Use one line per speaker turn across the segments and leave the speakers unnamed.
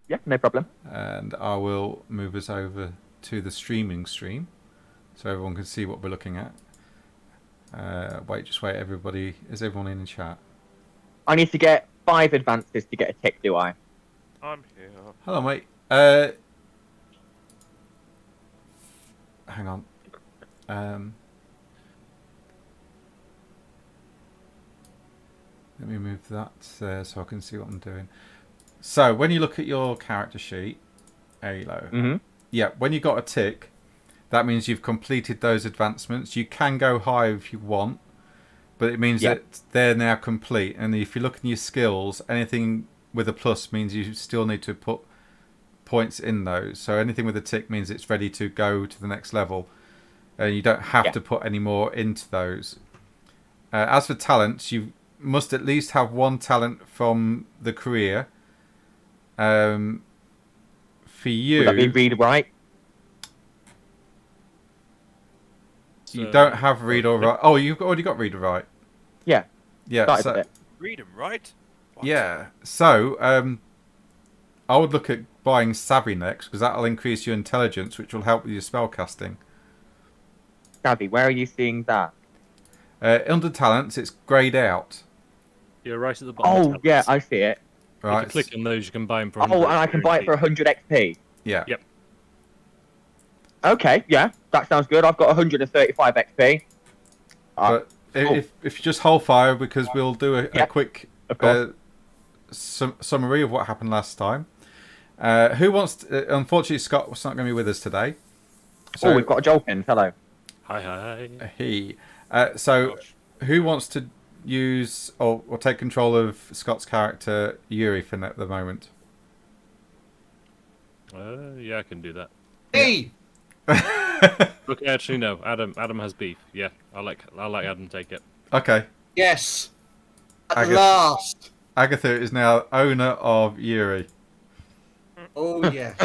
Yeah, no problem.
And I will move us over to the streaming stream so everyone can see what we're looking at. Just wait, everybody. Is everyone in the chat?
I need to get 5 advances to get a tick, do I?
I'm here.
Hello, mate. Hang on. Let me move that there so I can see what I'm doing. So, when you look at your character sheet, Halo, yeah, when you got a tick, that means you've completed those advancements. You can go high if you want, but it means that they're now complete. And if you look in your skills, anything with a plus means you still need to put points in those. So anything with a tick means it's ready to go to the next level. And you don't have to put any more into those. As for talents, you must at least have one talent from the career. For you...
Would that be read right?
You don't have read or write. Oh, you've already got read or write.
Yeah.
Yeah. So,
read them, right? What?
Yeah. So, I would look at buying Savvy next because that'll increase your intelligence, which will help with your spell casting.
Savvy, where are you seeing that?
Under talents, it's greyed out.
You're right at the bottom.
Oh, yeah, I see it.
Right.
If you click on those, you can buy them for.
Oh, and I can buy it for 100 XP.
Yeah.
Yep.
Okay, yeah, that sounds good. I've got 135 XP.
But if you just hold fire, because we'll do a quick summary of what happened last time. Who wants to, unfortunately, Scott's not going to be with us today.
So, we've got a Jolkins. Hello.
Hi.
He. Who wants to use or take control of Scott's character, Yuri, for the moment?
Yeah, I can do that.
Hey!
Okay, actually, no. Adam has beef. Yeah, I'll let Adam take it.
Okay.
Yes. At last.
Agatha is now owner of Yuri.
Oh, yes.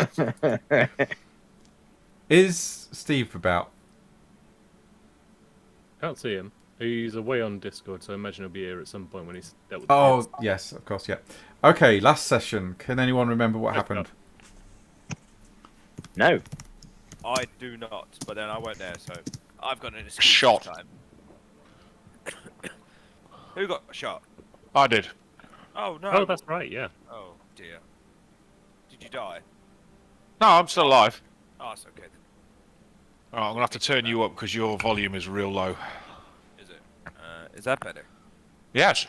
Is Steve about?
Can't see him. He's away on Discord, so I imagine he'll be here at some point when he's dealt with.
Oh, yes, of course, yeah. Okay, last session. Can anyone remember what happened?
No.
I do not, but then I weren't there, so I've got an excuse.
Shot.
This time. Who got shot?
I did.
Oh no.
Oh, that's right. Yeah.
Oh dear. Did you die?
No, I'm still alive.
Oh, it's okay then.
Alright, I'm gonna have to turn you up because your volume is real low.
Is it? Is that better?
Yes.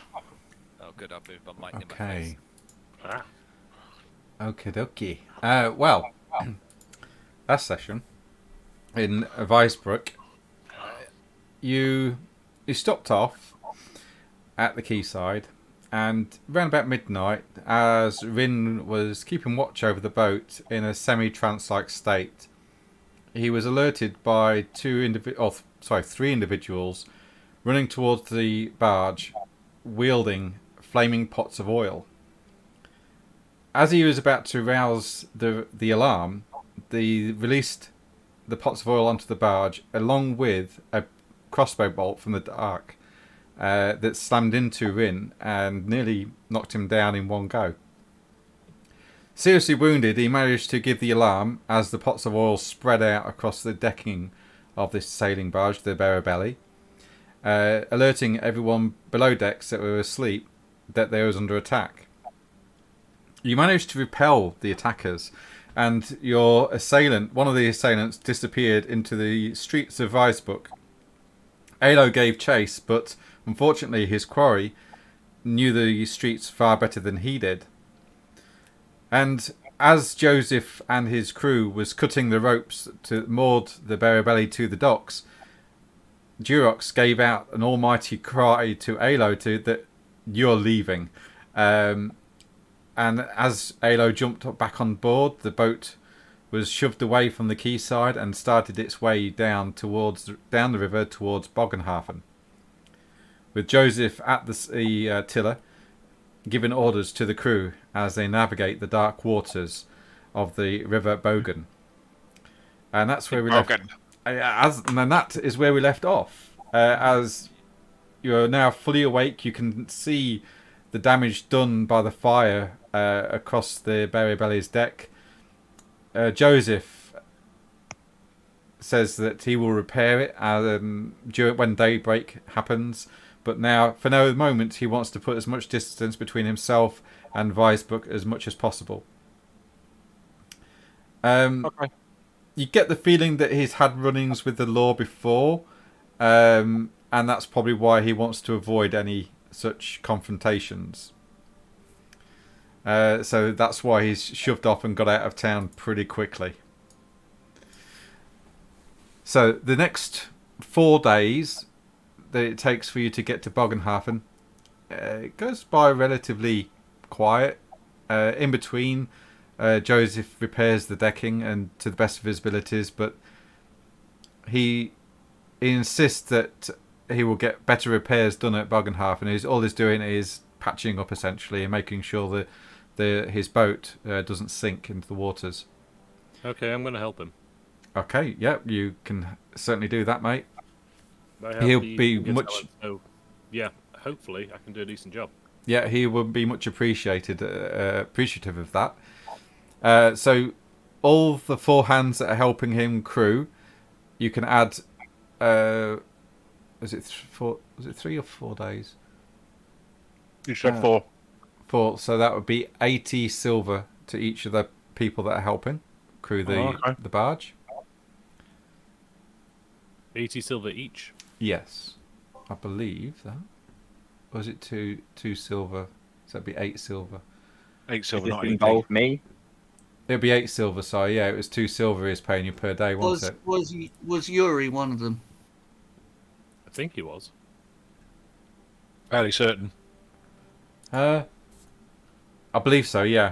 Oh, good. I'll move my mic in my
Okay.
face.
Okie dokie. Well, last session in Weisbrook, you stopped off at the quayside, and around about midnight, as Rin was keeping watch over the boat in a semi-trance-like state, he was alerted by three individuals running towards the barge, wielding flaming pots of oil. As he was about to rouse the alarm, they released the pots of oil onto the barge, along with a crossbow bolt from the dark that slammed into Rin and nearly knocked him down in one go. Seriously wounded, he managed to give the alarm as the pots of oil spread out across the decking of this sailing barge, the Barabelli, alerting everyone below decks that were asleep that they was under attack. You managed to repel the attackers, and your assailant, one of the assailants, disappeared into the streets of Weisbrook. Alo gave chase, but unfortunately his quarry knew the streets far better than he did. And as Joseph and his crew was cutting the ropes to moored the Barabelli to the docks, Durox gave out an almighty cry to Alo that you're leaving. And as Alo jumped back on board, the boat was shoved away from the quayside and started its way down the river towards Bogenhafen, with Joseph at the tiller, giving orders to the crew as they navigate the dark waters of the River Bogen. And that's where we left. And that is where we left off. As you are now fully awake, you can see the damage done by the fire across the Berry Belly's deck, Joseph says that he will repair it when daybreak happens. But now, for no moment, he wants to put as much distance between himself and Weisbuck as much as possible.
Okay.
You get the feeling that he's had run-ins with the law before, and that's probably why he wants to avoid any such confrontations. So that's why he's shoved off and got out of town pretty quickly. So the next 4 days that it takes for you to get to Bogenhafen, it goes by relatively quiet. In between, Joseph repairs the decking and to the best of his abilities, but he insists that he will get better repairs done at Bogenhafen. All he's doing is patching up essentially and making sure that his boat doesn't sink into the waters.
Okay, I'm going to help him.
Okay, yeah, you can certainly do that, mate.
I have
He'll
the
be
good
much.
talent, so yeah, hopefully I can do a decent job.
Yeah, he will be much appreciative of that. So, all the 4 hands that are helping him crew, you can add. Was it 3 or 4 days?
You said 4.
4. So that would be 80 silver to each of the people that are helping crew the barge.
80 silver each.
Yes, I believe that. Or was it two silver? So that'd be 8 silver.
8 silver,
Does
not
this
8.
involve me?
It'd be 8 silver. Sorry, yeah, it was 2 silver he's paying you per day, wasn't it?
Was Yuri one of them?
I think he was.
Fairly certain.
I believe so. Yeah.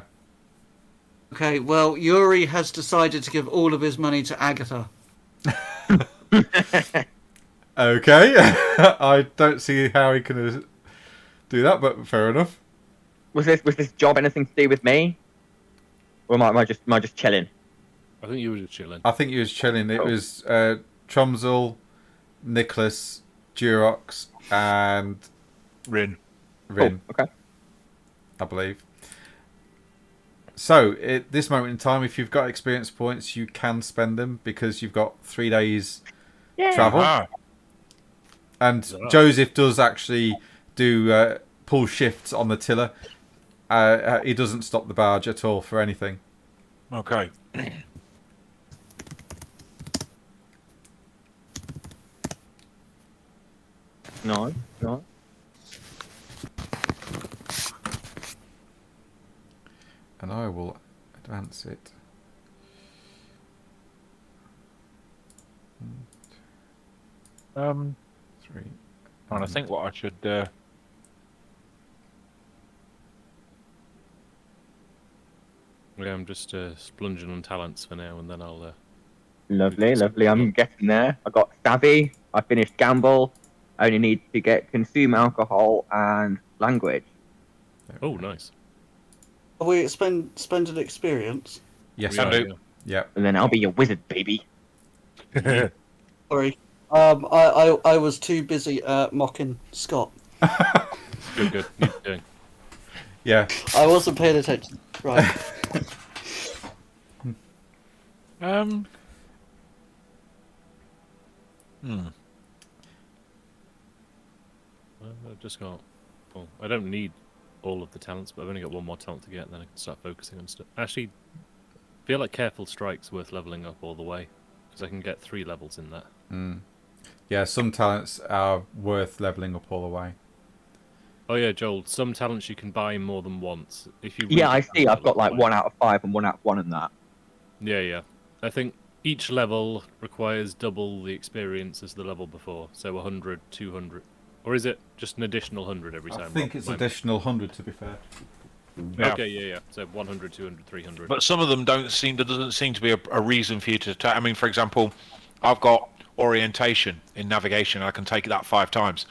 Okay, well, Yuri has decided to give all of his money to Agatha.
Okay. I don't see how he can do that, but fair enough.
Was this job anything to do with me? Or am I just chilling?
I think you were just chilling.
I think he was chilling. It
Cool.
was Tromsel, Nicholas, Durox, and
Rin.
Rin,
Cool. Okay.
I believe. So, at this moment in time, if you've got experience points, you can spend them because you've got 3 days travel.
Ah,
And Joseph does actually do pull shifts on the tiller. He doesn't stop the barge at all for anything.
okay.
No.
And I will advance it.
Um,
3.
and I think what I should.
Yeah, I'm just splunging on talents for now, and then I'll.
Lovely. I'm getting there. I got savvy. I finished gamble. I only need to get consume alcohol and language.
Oh, nice.
Are we spend an experience?
Yes,
We
I
are,
do.
yeah.
Yeah.
And then I'll be your wizard, baby.
Sorry. I was too busy mocking Scott.
Good. You're doing.
Yeah.
I wasn't paying attention. Right.
um.
I've just got. Well, I don't need all of the talents, but I've only got 1 more talent to get, and then I can start focusing on stuff. Actually, I feel like Careful Strike's worth leveling up all the way, because I can get 3 levels in that.
Yeah, some talents are worth leveling up all the way.
Oh yeah, Joel. Some talents you can buy more than once. If you
Yeah, I
read
see.
the
I've got like
level
1 out of 5 and 1 out of 1 in that.
Yeah. I think each level requires double the experience as the level before, so 100, 200, or is it just an additional 100 every time?
I think it's additional 100 to be fair.
Yeah.
Okay, yeah. So 100, 200, 300.
But some of them don't seem. There doesn't seem to be a reason for you to. I mean, for example, I've got orientation in navigation. I can take that 5 times.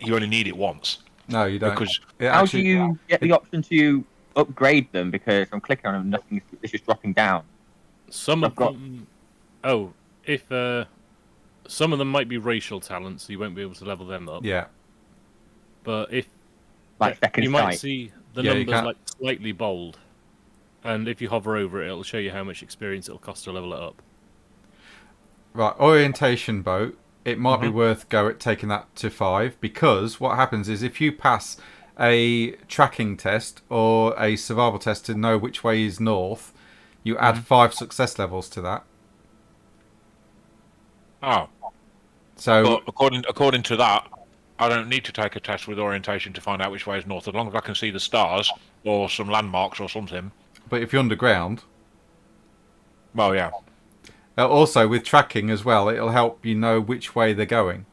You only need it once.
No, you don't.
Because
It
How
actually-
do you get the option to upgrade them? Because I'm clicking on them, nothing. It's just dropping down.
Some of
I've got-
them. Oh, if some of them might be racial talents, so you won't be able to level them up.
Yeah.
But if
like second
you might
sight.
see the
Yeah, you
numbers
can't-
like slightly bold, and if you hover over it, it'll show you how much experience it'll cost to level it up.
Right, orientation boat. It might be worth taking that to 5, because what happens is if you pass a tracking test or a survival test to know which way is north, you add 5 success levels to that.
Oh,
So
but according to that, I don't need to take a test with orientation to find out which way is north, as long as I can see the stars or some landmarks or something.
but if you're underground,
Well, yeah.
also with tracking as well, it'll help you know which way they're going.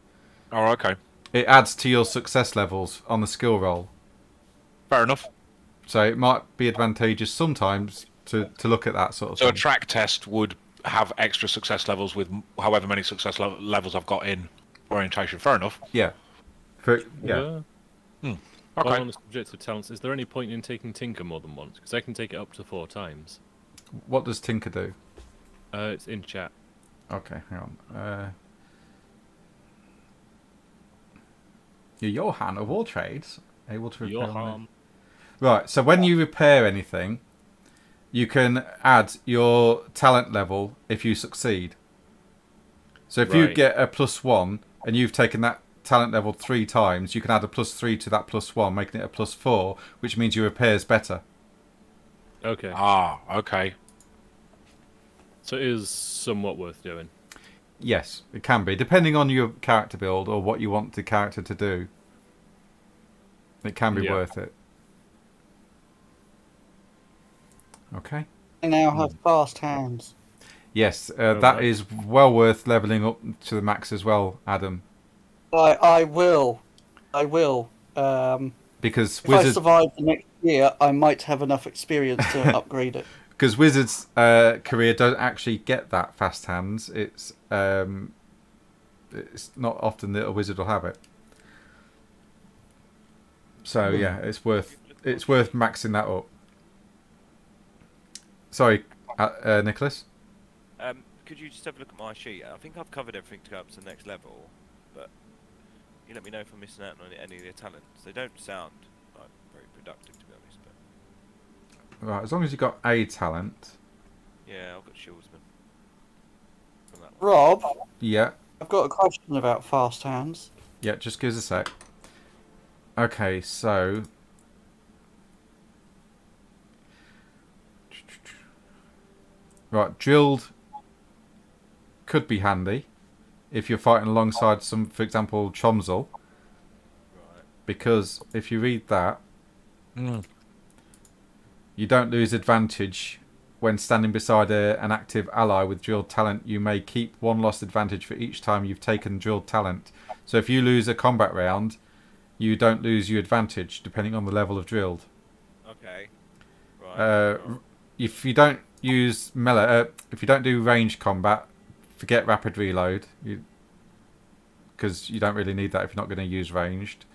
Oh, okay.
It adds to your success levels on the skill roll.
Fair enough.
So it might be advantageous sometimes to look at that sort of
So a
thing.
track test would have extra success levels with however many success levels I've got in orientation. Fair enough.
Yeah. Yeah.
Okay.
While on the subject of talents, is there any point in taking Tinker more than once? Because I can take it up to 4 times.
What does Tinker do?
It's in chat.
Okay, hang on. You're Johan of all trades, able to repair.
Johan.
Right, so when you repair anything, you can add your talent level if you succeed. So if you
Right.
get a +1 and you've taken that talent level 3 times, you can add a +3 to that +1, making it a +4, which means your repair's better.
Okay.
Ah, okay.
So it is somewhat worth doing.
Yes, it can be, depending on your character build or what you want the character to do. It can be
Yeah.
worth it. Okay.
I now have fast hands.
Yes,
Oh,
that
right.
is well worth leveling up to the max as well, Adam.
I will.
Because
If I
Wizards,
survive the next year, I might have enough experience to upgrade it.
because Wizards' career don't actually get that fast hands. It's not often that a wizard will have it. So yeah, it's worth maxing that up. Sorry, Nicholas.
Could you just have a look at my sheet? I think I've covered everything to go up to the next level, but you let me know if I'm missing out on any of their talents. They don't sound like very productive, to be honest. But
Right, as long as you've got a talent.
yeah, I've got Shieldsman. From that one.
Rob,
Yeah,
I've got a question about fast hands.
yeah. Just give us a sec. Okay, so. Right, drilled could be handy if you're fighting alongside some, for example, Chomzel,
Right.
because if you read that, you don't lose advantage when standing beside an active ally with drilled talent. You may keep 1 lost advantage for each time you've taken drilled talent. So if you lose a combat round, you don't lose your advantage depending on the level of drilled.
Okay. Right.
If you don't use melee, if you don't do ranged combat, forget rapid reload, because you don't really need that if you're not going to use ranged.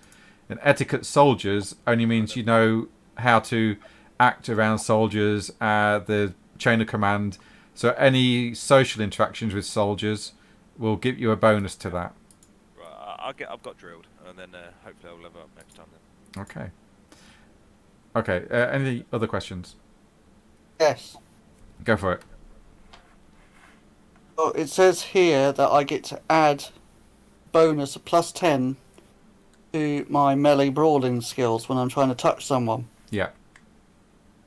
And etiquette soldiers only means you know how to act around soldiers, the chain of command. So any social interactions with soldiers will give you a bonus to that.
Right. I've got drilled, and then hopefully I'll level up next time. Then.
Okay. Okay. Any other questions?
Yes.
Go for it.
Well, it says here that I get to add bonus of +10 to my melee brawling skills when I'm trying to touch someone.
Yeah.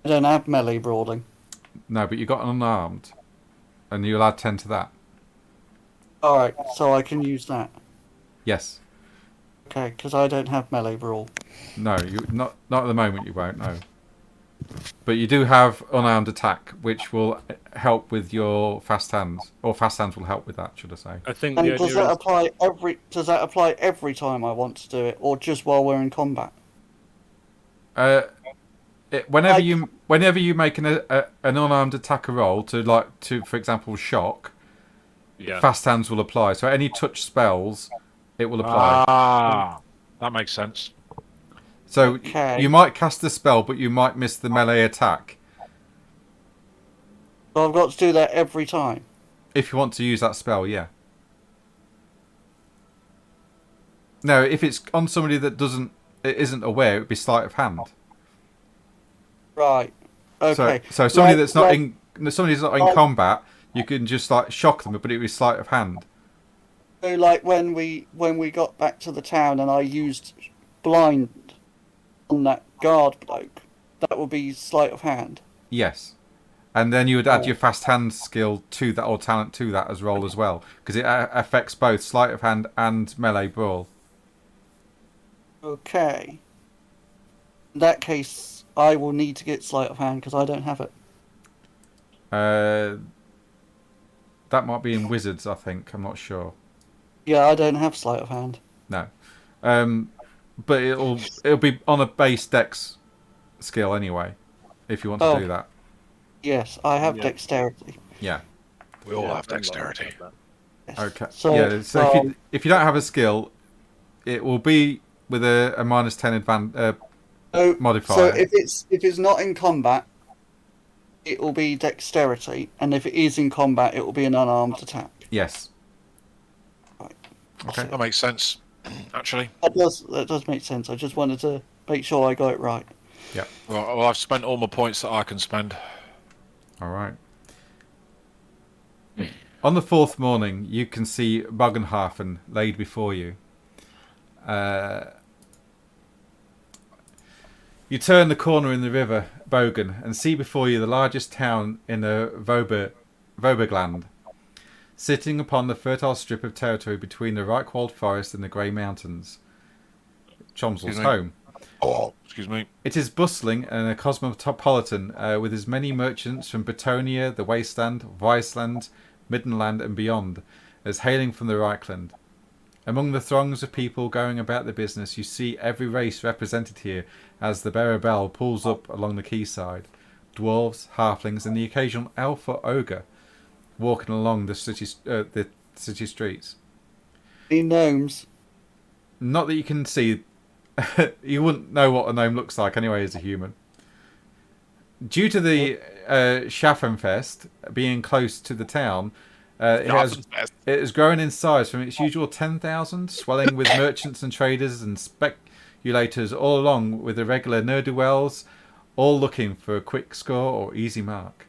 I don't have melee brawling.
No, but you got unarmed, and you'll add 10 to that.
Alright, so I can use that.
Yes.
Okay, because I don't have melee brawl.
No, you not at the moment. You won't. No. But you do have unarmed attack, which will help with your fast hands, or fast hands will help with that, should I say?
I think
And
the
does
idea
that
is
apply every time I want to do it, or just while we're in combat?
Whenever you make an unarmed attacker roll to for example shock,
yeah.
fast hands will apply. So any touch spells, it will apply.
Ah, that makes sense.
So
Okay.
you might cast the spell, but you might miss the melee attack
So I've got to do that every time.
if you want to use that spell. Yeah. No, if it's on somebody that doesn't it isn't aware, it would be sleight of hand.
Right. Okay.
So somebody
Like-
that's not
like-
in combat, you can just like shock them, but it would be sleight of hand.
So, like when we got back to the town and I used blind on that guard bloke, that would be sleight of hand.
Yes. And then you would add your fast hand skill to that, or talent to that as roll as well, because it affects both sleight of hand and melee brawl.
Okay. In that case, I will need to get sleight of hand because I don't have it.
That might be in wizards, I think. I'm not sure.
Yeah, I don't have sleight of hand.
No. But it'll be on a base dex skill anyway, if you want to do that.
Yes, I have
Yeah.
dexterity.
Yeah.
We all
Yeah,
have
Ben likes
dexterity.
that.
Yes.
Okay.
So,
yeah. So if you don't have a skill, it will be with a -10
so
modifier.
if it's not in combat, it will be dexterity, and if it is in combat, it will be an unarmed attack.
Yes.
Right.
Okay.
That makes sense, actually.
That does make sense. I just wanted to make sure I got it right.
Well, I've spent all my points that I can spend.
All right. On the fourth morning, you can see Bogenhafen laid before you. You turn the corner in the river Bogen and see before you the largest town in the Vobergland, sitting upon the fertile strip of territory between the Reichwald Forest and the Grey Mountains. Chomsel's
Excuse me.
home.
Oh, excuse me.
It is bustling and a cosmopolitan, with as many merchants from Bretonia, the Wasteland, Weisland, Middenland and beyond, as hailing from the Reichland. Among the throngs of people going about the business, you see every race represented here as the Berabel pulls up along the quayside. Dwarves, halflings and the occasional elf or ogre walking along the city streets.
The gnomes.
Not that you can see. You wouldn't know what a gnome looks like anyway as a human. Due to the Schaffenfest being close to the town, it has grown in size from its usual 10,000, swelling with merchants and traders and speculators all along with the regular ne'er-do-wells, all looking for a quick score or easy mark.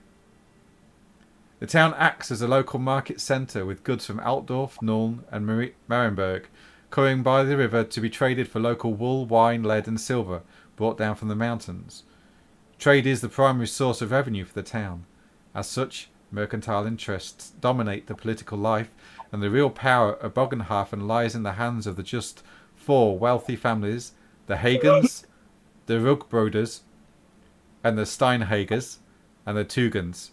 The town acts as a local market centre with goods from Altdorf, Nuln and Marienburg coming by the river to be traded for local wool, wine, lead and silver brought down from the mountains. Trade is the primary source of revenue for the town. As such, mercantile interests dominate the political life, and the real power of Bogenhafen lies in the hands of the just four wealthy families, the Hagens, the Rugbroders, and the Steinhagers, and the Tugens.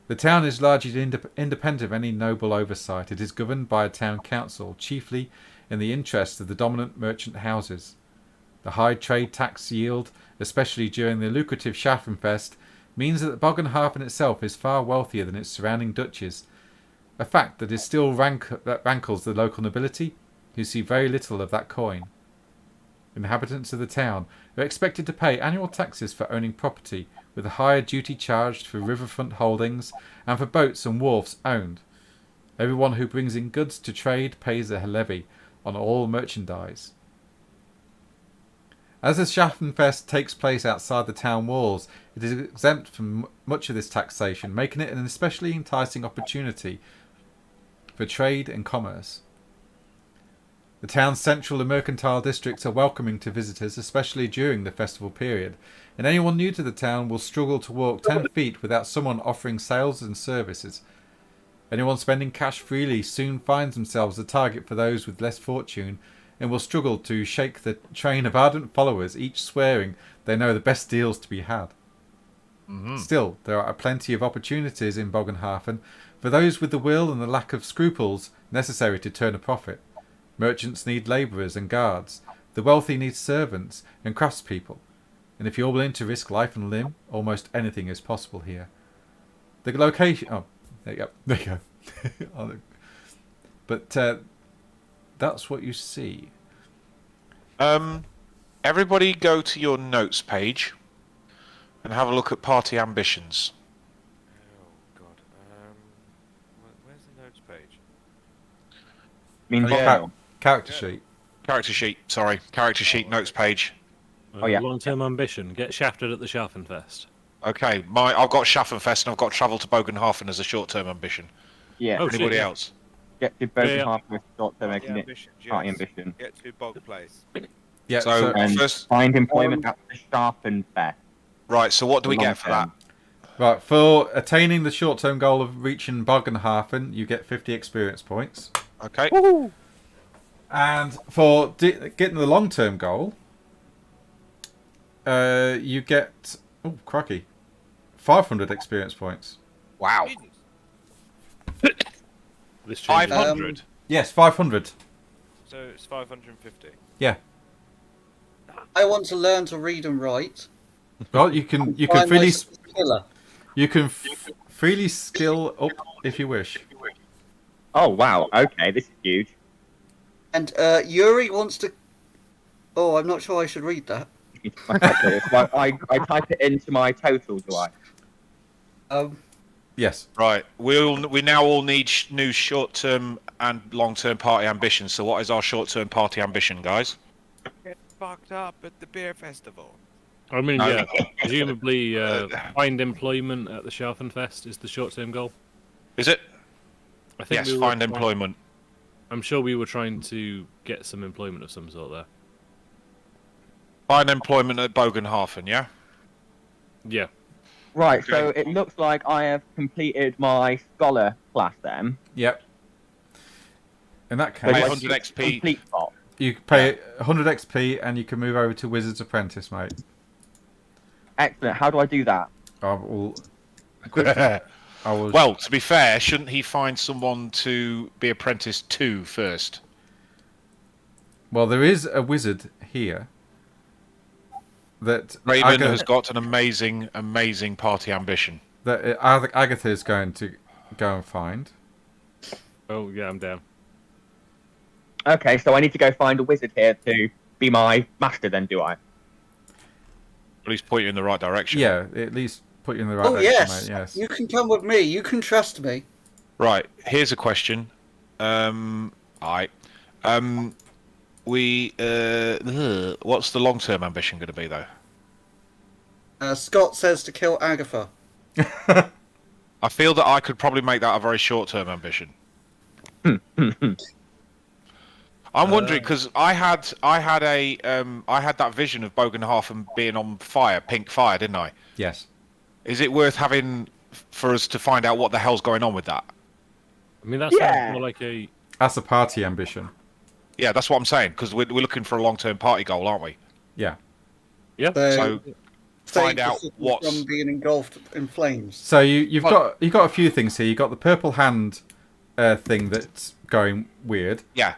The town is largely independent of any noble oversight. It is governed by a town council, chiefly in the interest of the dominant merchant houses. The high trade tax yield, especially during the lucrative Schaffenfest, means that Bogenhafen itself is far wealthier than its surrounding duchies, a fact that is still rankles the local nobility, who see very little of that coin. Inhabitants of the town are expected to pay annual taxes for owning property, with a higher duty charged for riverfront holdings and for boats and wharfs owned. Everyone who brings in goods to trade pays a levy on all merchandise. As the Schaffenfest takes place outside the town walls, it is exempt from much of this taxation, making it an especially enticing opportunity for trade and commerce. The town's central and mercantile districts are welcoming to visitors, especially during the festival period, and anyone new to the town will struggle to walk 10 feet without someone offering sales and services. Anyone spending cash freely soon finds themselves a target for those with less fortune, and will struggle to shake the train of ardent followers, each swearing they know the best deals to be had. Still, there are plenty of opportunities in Bogenhafen for those with the will and the lack of scruples necessary to turn a profit. Merchants need labourers and guards. The wealthy need servants and craftspeople. And if you're willing to risk life and limb, almost anything is possible here. The location... Oh, there you go. There you go. But that's what you see.
Everybody go to your notes page and have a look at party ambitions.
Oh god. Where's the notes page?
I mean,
Yeah.
file.
Character
Yeah.
sheet.
Character sheet. Sorry, character sheet notes page.
Oh, yeah.
Long-term ambition. Get shafted at the Schaffenfest.
Okay, I've got Schaffenfest and I've got travel to Bogenhafen as a short-term ambition.
Yeah.
Oh,
Anybody
shit, yeah.
else?
Get to both
Yeah.
half with short-term
Party
party
ambition.
ambition.
Get to Bog Place.
Yeah.
So-
And
First-
find employment at the Sharpen Fair.
Right. So what do we get for that?
right, for attaining the short-term goal of reaching Bogenhafen, you get 50 experience points.
Okay.
And for getting the long-term goal, you get 500 experience points.
Wow.
This changes.
500.
Yes, 500.
So it's 550.
Yeah.
I want to learn to read and write.
Well, you can
Find
freely
myself a killer.
freely skill up if you wish.
Oh, wow. Okay, this is huge.
And Yuri wants to. Oh, I'm not sure I should read that.
I type it into my total, do I?
Yes.
Right. We now all need new short-term and long-term party ambitions. So what is our short-term party ambition, guys?
Get fucked up at the beer festival.
I mean,
No.
yeah. Presumably, find employment at the Schaffenfest is the short-term goal.
Is it?
I think
Yes.
we were
Find
trying-
employment.
I'm sure we were trying to get some employment of some sort there.
Find employment at Bogenhafen. Yeah.
Yeah.
Right, so
Okay.
it looks like I have completed my scholar class then.
Yep. In that
So do
case,
I
100
choose
XP.
Complete spot.
you pay 100 XP and you can move over to Wizard's Apprentice, mate.
Excellent. How do I do that?
I will.
Well, to be fair, shouldn't he find someone to be apprenticed to first?
Well, there is a wizard here that
Raven has got an amazing, amazing party ambition.
that Agatha is going to go and find.
Oh, yeah, I'm down.
Okay, so I need to go find a wizard here to be my master then, do I?
At least point you in the right direction.
Yeah, at least put you in the right
Oh
direction,
yes.
mate. Yes.
You can come with me. You can trust me.
Right. Here's a question. What's the long-term ambition going to be, though?
Scott says to kill Agatha.
I feel that I could probably make that a very short-term ambition. I'm wondering because I had that vision of Bogenhafen being on fire, pink fire, didn't I?
Yes.
Is it worth having for us to find out what the hell's going on with that?
I mean, that
Yeah.
sounds more like a...
That's a party ambition.
Yeah, that's what I'm saying because we're looking for a long-term party goal, aren't we?
Yeah.
Yeah.
So
save
find
the
out
city
what's
from being engulfed in flames.
So you've got a few things here. You've got the purple hand thing that's going weird.
Yeah.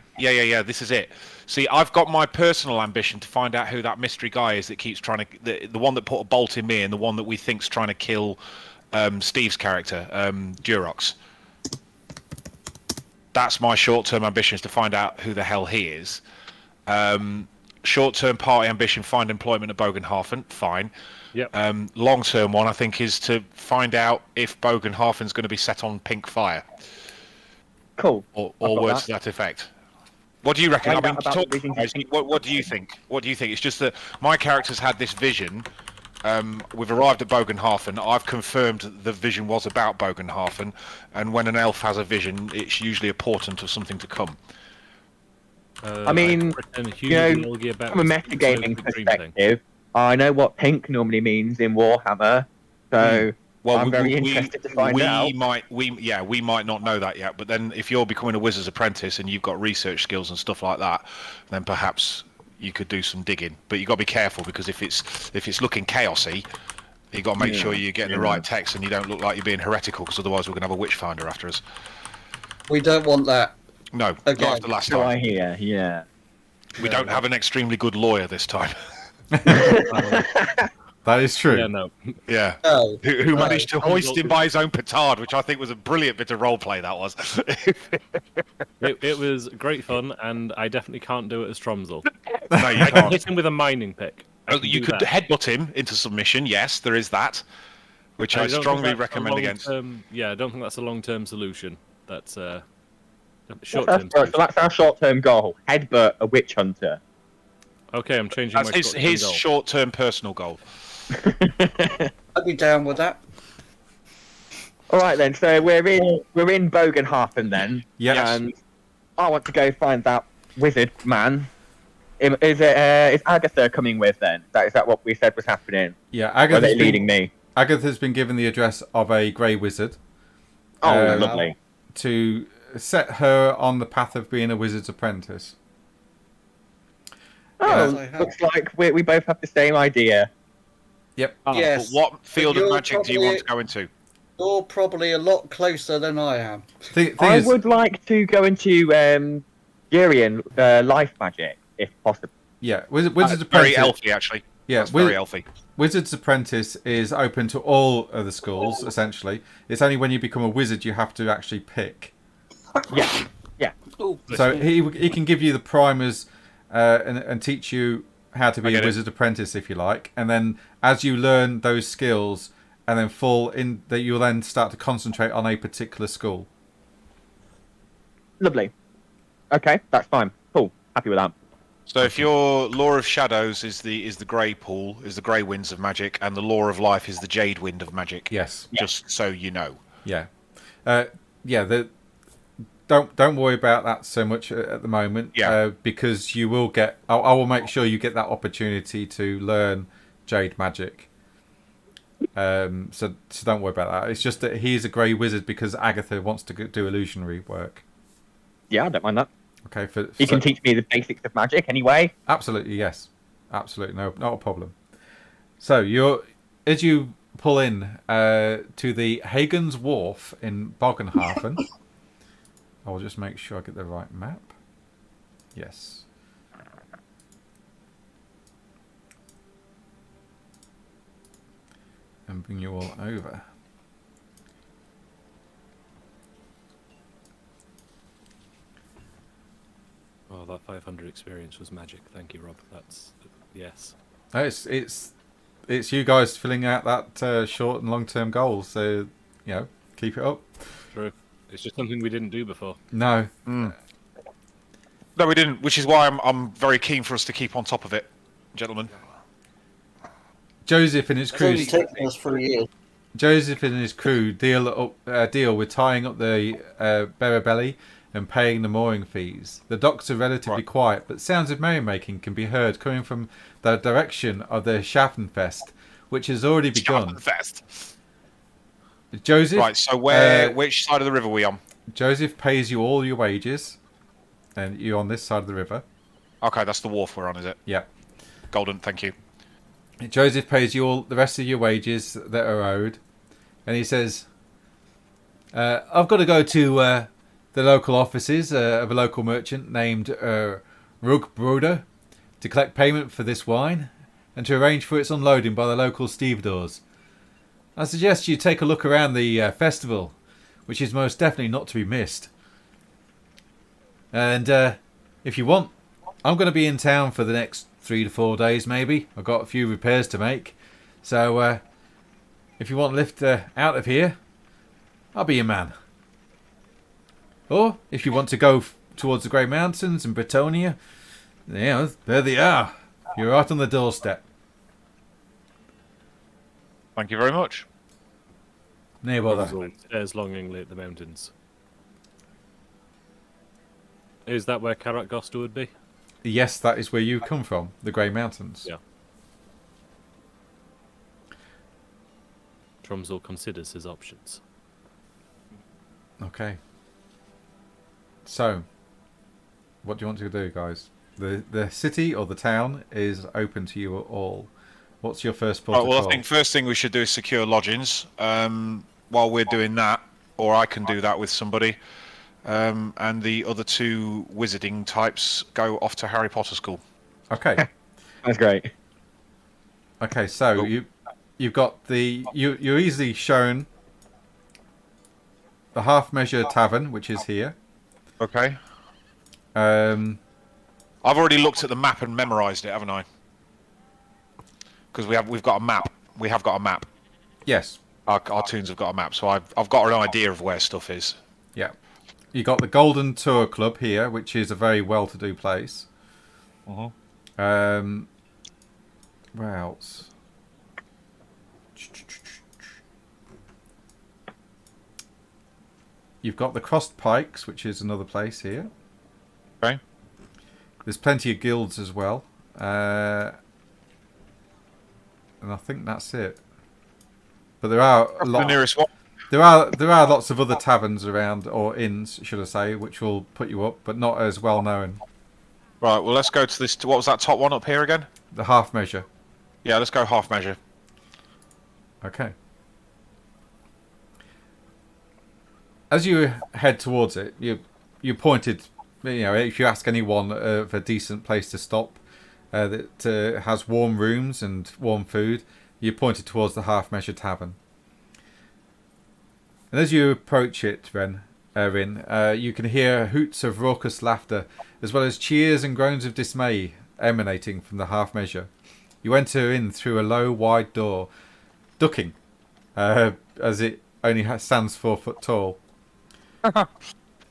This is it. See, I've got my personal ambition to find out who that mystery guy is that keeps trying to the one that put a bolt in me and the one that we think's trying to kill Steve's character, Durox. That's my short-term ambition, is to find out who the hell he is. Short-term party ambition, find employment at Bogenhafen. Fine.
Yep.
Long-term one, I think, is to find out if Bogenhafen's going to be set on pink fire,
Cool.
or
I've got
words
that.
to that effect. What do you reckon?
Find
I
out
mean,
about
talk,
the vision.
guys, what do you think? What do you think? It's just that my character's had this vision. We've arrived at Bogenhafen. I've confirmed the vision was about Bogenhafen, and when an elf has a vision, it's usually a portent of something to come.
I mean, from a metagaming perspective, I know what pink normally means in Warhammer, so
Well,
I'm very interested to find out.
We might not know that yet. But then, if you're becoming a wizard's apprentice and you've got research skills and stuff like that, then perhaps you could do some digging. But you got to be careful because if it's looking chaosy, you got to make sure you're getting the right text and you don't look like you're being heretical. Because otherwise, we're gonna have a witch finder after us.
We don't want that.
No,
Okay.
not after last
So I
time.
hear, yeah.
We don't have an extremely good lawyer this time.
That is true.
Yeah, no.
Yeah.
No.
Who
No.
managed to hoist him by his own petard, which I think was a brilliant bit of roleplay, that was.
It was great fun, and I definitely can't do it as Tromsel.
No, you
I can
can't.
hit him with a mining pick. I can
You
do
could
that.
headbutt him into submission, yes, there is that. Which I
don't think
strongly
that's a
recommend against.
long-term- Yeah, I don't think that's a long-term solution. That's Short-term.
So that's our short-term goal. Headbutt a witch hunter.
Okay, I'm changing
That's
my
his
goal.
short-term personal goal.
I'd be down with that.
All right then. So we're in Bogenhafen then.
Yes.
And I want to go find that wizard man. Is Agatha coming with then? Is that what we said was happening?
Yeah,
Or are they
Agatha's
leading me?
Agatha's been given the address of a grey wizard.
Oh, lovely.
To set her on the path of being a wizard's apprentice.
Oh,
Yes, I have.
looks like we both have the same idea.
Yep.
Yes.
But what field of
you're
magic do you want to go into?
You're probably a lot closer than I am.
Thing
I
is,
would like to go into Urian life magic, if possible.
yeah, wizard's
Very
apprentice.
elfy, actually.
Yeah,
That's very elfy.
Wizard's apprentice is open to all of the schools. Essentially, it's only when you become a wizard you have to actually pick.
Yeah.
Oh,
So he can give you the primers and teach you how to
I
be a
get it.
wizard apprentice if you like, and then as you learn those skills and then fall in, that you'll then start to concentrate on a particular school.
Lovely. Okay, that's fine. Cool. Happy with that.
So if your Law of Shadows is the grey pool, is the grey winds of magic, and the Law of Life is the jade wind of magic.
Yes.
Just so you know.
Yeah. Yeah. Don't worry about that so much at the moment.
Yeah.
Because you will get. I will make sure you get that opportunity to learn jade magic. So don't worry about that. It's just that he is a grey wizard because Agatha wants to do illusionary work.
Yeah, I don't mind that.
Okay.
He can teach me the basics of magic anyway.
Absolutely, yes. Absolutely, no, not a problem. So as you pull in to the Hagen's Wharf in Bogenhafen. I'll just make sure I get the right map. Yes. And bring you all over.
Oh, that 500 experience was magic. Thank you, Rob. That's yes.
It's you guys filling out that short and long term goals. So keep it up.
True. It's just something we didn't do before.
No.
No, we didn't. Which is why I'm very keen for us to keep on top of it, gentlemen.
Joseph and his
it's
crew.
only taken us 3 years.
Joseph and his crew deal with tying up the Berabelli and paying the mooring fees. The docks are relatively quiet, but sounds of merrymaking can be heard coming from the direction of the Schaffenfest, which has already begun.
Schaffenfest.
Joseph,
Right. So which side of the river are we on?
Joseph pays you all your wages, and you're on this side of the river.
Okay, that's the wharf we're on, is it?
Yeah.
Golden. Thank you.
Joseph pays you all the rest of your wages that are owed, and he says, "I've got to go to the local offices of a local merchant named Rugbruder to collect payment for this wine and to arrange for its unloading by the local stevedores. I suggest you take a look around the festival, which is most definitely not to be missed. And if you want, I'm going to be in town for the next 3 to 4 days, maybe. I've got a few repairs to make. So if you want a lift out of here, I'll be your man. Or if you want to go towards the Grey Mountains and Bretonia, there they are. You're right on the doorstep.
Thank you very much.
No bother.
All stares longingly at the mountains. Is that where Karatgosta would be?
Yes, that is where you come from, the Grey Mountains.
Yeah. Tromsø considers his options.
Okay. So, what do you want to do, guys? The city or the town is open to you all. What's your first protocol?
Well, I think first thing we should do is secure lodgings. While we're doing that, or I can do that with somebody, and the other 2 wizarding types go off to Harry Potter school.
Okay.
That's great.
Okay, so
Cool.
you've got you're easily shown the Half Measure Tavern, which is here.
Okay.
Um,
I've already looked at the map and memorised it, haven't I? Because we've got a map. We have got a map.
yes.
Our toons have got a map, so I've got an idea of where stuff is.
Yeah. You got the Golden Tour Club here, which is a very well-to-do place. Where else? You've got the Crossed Pikes, which is another place here.
Okay.
There's plenty of guilds as well. And I think that's it. But there are a lot.
The nearest one.
There are lots of other taverns around, or inns, should I say, which will put you up, but not as well known.
Right. Well, let's go to this. What was that top one up here again?
The Half Measure.
Yeah, let's go half measure.
Okay. As you head towards it, you pointed. If you ask anyone of a decent place to stop that has warm rooms and warm food, you pointed towards the Half Measure Tavern. And as you approach it, Rin, you can hear hoots of raucous laughter, as well as cheers and groans of dismay emanating from the Half Measure. You enter in through a low, wide door, ducking, as it only stands 4 foot tall.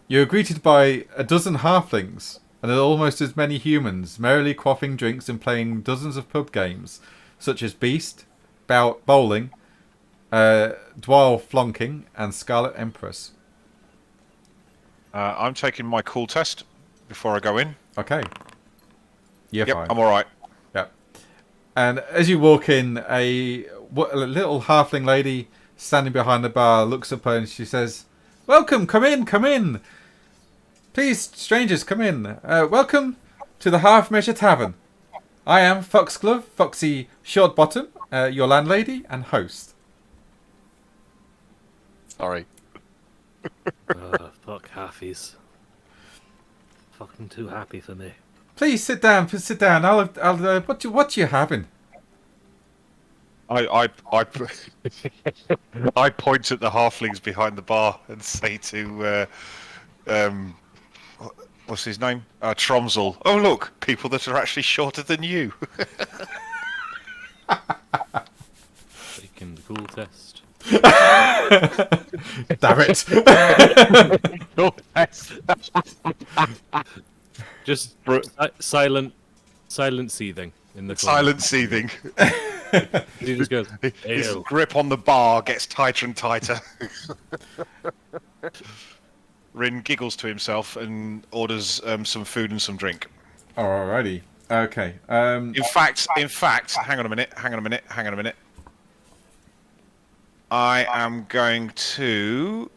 You are greeted by a dozen halflings and almost as many humans, merrily quaffing drinks and playing dozens of pub games, such as Beast, Bowling, Dwarf Flonking, and Scarlet Empress.
I'm taking my cool test before I go in.
Okay. You're
Yep,
fine.
I'm all right.
Yep. And as you walk in, a little halfling lady standing behind the bar looks up and she says, "Welcome, come in, come in. Please, strangers, come in. Welcome to the Half Measure Tavern. I am Foxglove, Foxy Shortbottom, your landlady and host."
Sorry.
Fuck halfies. Fucking too happy for me.
Please sit down. Please sit down. What you having?
I I point at the halflings behind the bar and say to what's his name? Tromsel. Oh look, people that are actually shorter than you.
Taking the cool test.
Damn it!
Just silent seething in the corner.
Silent seething.
He just goes,
His
"Ew."
grip on the bar gets tighter and tighter. Rin giggles to himself and orders some food and some drink.
Alrighty. Okay.
In fact, hang on a minute. I am going to.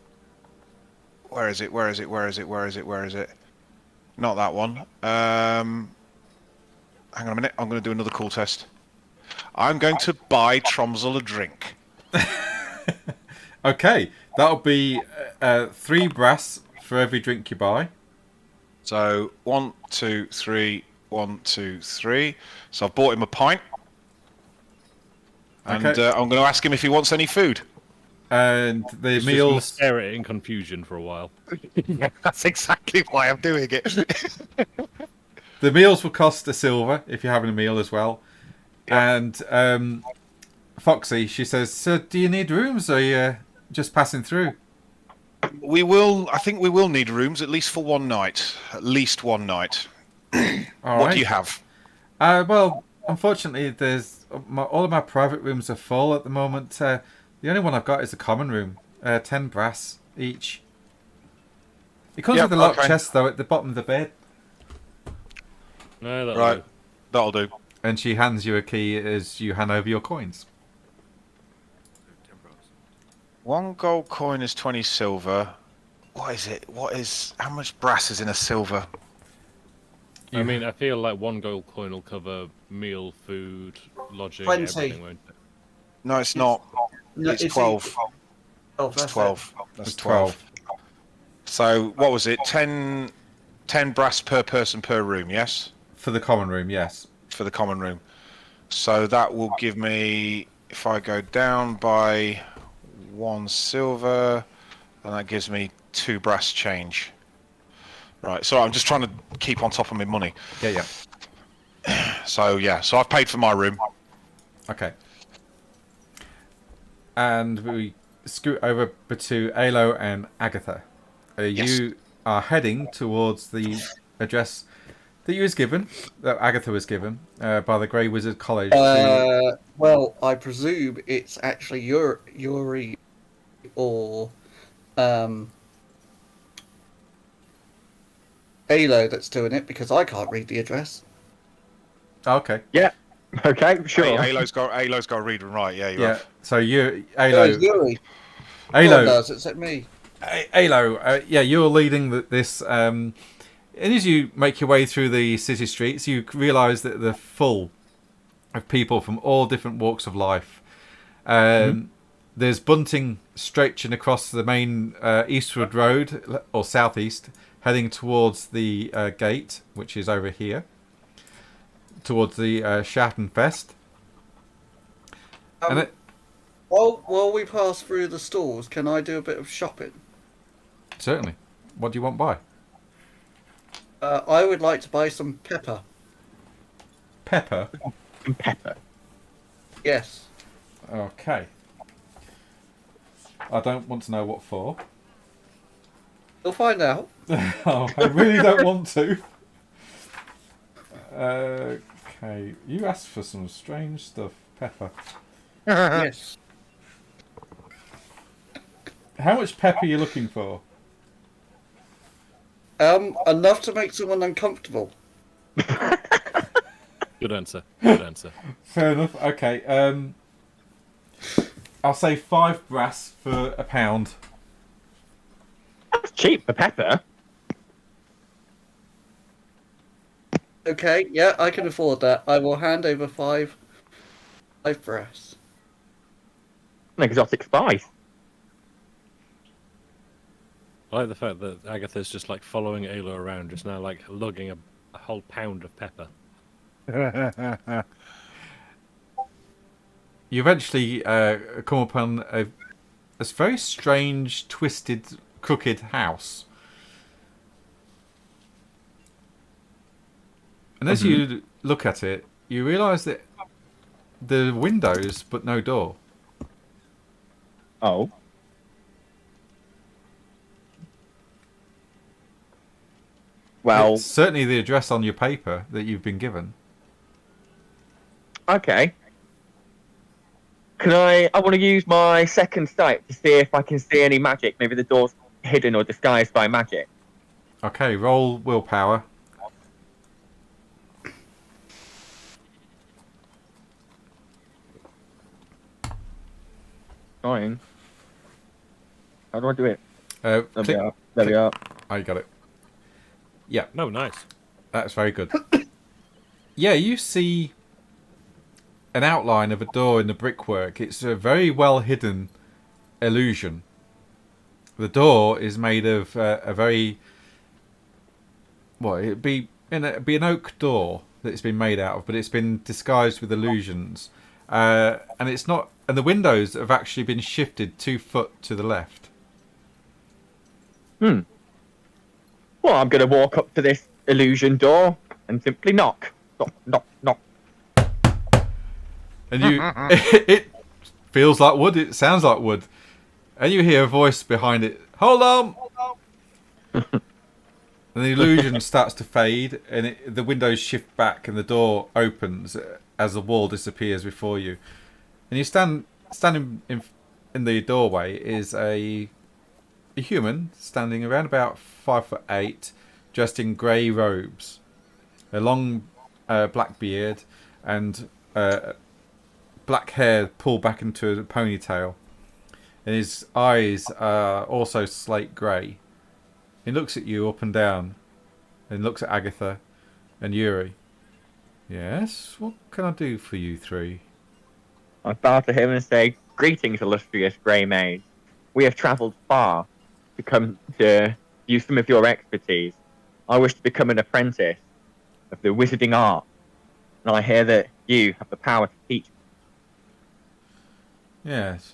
Where is it? Not that one. Hang on a minute. I'm going to do another cool test. I'm going to buy Tromsel a drink.
Okay. That'll be 3 brass for every drink you buy.
So 1, 2, 3, 1, 2, 3. So I've bought him a pint. And
Okay.
I'm going to ask him if he wants any food.
And the
He's just gonna
meals.
stare at it in confusion for a while.
Yeah, that's exactly why I'm doing it.
The meals will cost a silver if you're having a meal as well. And Foxy, she says, "So, do you need rooms, or are you just passing through?"
I think we will need rooms at least for one night. At least one night. What do you have?
Well, unfortunately, all of my private rooms are full at the moment. The only one I've got is a common room. 10 brass each. It comes with a locked chest, though, at the bottom of the bed.
No, that'll
Right,
do.
that'll do.
And she hands you a key as you hand over your coins.
1 gold coin is 20 silver. What is it? How much brass is in a silver?
I mean, I feel like 1 gold coin will cover meal, food, lodging,
20.
everything, won't it?
No, it's not.
No,
It's 12.
Oh,
It's
that's
12. That's
It's
12. So, what was it? 10 brass per person per room, yes?
For the common room, yes.
For the common room. So that will give me, if I go down by 1 silver, then that gives me 2 brass change. Right, so I'm just trying to keep on top of my money.
Yeah.
So, yeah, so I've paid for my room.
Okay. And we scoot over to Alo and Agatha.
Yes.
are heading towards the address that you was given, that Agatha was given by the Grey Wizard College.
Well, I presume it's actually Yuri or Alo that's doing it, because I can't read the address.
Okay.
Yeah. Okay, sure.
Alo's got to read and write. Yeah, you have.
So Alo.
Yuri. No
Alo.
one does, except me.
Alo. You're leading this. And as you make your way through the city streets, you realise that they're full of people from all different walks of life. There's bunting stretching across the main eastward road, or southeast, heading towards the gate, which is over here, towards the Schattenfest.
While we pass through the stores, can I do a bit of shopping?
Certainly. What do you want by?
I would like to buy some pepper.
Pepper?
Some pepper.
Yes.
Okay. I don't want to know what for.
You'll find out.
Oh, I really don't want to. Okay. You asked for some strange stuff. Pepper.
Yes.
How much pepper are you looking for?
Enough to make someone uncomfortable.
Good answer. Good answer.
Fair enough. Okay. I'll say 5 brass for a pound.
That's cheap for pepper.
Okay, yeah, I can afford that. I will hand over 5 brass.
An exotic spice.
I like the fact that Agatha's just like following Ayla around, just now like lugging a whole pound of pepper.
You eventually come upon a very strange, twisted, crooked house. And as you look at it, you realise that there are windows but no door.
Oh. Well,
It's certainly the address on your paper that you've been given.
okay. Can I want to use my second sight to see if I can see any magic. Maybe the door's hidden or disguised by magic.
Okay, roll willpower.
Fine. How do I do it?
There
we are. There we are.
Oh, you got it. Yeah,
No, nice.
that's very good. Yeah, you see an outline of a door in the brickwork. It's a very well hidden illusion. The door is made of a very... Well, it'd be an oak door that it's been made out of, but it's been disguised with illusions. And it's not... And the windows have actually been shifted 2 foot to the left.
Well, I'm going to walk up to this illusion door and simply knock. Knock, knock, knock.
And you... it feels like wood. It sounds like wood. And you hear a voice behind it. Hold on! And the illusion starts to fade, and the windows shift back, and the door opens as the wall disappears before you. And you standing in the doorway is a human standing around about 5'8", dressed in grey robes, a long black beard, and black hair pulled back into a ponytail. And his eyes are also slate grey. He looks at you up and down, and looks at Agatha and Yuri. Yes, what can I do for you three?
I bow to him and say, "Greetings, illustrious grey maid. We have travelled far to come to use some of your expertise. I wish to become an apprentice of the wizarding art, and I hear that you have the power to teach."
Yes.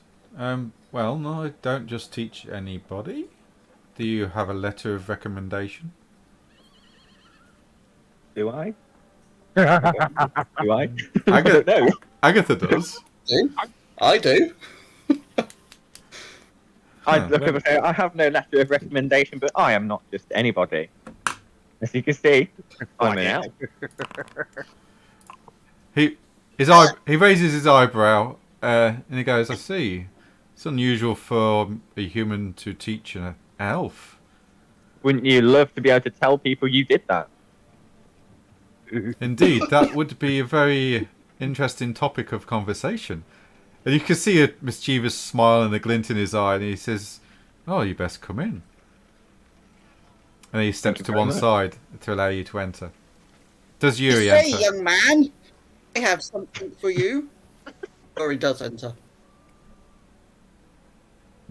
Well, no, I don't just teach anybody. Do you have a letter of recommendation?
Do I? Do I? I
Agatha,
don't know.
Agatha does.
I do.
I look up and say, I have no letter of recommendation, but I am not just anybody. As you can see, I'm an elf.
He raises his eyebrow and he goes, I see. It's unusual for a human to teach an elf.
Wouldn't you love to be able to tell people you did that?
Indeed, that would be a very interesting topic of conversation. And you can see a mischievous smile and a glint in his eye, and he says, "Oh, you best come in." And he steps to one side to allow you to enter. Does Yuri
Hey,
enter?
young man, I have something for you. Or he does enter.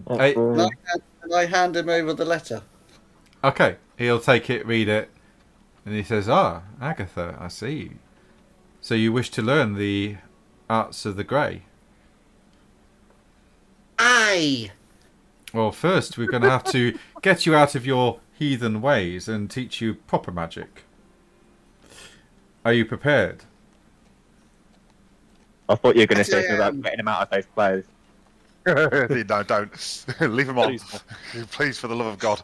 Hey,
And I hand him over the letter.
okay, he'll take it, read it, and he says, "Ah, Agatha, I see. So you wish to learn the arts of the grey?
Aye.
Well, first we're going to have to get you out of your heathen ways and teach you proper magic. Are you prepared?"
I thought you were going to
Yes,
say
I
something about
am.
getting him out of those clothes.
No, don't. Leave him on.
Please.
Please, for the love of God.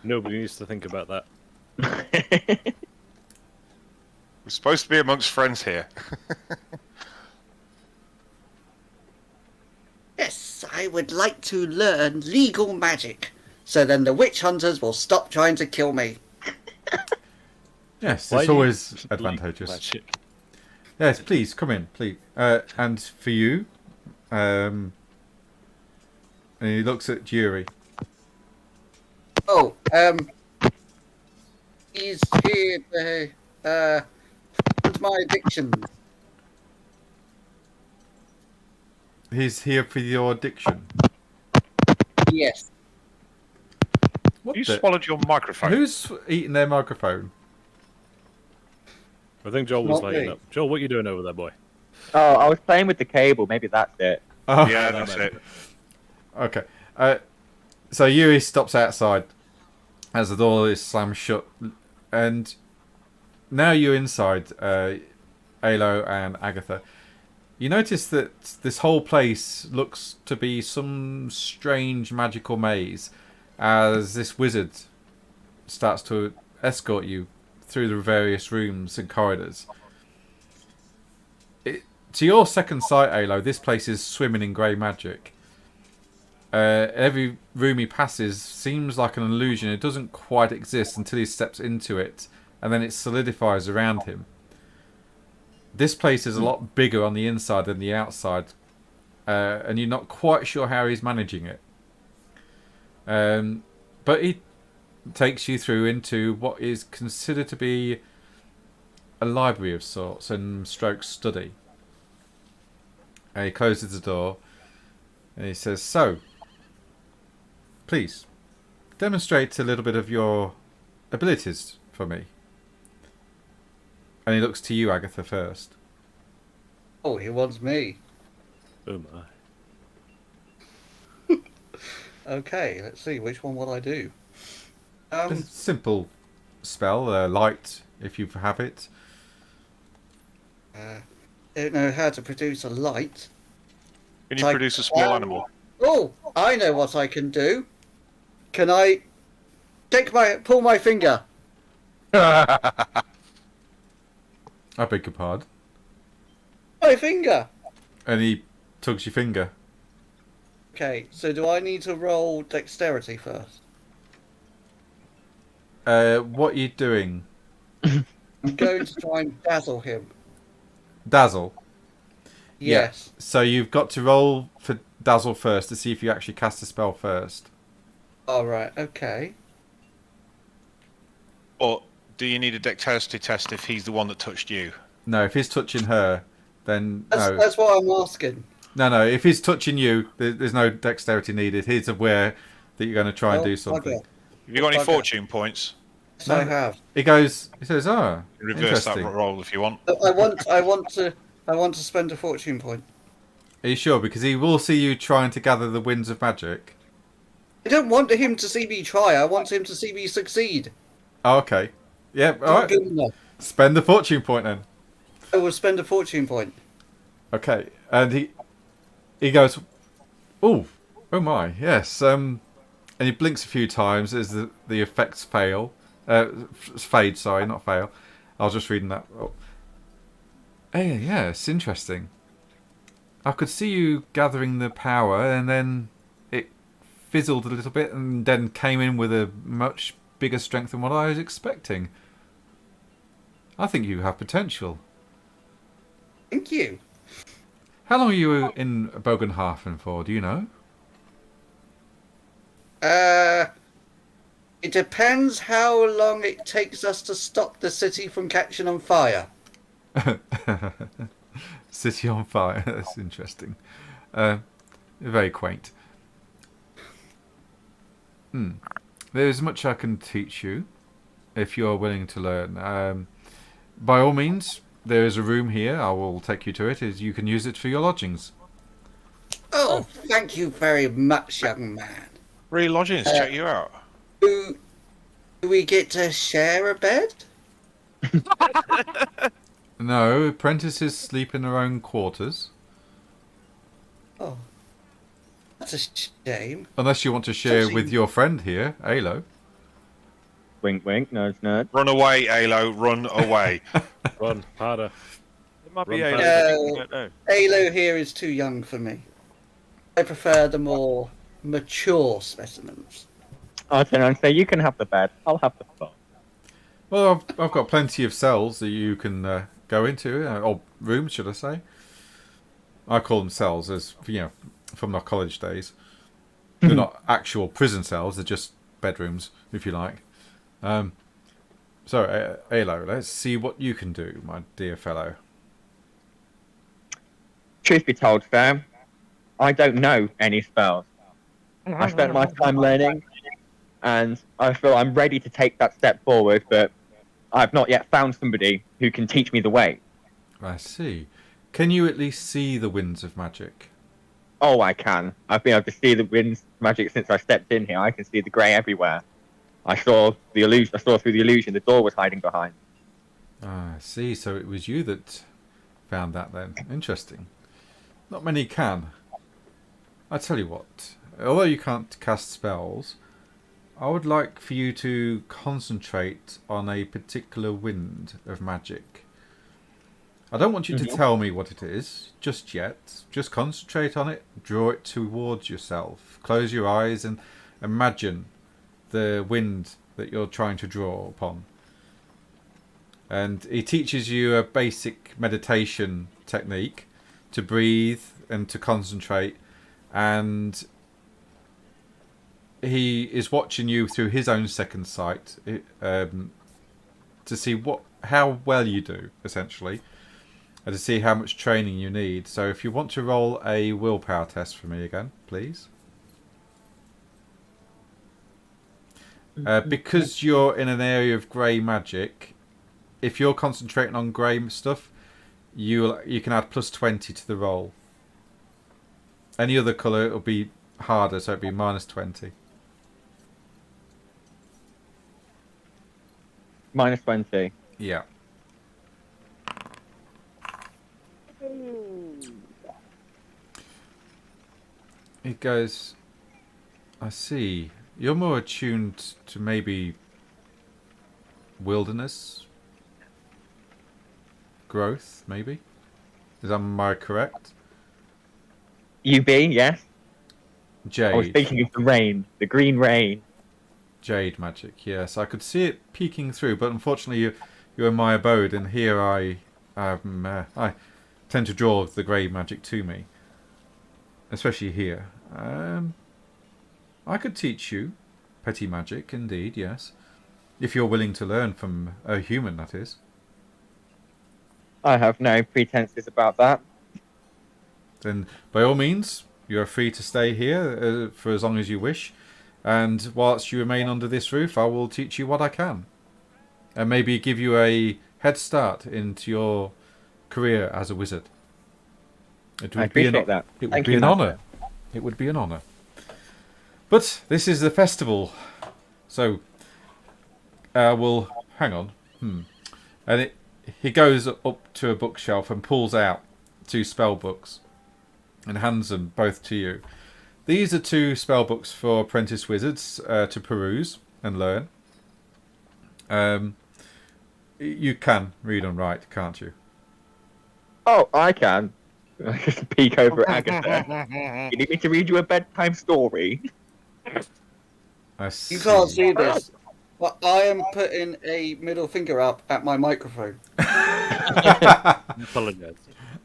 Nobody needs to think about that.
We're supposed to be amongst friends here.
Yes, I would like to learn legal magic. So then the witch hunters will stop trying to kill me.
Yes,
Why
it's
do you
always
believe
advantageous.
magic?
Yes, please, come in, please. And for you, and he looks at Yuri.
Oh, he's here to find my addiction.
He's here for your addiction.
Yes.
What
You
the-
swallowed your microphone.
Who's eating their microphone?
I think Joel was
Not
lighting
me.
up. Joel, what are you doing over there, boy?
Oh, I was playing with the cable. Maybe that's it.
Oh,
Yeah, that's it.
okay. So Yuri stops outside as the door is slammed shut, and now you're inside, Alo and Agatha. You notice that this whole place looks to be some strange magical maze as this wizard starts to escort you through the various rooms and corridors. To your second sight, Alo, this place is swimming in grey magic. Every room he passes seems like an illusion. It doesn't quite exist until he steps into it, and then it solidifies around him. This place is a lot bigger on the inside than the outside, and you're not quite sure how he's managing it. But he takes you through into what is considered to be a library of sorts and stroke study. And he closes the door and he says, "So, please, demonstrate a little bit of your abilities for me." And he looks to you, Agatha, first.
Oh, he wants me.
Oh my.
Okay, let's see. Which one will I do?
A simple spell, light, if you have it.
Don't know how to produce a light.
Can you
Like-
produce a small animal?
Oh, I know what I can do. Can I pull my finger?
I beg your pardon.
My finger.
And he tugs your finger.
Okay, so do I need to roll dexterity first?
What are you doing?
I'm going to try and dazzle him.
Dazzle.
Yes.
So you've got to roll for Dazzle first to see if you actually cast a spell first.
All right. Okay.
Or do you need a dexterity test if he's the one that touched you?
No, if he's touching her, then no.
That's what I'm asking.
No. If he's touching you, there's no dexterity needed. He's aware that you're going to try and do something.
Okay.
Have you got any
Okay.
fortune points?
Yes,
No.
I have.
He says, "Oh,
Reverse that
interesting."
roll if you want.
I want to spend a fortune point.
Are you sure? Because he will see you trying to gather the winds of magic.
I don't want him to see me try. I want him to see me succeed.
Oh, okay. Yep,
Not
alright.
good enough.
Spend the fortune point then.
I will spend a fortune point.
Okay. And he goes, "Oh, Oh my, yes. And he blinks a few times as the effects fail. Fade, sorry, not fail. I was just reading that. Oh. Hey, yeah, it's interesting. I could see you gathering the power, and then it fizzled a little bit, and then came in with a much bigger strength than what I was expecting. I think you have potential.
Thank you.
How long are you in Bogenhafen for? Do you know?
It depends how long it takes us to stop the city from catching on fire.
City on fire. That's interesting. Very quaint. There's much I can teach you if you're willing to learn. By all means, there is a room here. I will take you to it. You can use it for your lodgings.
Oh, thank you very much, young man.
Really, lodgings, check you out.
Do we get to share a bed?
No, apprentices sleep in their own quarters.
Oh, that's a shame.
Unless you want to share with your friend here, Alo.
Wink, wink, nudge, nudge.
Run away, Alo, run away.
Run harder.
It might be
Run
aliens.
fast.
We don't know.
Alo here is too young for me. I prefer the more mature specimens.
I'll turn around and say, you can have the bed. I'll have the phone.
Well, I've got plenty of cells that you can go into, or rooms, should I say? I call them cells, as from my college days. They're not actual prison cells; they're just bedrooms, if you like. So, Alo, let's see what you can do, my dear fellow.
Truth be told, Sam, I don't know any spells. I spent my time learning, and I feel I'm ready to take that step forward, but I've not yet found somebody who can teach me the way.
I see. Can you at least see the winds of magic?
Oh, I can. I've been able to see the winds magic since I stepped in here. I can see the grey everywhere. I saw the illusion. I saw through the illusion the door was hiding behind.
Ah, I see. So it was you that found that then. Interesting. Not many can. I tell you what, although you can't cast spells, I would like for you to concentrate on a particular wind of magic. I don't want you to tell me what it is just yet. Just concentrate on it, draw it towards yourself. Close your eyes and imagine the wind that you're trying to draw upon. And he teaches you a basic meditation technique to breathe and to concentrate, and he is watching you through his own second sight to see how well you do, essentially, and to see how much training you need. So if you want to roll a willpower test for me again, please. Because you're in an area of grey magic, if you're concentrating on grey stuff, you can add plus 20 to the roll. Any other colour, it'll be harder, so it'll be minus 20.
Minus 20.
Yeah. It goes, I see. You're more attuned to maybe wilderness growth, maybe? Am I correct?
UB, yes.
Jade.
I was thinking of the rain, the green rain.
Jade magic, yes. I could see it peeking through, but unfortunately you're in my abode, and here I tend to draw the grey magic to me. Especially here. I could teach you petty magic, indeed, yes. If you're willing to learn from a human, that is.
I have no pretenses about that.
Then, by all means, you are free to stay here for as long as you wish. And whilst you remain under this roof, I will teach you what I can. And maybe give you a head start into your career as a wizard. It
I
would be
appreciate that.
It would
Thank
be
you,
an
Master.
honour. It would be an honour. But this is the festival. So, we'll... Hang on. And he goes up to a bookshelf and pulls out 2 spell books and hands them both to you. these are 2 spell books for apprentice wizards to peruse and learn. You can read and write, can't you?
Oh, I can. I just peek over at Agatha. You need me to read you a bedtime story?
I see.
You can't see this, but I am putting a middle finger up at my microphone.
Apologize.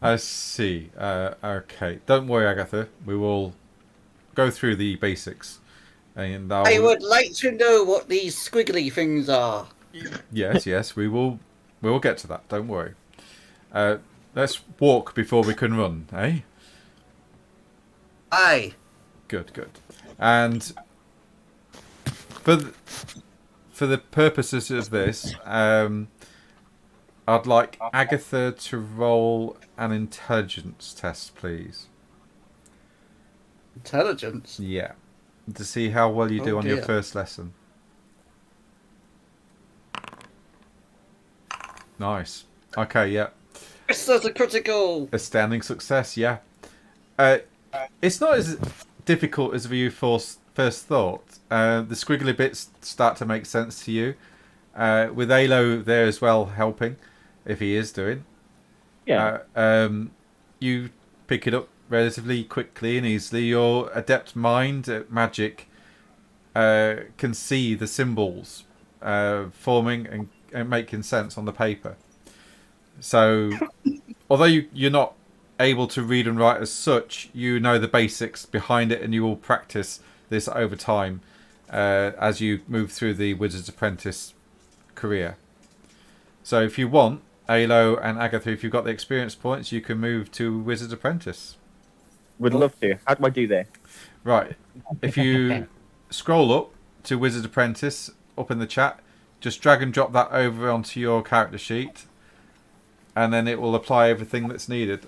I see. Okay. Don't worry, Agatha. We will go through the basics. And
I would like to know what these squiggly things are.
Yes, we will get to that. Don't worry. Let's walk before we can run, eh?
Aye.
Good. And for the purposes of this, I'd like Agatha to roll an intelligence test, please.
Intelligence?
Yeah. To see how well you do
Oh,
on your
dear.
first lesson. Nice. Okay, yeah.
This is a critical.
Astounding success, yeah. It's not as difficult as you first thought. The squiggly bits start to make sense to you. With Alo there as well helping, if he is doing.
Yeah.
You pick it up relatively quickly and easily. Your adept mind at magic can see the symbols forming and making sense on the paper. So, although you're not able to read and write as such, you know the basics behind it, and you will practice this over time as you move through the Wizard's Apprentice career. So, if you want, Alo and Agatha, if you've got the experience points, you can move to Wizard's Apprentice.
Would love to. How do I do this?
Right. If you scroll up to Wizard's Apprentice up in the chat, just drag and drop that over onto your character sheet, and then it will apply everything that's needed.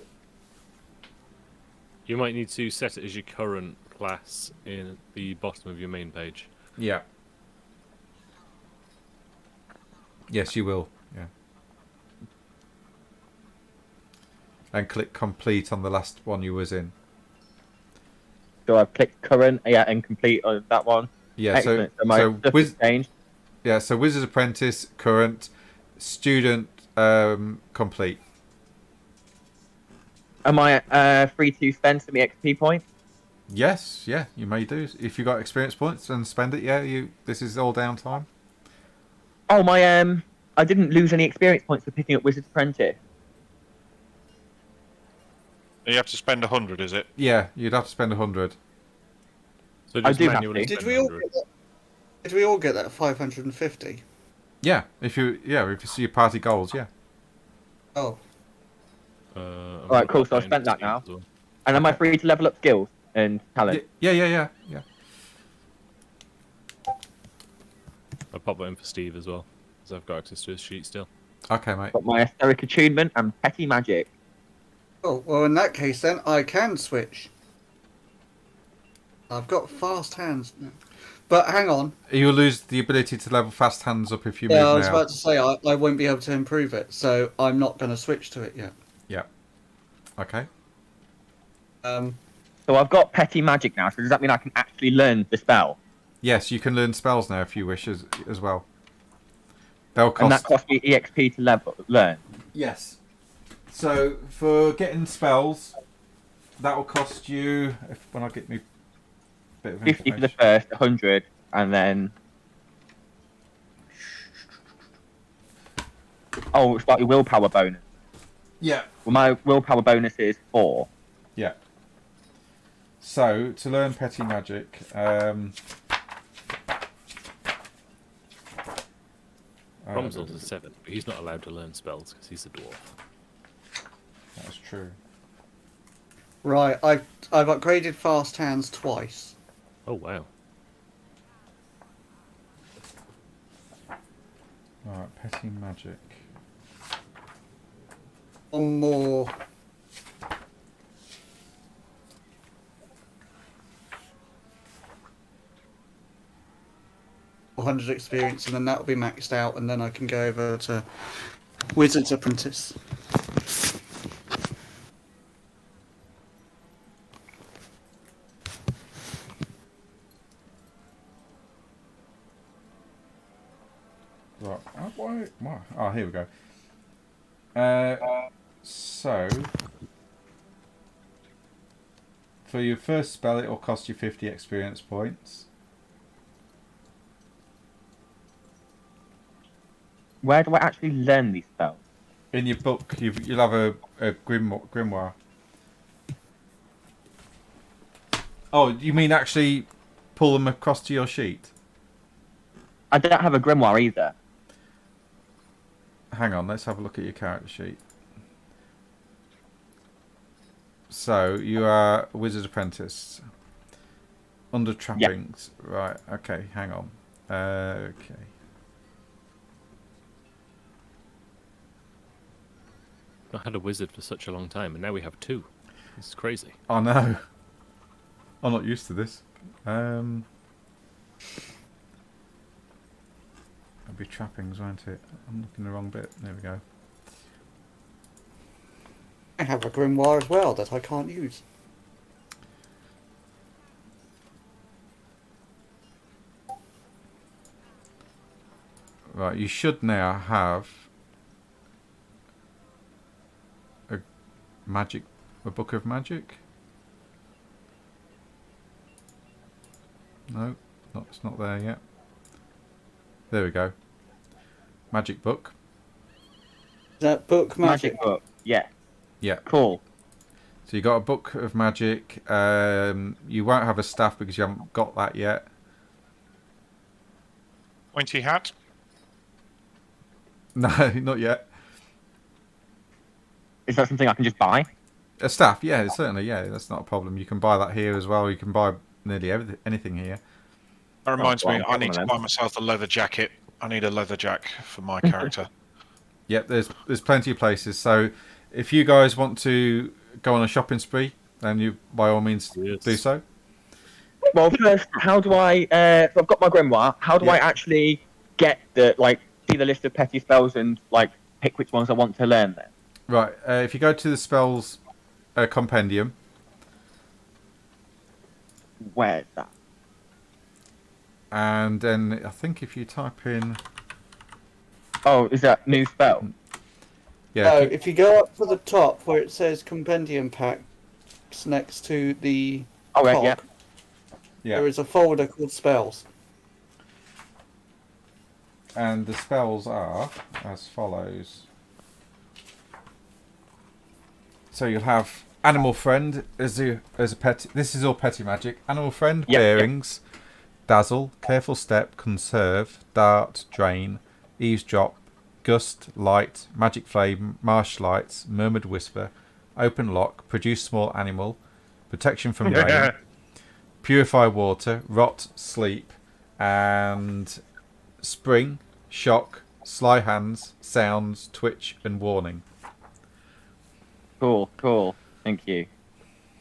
You might need to set it as your current class in the bottom of your main page.
Yeah. Yes, you will. Yeah. And click complete on the last one you was in.
So I've clicked current, and complete on that one.
Yeah.
Excellent.
So
my stuff has changed.
yeah. So Wizard's Apprentice current, student complete.
Am I free to spend some EXP points?
Yes. Yeah. You may do if you got experience points and spend it. Yeah. This is all downtime.
Oh, I didn't lose any experience points for picking up Wizard's Apprentice.
You have to spend 100, is it?
Yeah. You'd have to spend 100.
So
I
just
do have
manually
to.
spend
Did we all
100.
get that? Did we all get that 550?
Yeah. If you see your party goals. Yeah.
Oh.
I'm
Alright,
gonna
cool,
pop
so I've
into
spent that
Steam
now.
as well.
And am I free to level up skills and talent?
Yeah.
I'll pop that in for Steve as well, because I've got access to his sheet still.
Okay, mate.
Got my Hysteric Attunement and Petty Magic.
Oh, well, in that case, then, I can switch. I've got fast hands now. But hang on.
You'll lose the ability to level fast hands up if you
Yeah, I
move
was
now.
about to say, I won't be able to improve it, so I'm not going to switch to it yet.
Yeah. Okay.
So I've got Petty Magic now, so does that mean I can actually learn the spell?
Yes, you can learn spells now if you wish as well. They'll cost.
And that costs me EXP to learn.
Yes. So for getting spells, that will cost you. When I get me bit of
50 for the
information.
first, 100, and then... Oh, it's got your willpower bonus.
Yeah.
Well, my willpower bonus is 4.
Yeah. So to learn petty magic,
Bromsell's is 7, but he's not allowed to learn spells because he's a dwarf.
that's true.
Right, I've upgraded fast hands twice.
Oh wow.
Alright, petty magic.
One more. $100 experience, and then that will be maxed out, and then I can go over to Wizard's Apprentice.
Why? Oh, here we go. So, for your first spell, it will cost you 50 experience points.
Where do I actually learn these spells?
In your book, you'll have a grimoire. Oh, you mean actually pull them across to your sheet?
I don't have a grimoire either.
Hang on, let's have a look at your character sheet. So, you are a wizard apprentice. Under trappings. Yep. Right, okay, hang on. Okay.
I had a wizard for such a long time, and now we have 2. It's crazy.
I know. I'm not used to this. It'll be trappings, won't it? I'm looking the wrong bit. There we go.
I have a grimoire as well that I can't use.
Right, you should now have a book of magic. No, it's not there yet. There we go. Magic book.
Is that book magic?
Book. Yeah.
Yeah.
Cool.
So you got a book of magic. You won't have a staff because you haven't got that yet.
Pointy hat.
No, not yet.
Is that something I can just buy?
A staff, yeah, certainly, yeah. That's not a problem. You can buy that here as well. You can buy nearly anything here.
That reminds me, I need to
then.
buy myself a leather jacket. I need a leather jack for my character.
Yep, there's plenty of places. So if you guys want to go on a shopping spree, then you by all means do so.
Well, first, how do I? So I've got my grimoire. How do I actually get see the list of petty spells and pick which ones I want to learn? Then.
Right. If you go to the spells compendium.
Where's that?
And then I think if you type in.
Oh, is that new spell?
Yeah.
No, if you go up to the top where it says compendium packs next to the cog,
yeah.
there is a folder called spells.
And the spells are as follows. So you'll have Animal Friend as a pet. This is all petty magic. Animal Friend, Bearings, Dazzle, Careful Step, Conserve, Dart, Drain, Eavesdrop, Gust, Light, Magic Flame, Marsh Lights, Murmured Whisper, Open Lock, Produce Small Animal, Protection from Rain, Purify Water, Rot, Sleep, and Spring, Shock, Sly Hands, Sounds, Twitch, and Warning.
Cool. Thank you.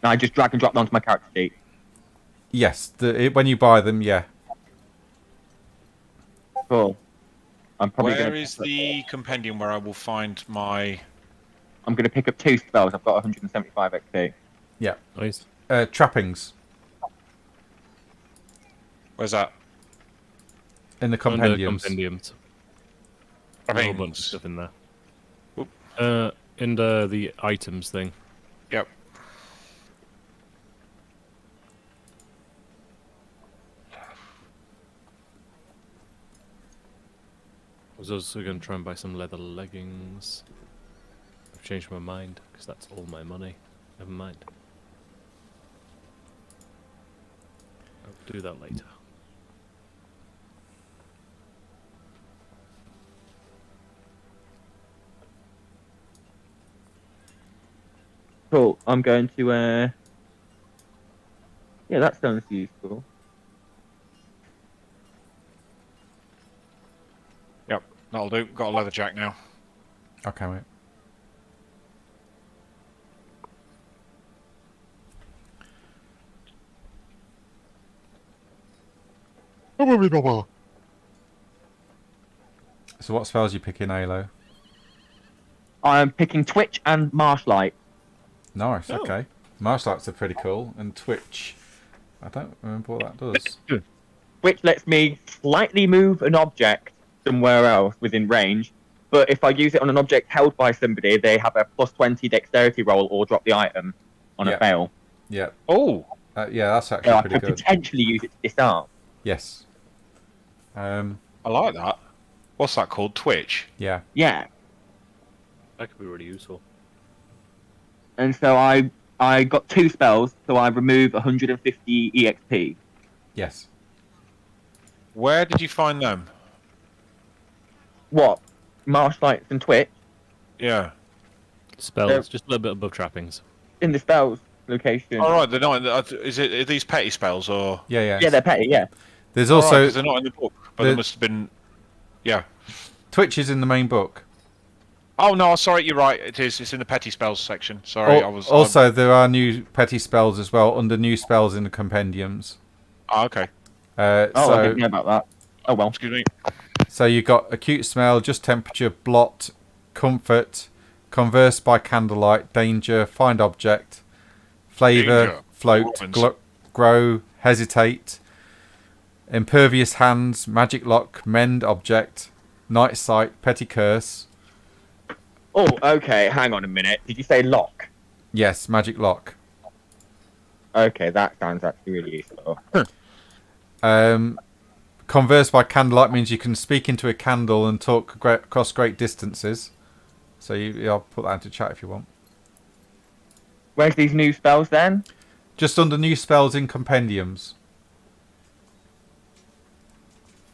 And I just drag and drop them onto my character sheet.
Yes, when you buy them, yeah.
Cool. I'm probably
Where
gonna
is the compendium where I will find my...
I'm going to pick up 2 spells. I've got 175 XP.
Yeah.
Nice.
Trappings.
Where's that?
In the
Under
compendiums.
compendiums.
I
There's a
mean,
whole bunch of stuff in there.
Oop.
In the items thing.
Yep.
I was also going to try and buy some leather leggings. I've changed my mind, because that's all my money. Never mind. I'll do that later.
Cool. I'm going to. Yeah, that sounds useful.
Yep, that'll do. Got a leather jack now.
Okay, mate. So what spells you picking, Halo?
I'm picking Twitch and Marshlight.
Nice,
Oh.
okay. Marshlights are pretty cool, and Twitch, I don't remember what that does.
Which lets me slightly move an object somewhere else within range. But if I use it on an object held by somebody, they have a +20 dexterity roll or drop the item on
Yeah.
a fail.
Yeah.
Oh,
Yeah, that's
So
actually
I
pretty
could
good.
potentially use it to disarm.
Yes.
I like that. What's that called? Twitch?
Yeah.
Yeah.
That could be really useful.
And so I got 2 spells, so I remove 150 EXP.
Yes.
Where did you find them?
What? Marsh lights and Twitch
Yeah.
Spells, just a little bit above trappings.
in the spells location.
All right, they're not. Are these petty spells or?
Yeah, yeah.
Yeah, they're petty. Yeah.
There's
All right,
also
'cause they're not in the book, but
the-
there must have been. Yeah.
Twitch is in the main book.
Oh no, sorry, you're right. It is. It's in the petty spells section. Sorry, I was.
Also, there are new petty spells as well under new spells in the compendiums.
Okay.
Oh, I
So,
didn't know about that. Oh well.
Excuse me.
so you've got acute smell, just temperature, blot, comfort, converse by candlelight, danger, find object, flavor,
Danger.
float,
Weapons.
grow, hesitate, impervious hands, magic lock, mend object, night sight, petty curse.
Oh, okay. Hang on a minute. Did you say lock?
Yes, magic lock.
Okay, that sounds actually really useful.
Converse by candlelight means you can speak into a candle and talk across great distances. So I'll put that into chat if you want.
Where's these new spells then?
Just under new spells in compendiums.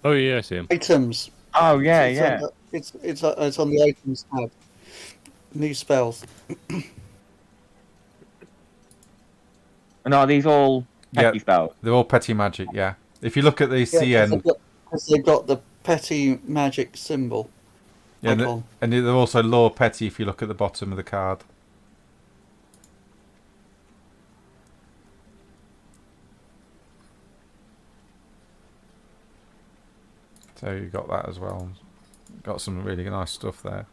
Oh yeah, I see him.
Items.
Oh yeah,
It's
yeah.
on the- it's on the items tab. New spells.
And are these all petty spells?
They're all petty magic, yeah. If you look at the
Yeah,
CN,
because they've got the petty magic symbol.
yeah,
icon.
and they're also lore petty if you look at the bottom of the card. So you got that as well. Got some really nice stuff there.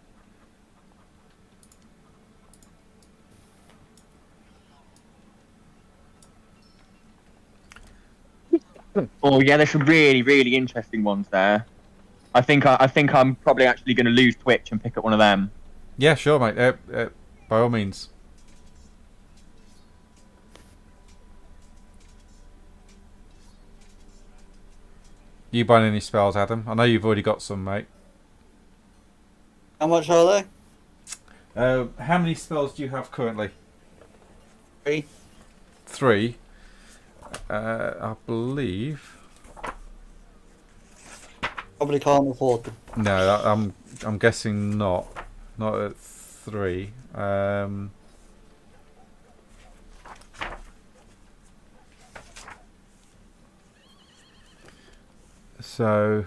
Oh yeah, there's some really, really interesting ones there. I think I'm probably actually going to lose Twitch and pick up one of them.
Yeah, sure, mate. By all means. You buying any spells, Adam? I know you've already got some, mate.
How much are they?
How many spells do you have currently?
3.
3. I believe.
Probably can't afford them.
No, I'm guessing not. Not at 3. So,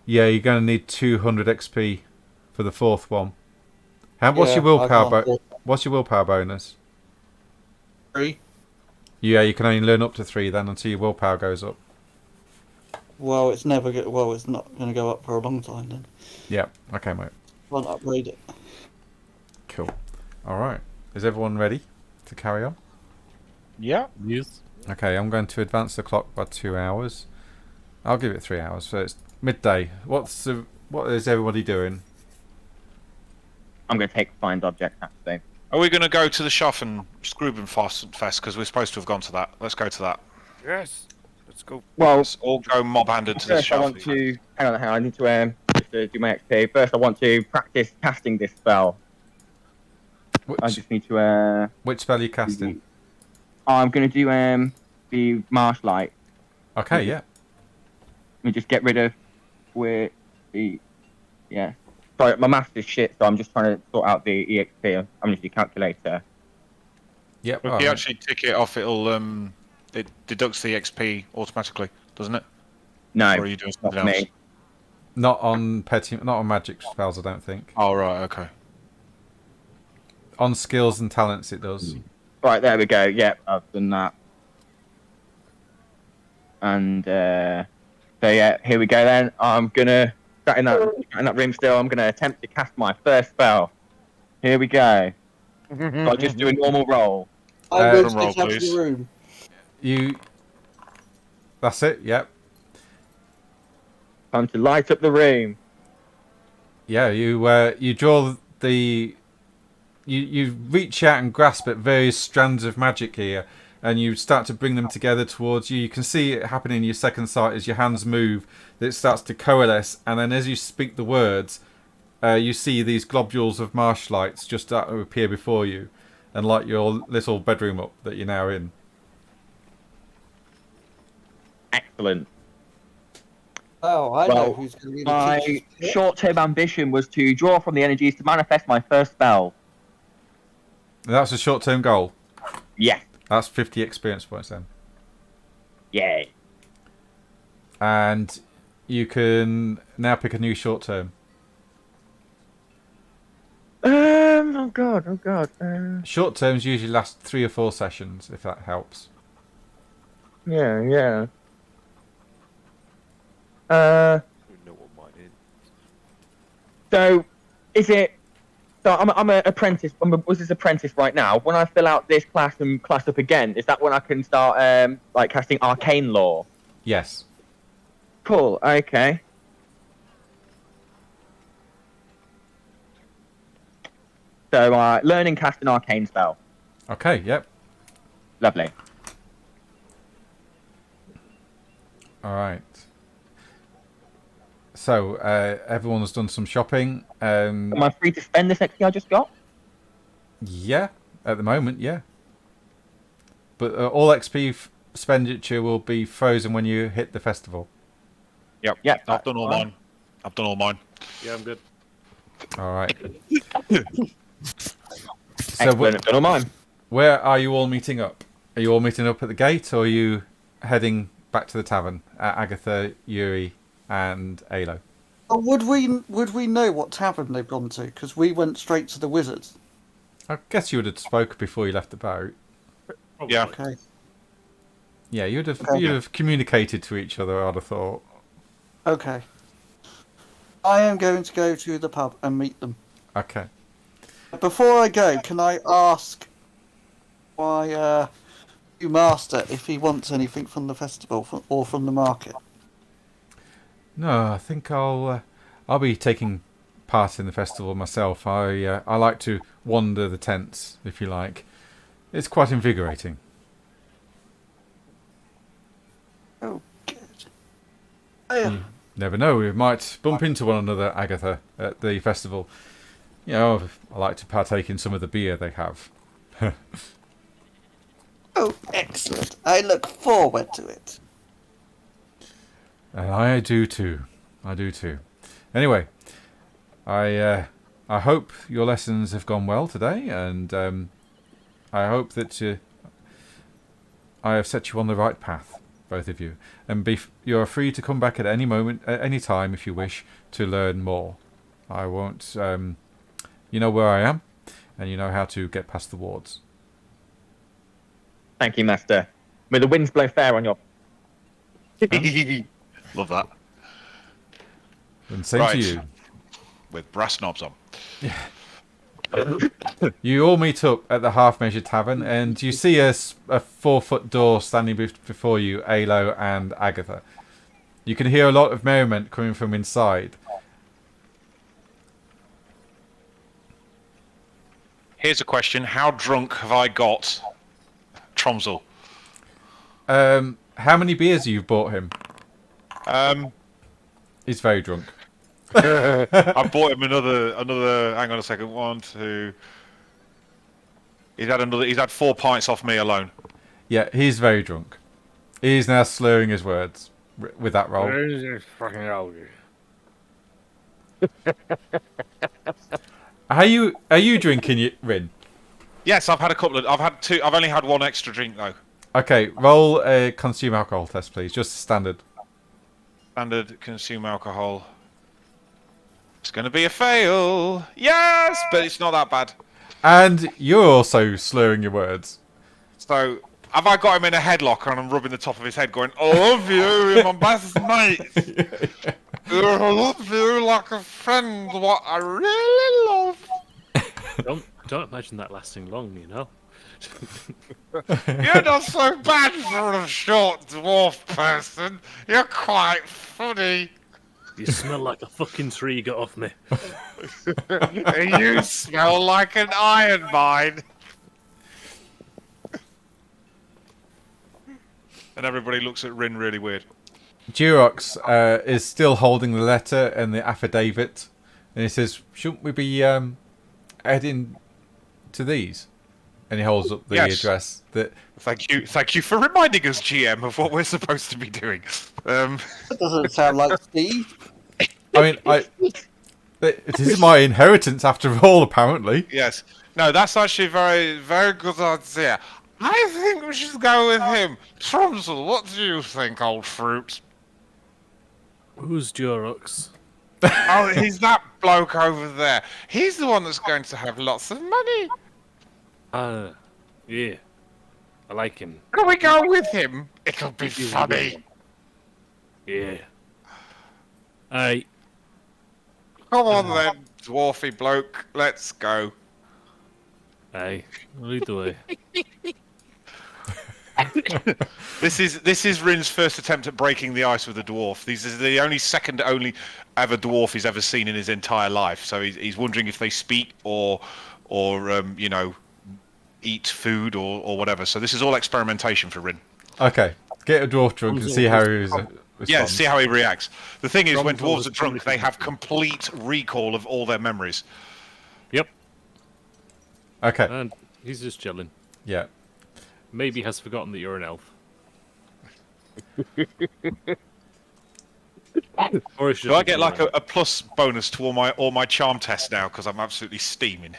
yeah, you're going to need 200 XP for the 4th one. What's
Yeah,
your willpower?
I can't afford
What's your willpower bonus?
3.
Yeah, you can only learn up to 3 then until your willpower goes up.
Well, it's not going to go up for a long time then.
Yeah. Okay, mate.
Won't upgrade it.
Cool. All right. Is everyone ready to carry on?
Yeah.
Yes.
Okay, I'm going to advance the clock by 2 hours. I'll give it 3 hours. So it's midday. What is everybody doing?
I'm going to take find object actually.
Are we going to go to the Schaffen Grubenfest? Because we're supposed to have gone to that. Let's go to that.
Yes. Let's go.
Well,
Let's all go mob-handed to the
first I want
Schaffen.
to hang on. I need to just to do my XP. First, I want to practice casting this spell. I
Which,
just need to.
which spell are you casting?
I'm going to do the marsh light.
Okay, yeah.
Let me just get rid of where the yeah. Sorry, my maths is shit, so I'm just trying to sort out the EXP. I'm just the calculator.
Yep.
If you actually tick it off, it deducts the XP automatically, doesn't it?
No,
Or are you doing
not
something else?
me.
not on magic spells, I don't think.
Oh right, okay.
On skills and talents, it does.
Right, there we go. Yep, I've done that. And so yeah, here we go then. I'm gonna sat in that room still. I'm gonna attempt to cast my first spell. Here we go. So I'll just do a normal roll.
I'm going to
roll,
stick out of
please.
the room.
That's it. Yep.
Time to light up the room.
Yeah, you draw the you reach out and grasp at various strands of magic here, and you start to bring them together towards you. You can see it happening in your second sight as your hands move. That it starts to coalesce, and then as you speak the words, you see these globules of marsh lights just start to appear before you, and light your little bedroom up that you're now in.
Excellent.
Oh, I know
Well,
who's going to be the
my
teacher.
short-term ambition was to draw from the energies to manifest my first spell.
That's a short-term goal.
Yes.
That's 50 experience points then.
Yay.
And you can now pick a new short-term.
Oh god.
Short terms usually last 3 or 4 sessions, if that helps.
Yeah.
I don't know what mine is.
So, is it? So I'm an apprentice. I'm a wizard's apprentice right now. When I fill out this class and class up again, is that when I can start like casting arcane law?
Yes.
Cool. Okay. So learn and cast an arcane spell.
Okay, yep.
Lovely.
Alright. So, everyone has done some shopping.
Am I free to spend this XP I just got?
Yeah, at the moment, yeah. But all XP expenditure will be frozen when you hit the festival.
Yep.
Yeah.
I've done all mine.
Yeah, I'm good.
Alright. So,
Excellent. Done all mine.
where are you all meeting up? Are you all meeting up at the gate, or are you heading back to the tavern? Agatha, Yuri, and Alo.
Would we know what tavern they've gone to? Because we went straight to the Wizards.
I guess you would have spoke before you left the boat.
Yeah.
Okay.
Yeah, you'd
Okay.
have communicated to each other, I'd have thought.
Okay. I am going to go to the pub and meet them.
Okay.
Before I go, can I ask my new master if he wants anything from the festival or from the market?
No, I think I'll be taking part in the festival myself. I like to wander the tents, if you like. It's quite invigorating.
Oh, good. Oh,
Never know, we might bump into one another, Agatha, at the festival. You know, I like to partake in some of the beer they have.
oh, excellent. I look forward to it.
And I do too. Anyway, I hope your lessons have gone well today, and I hope that I have set you on the right path, both of you. And you're free to come back at any moment, at any time, if you wish, to learn more. I won't. You know where I am, and you know how to get past the wards.
Thank you, Master. May the winds blow fair on your...
Love that.
And same
Right.
to you.
With brass knobs on.
You all meet up at the Half Measure Tavern, and you see a 4-foot door standing before you, Alo and Agatha. You can hear a lot of merriment coming from inside.
Here's a question. How drunk have I got, Tromsel?
How many beers have you bought him? He's very drunk.
I bought him another. Hang on a second. 1, 2. He's had 4 pints off me alone.
Yeah, he's very drunk. He's now slurring his words with that roll. Are you drinking, Rin?
Yes, I've had a couple of. I've had 2. I've only had 1 extra drink though.
Okay, roll a consume alcohol test, please. Just standard.
Standard consume alcohol. It's going to be a fail. Yes, but it's not that bad.
And you're also slurring your words.
So, have I got him in a headlock and I'm rubbing the top of his head going, I love you, you're my best mate. I love you like a friend, what I really love.
Don't imagine that lasting long, you know.
You're not so bad for a short dwarf person. You're quite funny.
You smell like a fucking tree. Get off me.
You smell like an iron mine. And everybody looks at Rin really weird.
Durox is still holding the letter and the affidavit, and he says, "Shouldn't we be heading to these?" And he holds up the address. That
Thank you for reminding us, GM, of what we're supposed to be doing.
That doesn't sound like Steve.
I mean, this is my inheritance after all, apparently.
Yes. No, that's actually very, very good idea. I think we should go with him. Tromsel, what do you think, old fruit?
Who's Durox?
Oh, he's that bloke over there. He's the one that's going to have lots of money.
Yeah. I like him.
Can we go with him? It'll be funny.
Yeah. Aye.
Come on then, dwarfy bloke. Let's go.
Aye. Lead the way.
This is Rin's first attempt at breaking the ice with a dwarf. This is the only ever dwarf he's ever seen in his entire life. So he's wondering if they speak or you know, eat food or whatever. So this is all experimentation for Rin.
Okay, get a dwarf drunk and see how he responds.
Yeah, see how he reacts. The thing is, when dwarves are drunk, they have complete recall of all their memories.
Yep.
Okay.
And he's just chilling.
Yeah.
Maybe has forgotten that you're an elf. Or it's just
Do I get like a plus bonus to all my charm tests now because I'm absolutely steaming?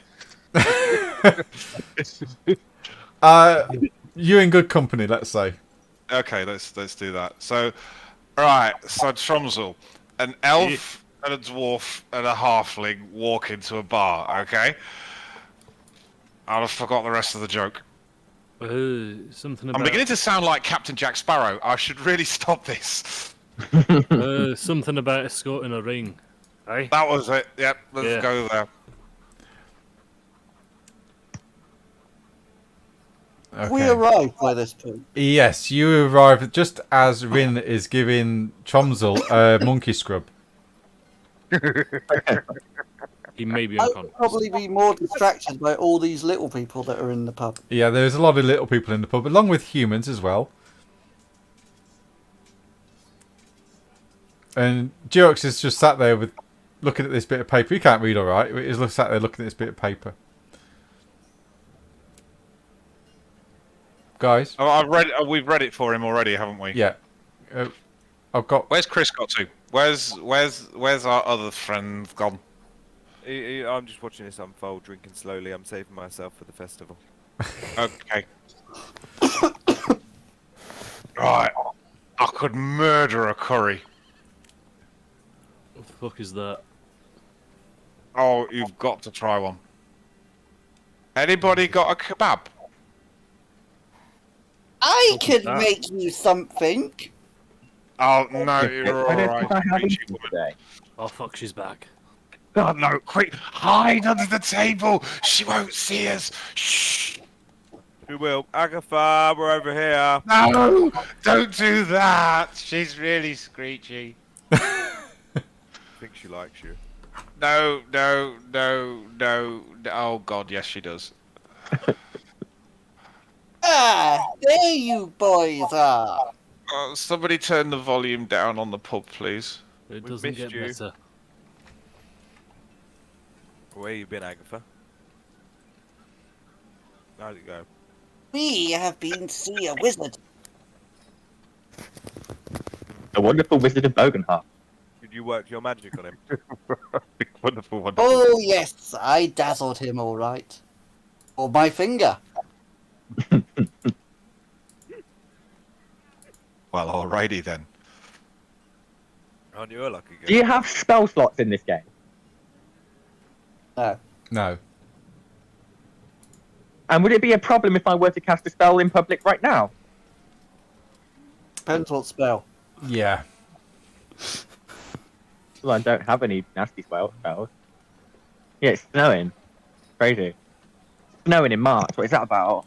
You're in good company, let's say.
Okay, let's do that. So, right. So Tromsel, an elf and a dwarf and a halfling walk into a bar. Okay. I'll forgot the rest of the joke.
Something about
I'm beginning to sound like Captain Jack Sparrow. I should really stop this.
something about escorting a ring. Aye?
That was it. Yep, let's go there.
Okay.
We arrived by this point.
Yes, you arrive just as Rin is giving Tromsel a monkey scrub.
He may be
I
unconscious.
would probably be more distracted by all these little people that are in the pub.
Yeah, there's a lot of little people in the pub, along with humans as well. And Durox is just sat there with looking at this bit of paper. He can't read all right. He's just sat there looking at this bit of paper. Guys?
Oh, we've read it for him already, haven't we?
Yeah. I've got...
Where's Chris got to? Where's our other friend gone?
I'm just watching this unfold, drinking slowly. I'm saving myself for the festival.
Okay. Right. I could murder a curry.
What the fuck is that?
Oh, you've got to try one. Anybody got a kebab?
I could make you something.
Oh, no, you're
I don't
alright.
think I have anything today.
Oh fuck, she's back.
God, no, quick, hide under the table. She won't see us. Shh.
Who will? Agatha, we're over here.
No, don't do that. She's really screechy.
I think she likes you.
No. Oh, God, yes, she does.
Ah, there you boys are.
Somebody turn the volume down on the pub, please.
It
We've
doesn't
missed
get
you.
better.
Where you been, Agatha? How'd it go?
We have been to see a wizard.
The wonderful wizard of Bogenhart.
Did you work your magic on him?
Wonderful.
Oh yes, I dazzled him all right. Or my finger.
Well, alrighty then.
Aren't you a lucky
Do
girl?
you have spell slots in this game?
No.
No.
And would it be a problem if I were to cast a spell in public right now?
Depends what spell.
Yeah.
Well, I don't have any nasty spells. Yeah, it's snowing. Crazy. Snowing in March. What is that about?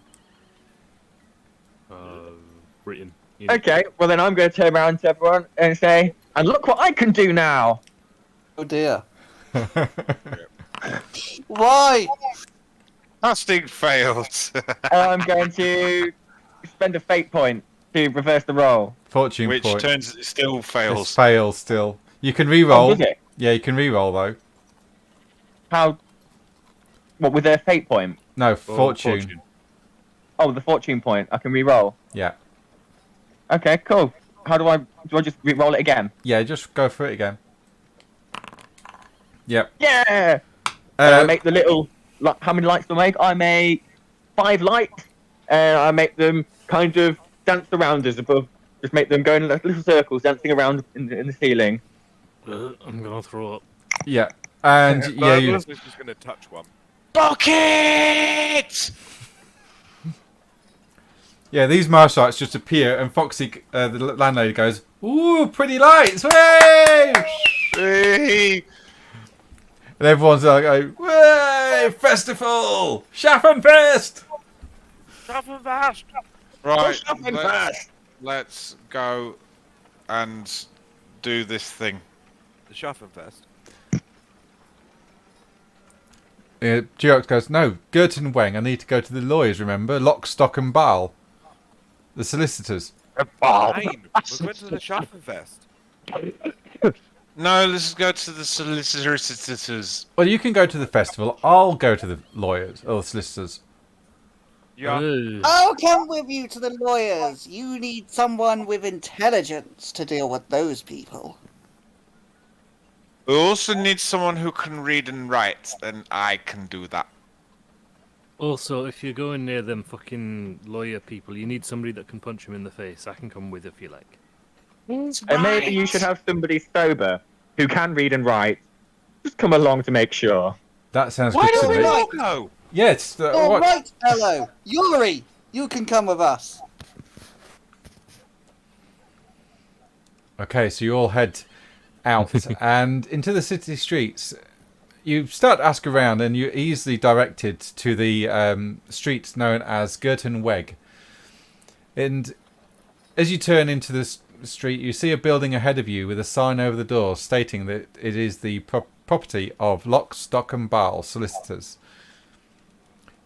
Britain. You know.
Okay, well then I'm going to turn around to everyone and say, And look what I can do now!
Oh dear. Why?
Casting failed.
I'm going to spend a fate point to reverse the roll.
Fortune
Which
point.
turns still
It's
fails.
fail still. You can
Oh,
re-roll.
does it?
Yeah, you can re-roll though.
How? What, with their fate point?
No,
Or
fortune.
Oh, the fortune point. I can re-roll.
Yeah.
Okay, cool. How do I just re-roll it again?
Yeah, just go for it again. Yep.
Yeah! And I
Uh,
make the little... How many lights do I make? I make 5 lights. And I make them kind of dance around us above. Just make them go in little circles, dancing around in the ceiling.
I'm gonna throw up.
yeah. And yeah, you,
I was just going to touch one.
Bucket!
yeah, these martial arts just appear, and Foxy, the landlady, goes, "Ooh, pretty lights! Way!"
Hey.
And everyone's like, "Way! Festival! Schaffenfest!"
Shuffle fast!
Right,
Something
let's,
fast.
let's go and do this thing.
The Shuffle fest.
Geox goes, "No, Gerton Weng, I need to go to the lawyers, remember? Lock, stock and barrel. The solicitors."
Fine. We're going to the Shuffle fest.
No, let's go to the solicitors.
Well, you can go to the festival. I'll go to the lawyers, or the solicitors.
Yeah.
I'll come with you to the lawyers. You need someone with intelligence to deal with those people.
We also need someone who can read and write, and I can do that.
Also, if you're going near them fucking lawyer people, you need somebody that can punch him in the face. I can come with if you like.
And maybe you should have somebody sober who can read and write. Just come along to make sure.
That sounds
Why
good to
don't we
me.
all go?
Yeah, it's
All
what?
right, fellow. Yuri, you can come with us.
Okay, so you all head out and into the city streets. You start to ask around, and you're easily directed to the street known as Gerton Weg. And as you turn into the street, you see a building ahead of you with a sign over the door stating that it is the property of Lock, Stock and Barrel Solicitors.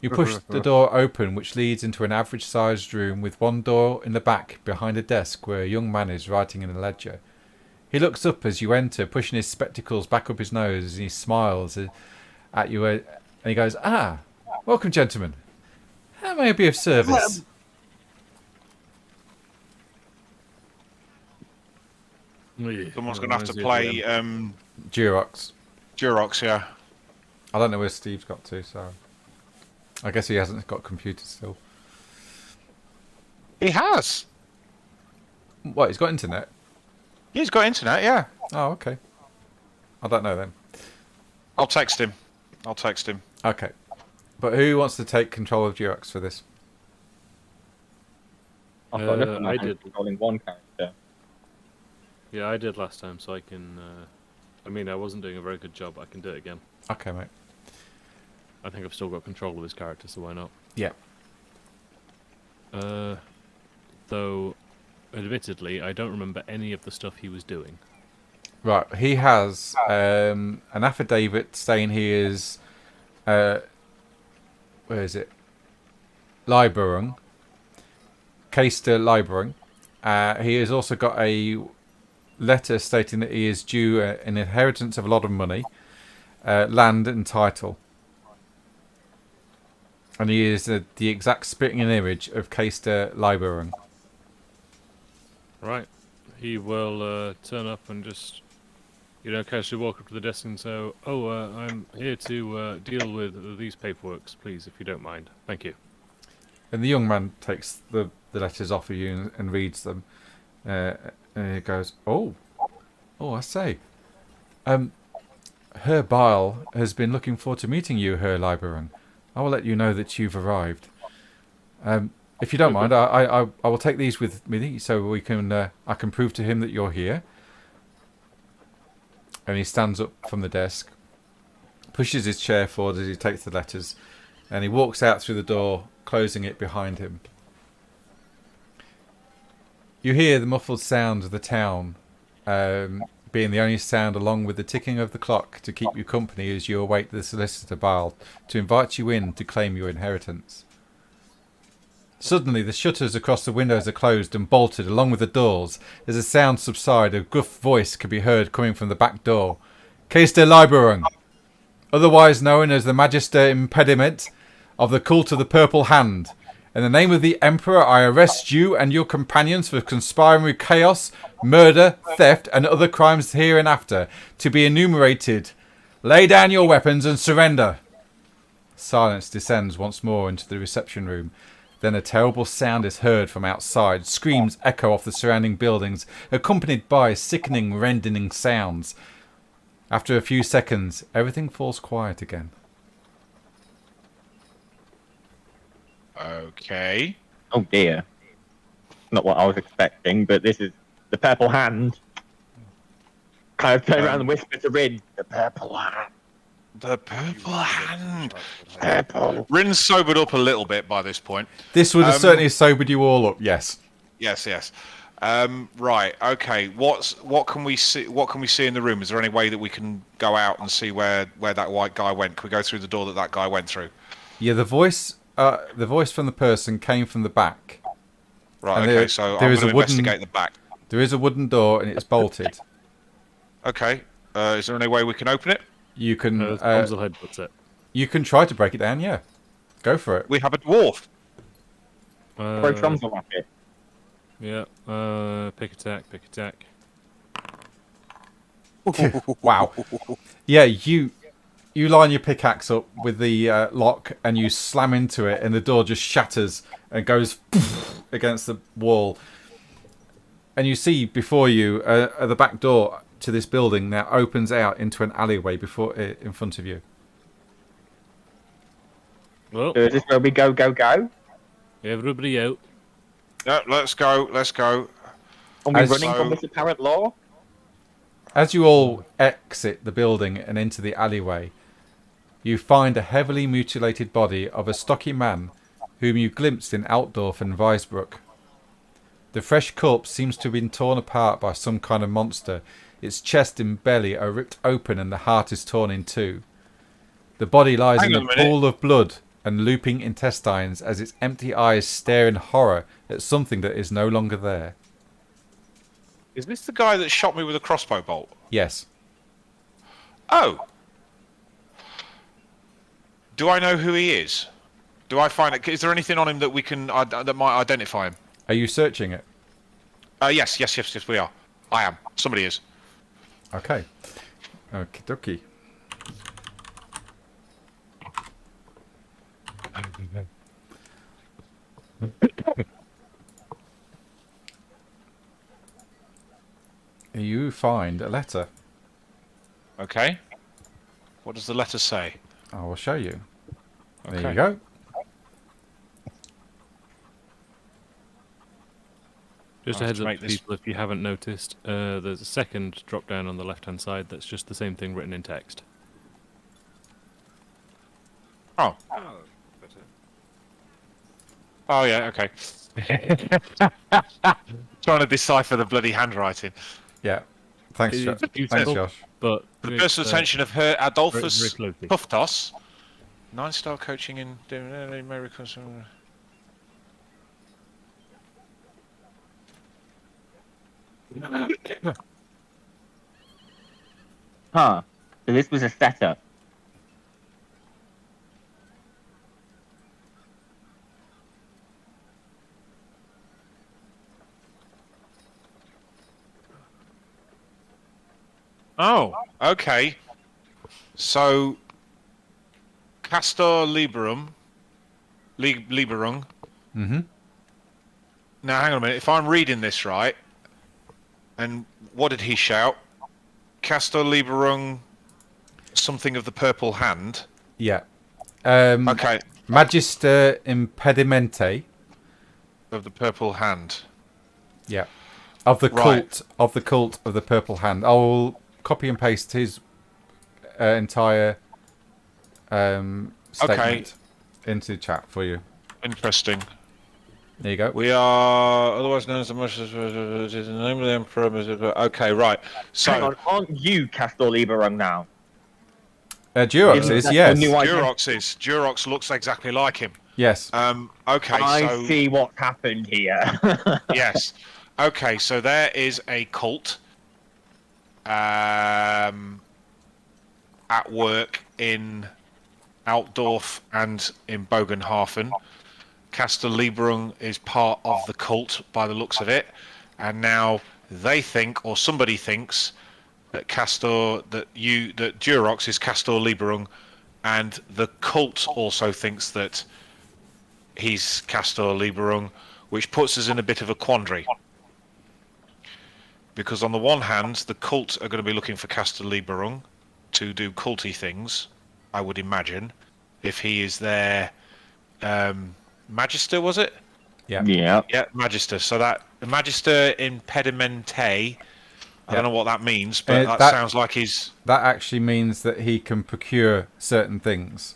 You push the door open, which leads into an average-sized room with one door in the back behind a desk where a young man is writing in a ledger. He looks up as you enter, pushing his spectacles back up his nose, and he smiles at you, and he goes, "Ah, welcome, gentlemen. How may I be of service?"
Someone's going to have to play
Durox.
Durox, yeah.
I don't know where Steve's got to, so I guess he hasn't got computers still.
He has.
What? He's got internet?
He's got internet, yeah.
Oh, okay. I don't know then.
I'll text him.
Okay, but who wants to take control of Durox for this?
I've got enough of my
I
hands
did.
controlling one character.
Yeah, I did last time, so I can. I mean, I wasn't doing a very good job. I can do it again.
Okay, mate.
I think I've still got control of his character, so why not?
Yeah.
Though, admittedly, I don't remember any of the stuff he was doing.
Right, he has an affidavit saying he is, where is it? Lieberung. Keister Lieberung. He has also got a letter stating that he is due an inheritance of a lot of money, land and title. And he is the exact spitting image of Keister Lieberung.
Right. He will turn up and just, casually walk up to the desk and say, I'm here to deal with these paperworks, please, if you don't mind. Thank you.
And the young man takes the letters off of you and reads them. And he goes, Oh, I say. Herr Bile has been looking forward to meeting you, Herr Lieberung. I will let you know that you've arrived. If you don't mind, I will take these with me so we can I can prove to him that you're here. And he stands up from the desk, pushes his chair forward as he takes the letters, and he walks out through the door, closing it behind him. You hear the muffled sound of the town being the only sound along with the ticking of the clock to keep you company as you await the solicitor Bile to invite you in to claim your inheritance. Suddenly, the shutters across the windows are closed and bolted along with the doors. As the sound subsides, a gruff voice can be heard coming from the back door. Case de Liberum, otherwise known as the Magister Impediment of the Cult of the Purple Hand. In the name of the Emperor, I arrest you and your companions for conspiring with chaos, murder, theft, and other crimes hereinafter, to be enumerated. Lay down your weapons and surrender. Silence descends once more into the reception room. Then a terrible sound is heard from outside. Screams echo off the surrounding buildings, accompanied by sickening, rending sounds. After a few seconds, everything falls quiet again.
Okay.
Oh dear. Not what I was expecting, but this is the Purple Hand. Kind of turn around and whisper to Rin. The Purple Hand.
The Purple Hand.
Purple.
Rin's sobered up a little bit by this point.
This would have certainly sobered you all up, yes.
Yes, yes. Right. Okay. What can we see? What can we see in the room? Is there any way that we can go out and see where that white guy went? Can we go through the door that guy went through?
Yeah, the voice from the person came from the back.
Right.
And
Okay. So I'm going to investigate the back.
There is a wooden door and it's bolted.
Okay. Is there any way we can open it?
You can.
Tom's headbutts it.
You can try to break it down. Yeah, go for it.
We have a dwarf.
Throw Trumsel at it.
Yeah. Pick attack. Pick attack.
Wow. Yeah, you line your pickaxe up with the lock and you slam into it, and the door just shatters and goes against the wall. And you see before you the back door to this building now opens out into an alleyway in front of you.
Well,
So is this where we go?
everybody out.
Yeah, let's go. Let's go.
Are we
As-
running from this apparent law?
As you all exit the building and into the alleyway, you find a heavily mutilated body of a stocky man whom you glimpsed in Altdorf and Weisbruck. The fresh corpse seems to have been torn apart by some kind of monster. Its chest and belly are ripped open and the heart is torn in two. The body lies
Hang
in
on
a
a minute.
pool of blood and looping intestines as its empty eyes stare in horror at something that is no longer there.
Is this the guy that shot me with a crossbow bolt?
Yes.
Oh. Do I know who he is? Do I find it? Is there anything on him that we can that might identify him?
Are you searching it?
Yes, we are. I am. Somebody is.
Okay. Okie dokie. You find a letter.
Okay. What does the letter say?
I will show you. There
Okay.
you go.
Just
I'll
a
have
heads
to
up
make
to
this-
people if you haven't noticed. There's a second drop down on the left hand side that's just the same thing written in text.
Oh.
Oh, better.
Oh yeah. Okay. Trying to decipher the bloody handwriting.
Yeah. Thanks,
It's
Thanks,
beautiful,
Josh.
But
For the personal attention of her Adolphus
very closely.
Puftos. 9-star coaching in America.
Huh. So this was a setup.
Oh, okay. So, Castor Liberum. Liberung.
Mm-hmm.
Now, hang on a minute. If I'm reading this right, and what did he shout? Castor Liberung, something of the purple hand.
Yeah.
Okay,
Magister Impedimente.
of the purple hand.
Yeah. Of the
Right.
cult of the Purple Hand. I will copy and paste his entire statement into the chat for you.
Interesting.
There you go.
We are otherwise known as the much as the name of the emperor. Okay, right. So
Hang on, aren't you Castor Lieberung now?
Durox
Isn't
is,
that
yes.
the new idea?
Durox looks exactly like him.
Yes.
Okay,
I
so
see what's happened here.
yes. Okay, so there is a cult at work in Altdorf and in Bogenhafen. Castor Lieberung is part of the cult by the looks of it, and now they think, or somebody thinks, that Durox is Castor Lieberung, and the cult also thinks that he's Castor Lieberung, which puts us in a bit of a quandary. Because on the one hand, the cult are going to be looking for Castor Lieberung to do culty things, I would imagine, if he is their Magister, was it?
Yeah.
Yeah.
Yeah, Magister. So that Magister Impedimente, I don't know what that means, but that sounds like he's...
That actually means that he can procure certain things.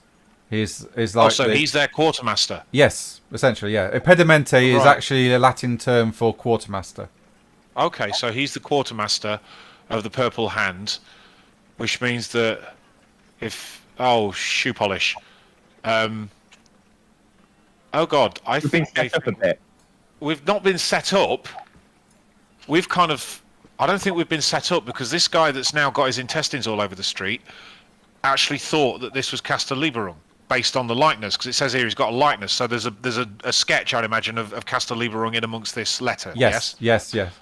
He's like
he's their quartermaster.
Yes, essentially, yeah. Impedimente is
Right.
actually a Latin term for quartermaster.
Okay, so he's the quartermaster of the Purple Hand, which means that if... Oh, shoe polish. Oh, God.
We've been set up a bit.
We've not been set up. We've kind of... I don't think we've been set up because this guy that's now got his intestines all over the street actually thought that this was Castor Lieberung based on the likeness, because it says here he's got a likeness. So there's a sketch, I'd imagine, of Castor Lieberung in amongst this letter.
Yes.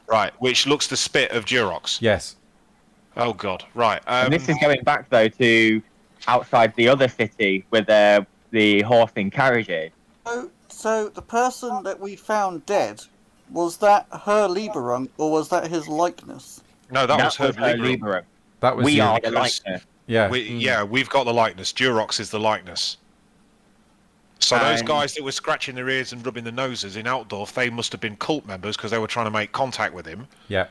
Right, which looks the spit of Durox.
Yes.
Oh, God. Right.
And this is going back, though, to outside the other city with the horse and carriages.
So the person that we found dead, was that her Lieberung or was that his likeness?
No, that was her
Lieberung.
Lieberung.
That was
We
you.
are the
because-
likeness.
Yeah.
We've got the likeness. Durox is the likeness. So those
And-
guys that were scratching their ears and rubbing their noses in Altdorf, they must have been cult members because they were trying to make contact with him.
Yeah.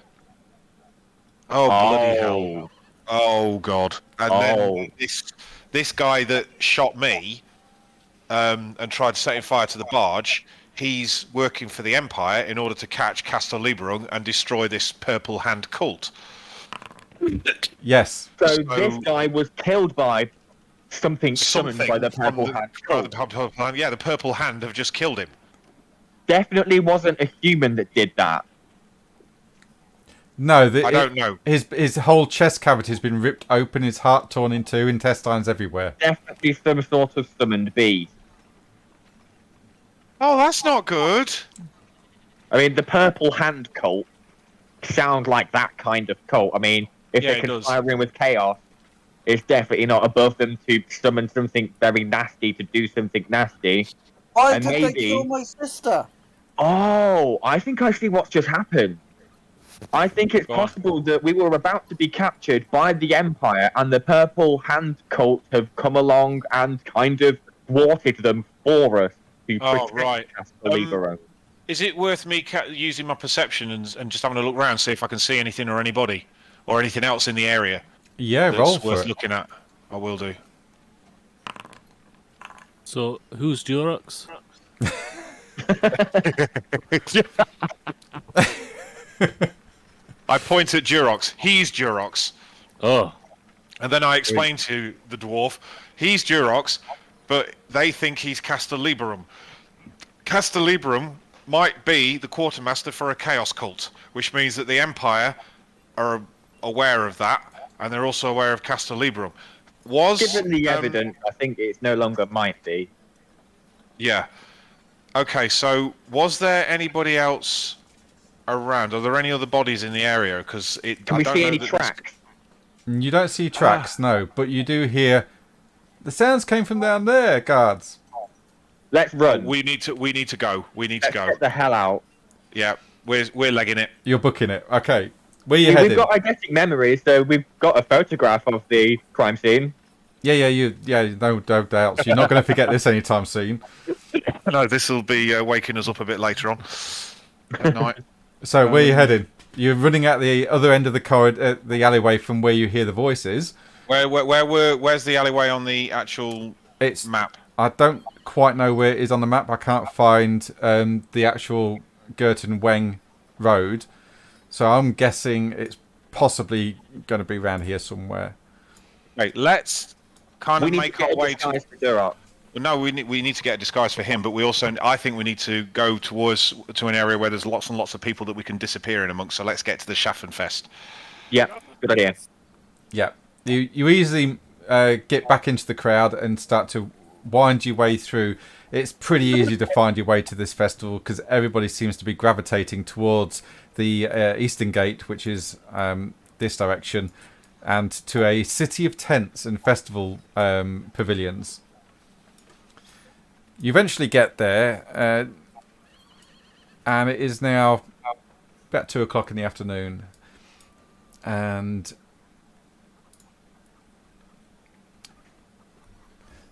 Oh, bloody
Oh.
hell. Oh, God. And then this guy that shot me and tried setting fire to the barge, he's working for the Empire in order to catch Castor Lieberung and destroy this Purple Hand cult.
Yes.
So
So-
this guy was killed by something summoned by the
from
Purple Hand.
by the Purple Hand. Yeah, the Purple Hand have just killed him.
Definitely wasn't a human that did that.
No,
I don't know.
His whole chest cavity has been ripped open, his heart torn in two, intestines everywhere.
Definitely some sort of summoned beast.
Oh, that's not good.
I mean, the Purple Hand cult sound like that kind of cult. I mean, if
Yeah,
they're
it does.
conspiring with chaos, it's definitely not above them to summon something very nasty to do something nasty.
Why
And
did they
maybe-
kill my sister?
Oh, I think I see what's just happened. I think it's
Go on.
possible that we were about to be captured by the Empire and the Purple Hand cult have come along and kind of thwarted them for us to
Oh,
protect
right.
Castor Lieberung.
Is it worth me using my perception and just having a look around, see if I can see anything or anybody or anything else in the area
Yeah,
that's
roll for
worth
it.
looking at? I will do.
So, who's Durox?
I point at Durox. He's Durox.
Oh,
And then I explain to the dwarf, he's Durox, but they think he's Castor Lieberung. Castor Lieberung might be the quartermaster for a chaos cult, which means that the Empire are aware of that, and they're also aware of Castor Lieberung.
Given the evidence, I think it's no longer might be.
Yeah. Okay, so was there anybody else around? Are there any other bodies in the area? Because
Can we see any tracks?
You don't see tracks, no, but you do hear the sounds came from down there, guards.
Let's run.
We need to go. We need to
Let's
go.
get the hell out.
Yeah, we're legging it.
You're booking it. Okay. Where you
We've
heading?
got eidetic memories, so we've got a photograph of the crime scene.
No doubt. You're not going to forget this anytime soon.
No, this will be waking us up a bit later on at night.
So where you heading? You're running out the other end of the corridor, the alleyway from where you hear the voices.
Where's the alleyway on the actual
It's
map?
I don't quite know where it is on the map. I can't find the actual Girton Weng road. So I'm guessing it's possibly going to be around here somewhere.
Right, let's kind
We
of
need
make
to
our
get a
way
disguise
to.
for Duroc.
No, we need to get a disguise for him, but we also, I think we need to go to an area where there's lots and lots of people that we can disappear in amongst. So let's get to the Schaffenfest.
Yeah, good idea.
Yeah, you easily get back into the crowd and start to wind your way through. It's pretty easy to find your way to this festival because everybody seems to be gravitating towards the Eastern Gate, which is this direction, and to a city of tents and festival pavilions. You eventually get there, and it is now about 2 o'clock in the afternoon, and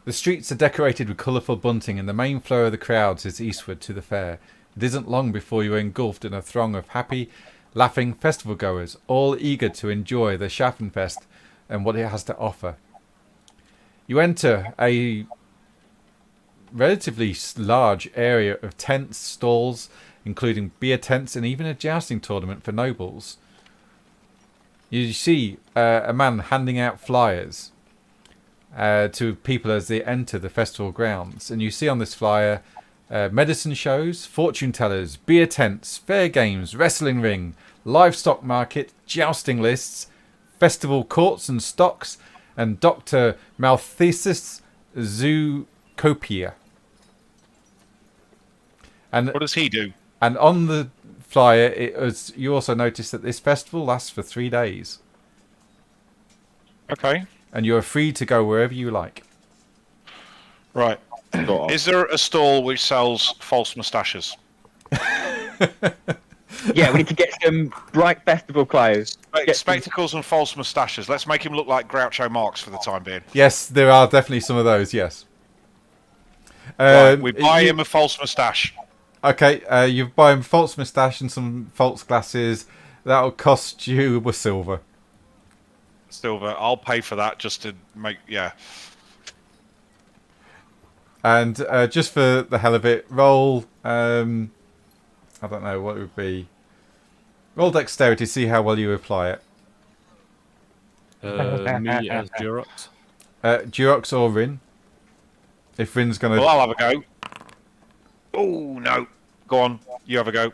the streets are decorated with colourful bunting, and the main flow of the crowds is eastward to the fair. It isn't long before you are engulfed in a throng of happy, laughing festival goers, all eager to enjoy the Schaffenfest and what it has to offer. You enter a relatively large area of tents, stalls, including beer tents and even a jousting tournament for nobles. You see a man handing out flyers to people as they enter the festival grounds, and you see on this flyer medicine shows, fortune tellers, beer tents, fair games, wrestling ring, livestock market, jousting lists, festival courts and stocks, and Dr. Malthesis Zoocopia. And
What does he do?
And on the flyer, you also notice that this festival lasts for 3 days,
Okay,
and you are free to go wherever you like.
right.
Sort of.
Is there a stall which sells false moustaches?
Yeah, we need to get some bright festival clothes. Get some-
Spectacles and false moustaches. Let's make him look like Groucho Marx for the time being.
Yes, there are definitely some of those. Yes.
Right, we buy
you-
him a false moustache.
Okay, you buy him false moustache and some false glasses. That'll cost you a silver.
Silver. I'll pay for that just to make. Yeah.
And just for the hell of it, roll. I don't know what it would be. Roll dexterity, see how well you apply it.
Me as Durox.
Durox or Rin. If Rin's gonna.
Well, I'll have a go. Oh no! Go on. You have a go.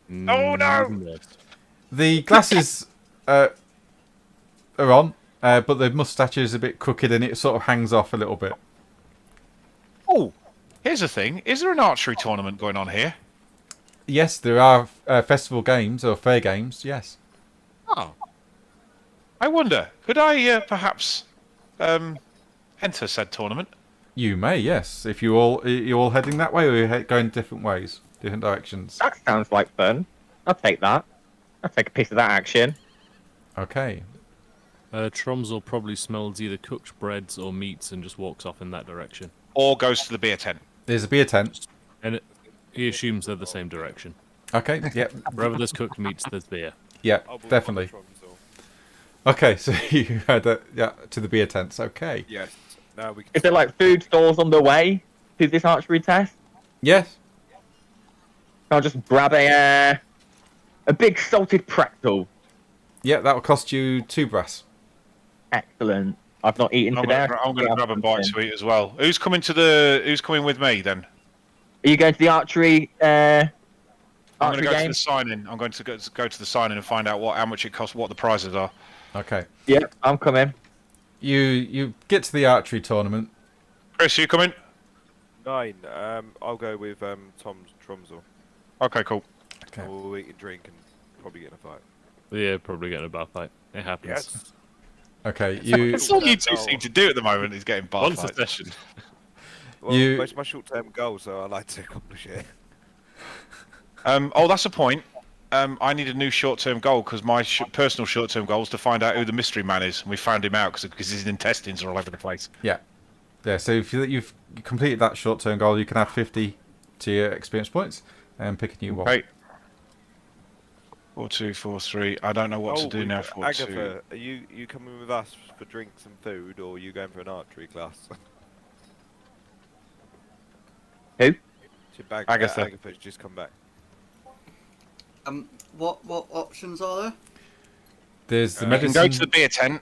Oh, no!
The glasses are on, but the moustache is a bit crooked and it sort of hangs off a little bit.
Oh, here's the thing. Is there an archery tournament going on here?
Yes, there are festival games or fair games. Yes.
Oh. I wonder. Could I perhaps enter said tournament?
You may, yes. If you all heading that way, or you're going different ways, different directions.
That sounds like fun. I'll take that. I'll take a piece of that action.
Okay.
Tromsel probably smells either cooked breads or meats and just walks off in that direction.
Or goes to the beer tent?
There's a beer tent.
And he assumes they're the same direction.
Okay. Yep.
Wherever there's cooked meats, there's beer.
Yeah.
I'll be
Definitely.
one of Tromsel.
Okay. So you head to the beer tents. Okay.
Yes. Now we can.
Is there like food stalls on the way to this archery test?
Yes.
I'll just grab a big salted pretzel.
Yeah. That will cost you 2 brass.
Excellent. I've not eaten
I'm
today.
going to grab a bite to eat as well. Who's coming with me then?
Are you going to the archery?
I'm going
Archery
to go to
game?
the sign-in. I'm going to go to the sign-in and find out how much it costs, what the prizes are.
Okay.
Yep, I'm coming.
You get to the archery tournament.
Chris, you coming?
9. I'll go with Tom's Tromsel.
Okay, cool.
Okay.
We'll eat and drink and probably get in a fight.
Yeah, probably getting a bar fight. It happens.
Yes.
Okay. You.
That's all you two seem to do at the moment is getting bar
Once a
fights.
session.
Well,
You-
it's my short-term goal, so I like to accomplish it.
Oh, that's a point. I need a new short-term goal because my personal short-term goal is to find out who the mystery man is. And we found him out because his intestines are all over the place.
Yeah. So if you've completed that short-term goal, you can add 50 to your experience points and pick a new one.
Okay. 4243. I don't know what to do now. 42.
Agatha, are you coming with us for drinks and food, or are you going for an archery class?
Who?
Agatha.
Agatha's just come back.
What options are there?
There's the
You
medicine.
can go to the beer tent,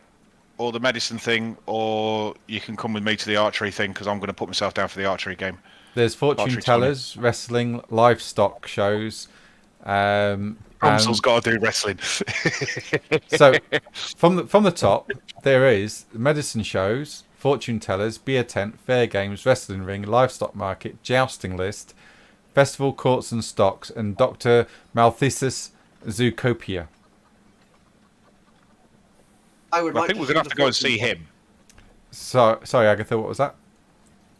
or the medicine thing, or you can come with me to the archery thing because I'm going to put myself down for the archery game.
There's fortune
Archery
tellers, wrestling, livestock shows.
Rumsel's got to do wrestling.
So from the top, there is medicine shows, fortune tellers, beer tent, fair games, wrestling ring, livestock market, jousting list, festival courts and stocks, and Dr. Malthesis Zoocopia.
I would
I
like
think
to
we're going to have
the
to go and
fortune
see
teller.
him.
So sorry, Agatha, what was that?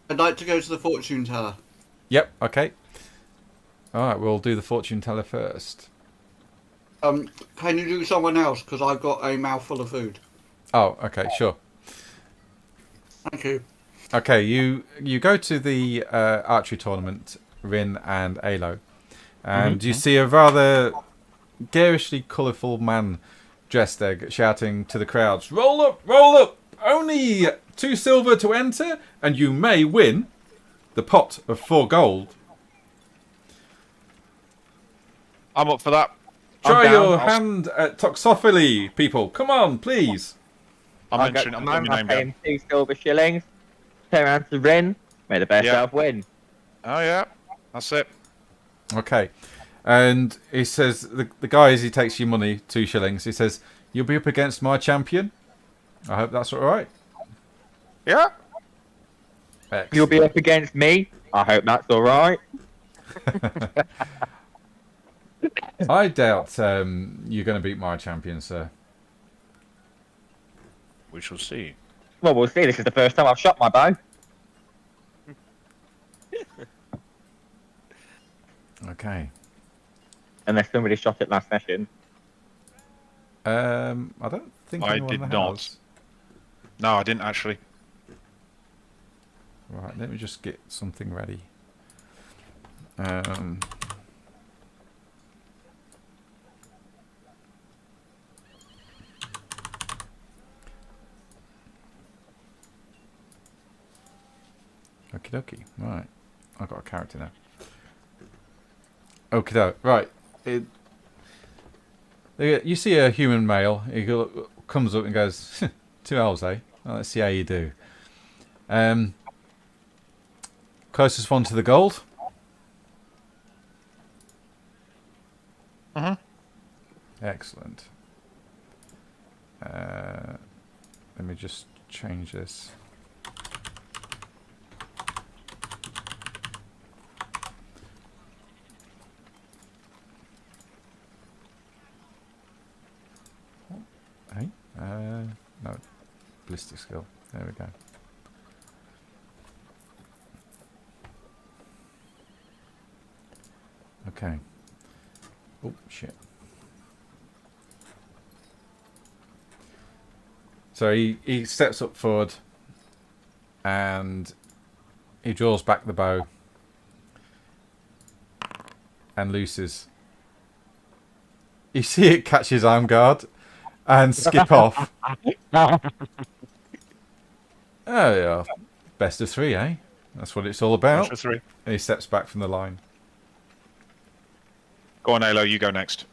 I'd like to go to the fortune teller.
Yep, okay. All right, we'll do the fortune teller first.
Can you do someone else? Because I've got a mouthful of food.
Oh, okay, sure.
Thank you.
Okay, you go to the archery tournament, Rin and Alo, and you see a rather garishly colourful man dressed there shouting to the crowds, roll up, only 2 silver to enter, and you may win the pot of 4 gold.
I'm up for that.
Try
down.
your hand at Toxophily, people. Come on, please.
I'm putting my name
pay
down.
him 2 silver shillings. Turn around to Rin. May the best
Yeah.
elf win.
Oh, yeah. That's it.
Okay. And he says, the guy, as he takes your money, 2 shillings, he says, you'll be up against my champion. I hope that's all right.
Yeah.
Excellent.
You'll be up against me. I hope that's all right.
I doubt you're going to beat my champion, sir.
We shall see.
Well, we'll see. This is the first time I've shot my bow.
Okay.
Unless somebody shot it last session.
I don't think
I
anyone
did
has.
not. No, I didn't actually.
Right, let me just get something ready. Okie dokie. Right. I've got a character now. Okie doke. Right. You see a human male. He comes up and goes, 2 hours, eh? Well, let's see how you do. Closest one to the gold. Excellent. Let me just change this. Hey, no, ballistic skill. There we go. Okay. Oh shit. So he steps up forward and he draws back the bow and looses. You see it catch his arm guard and skip off. Oh yeah. Best of 3, eh? That's what it's all about.
Best of 3.
And he steps back from the line.
Go on, Alo. You go next.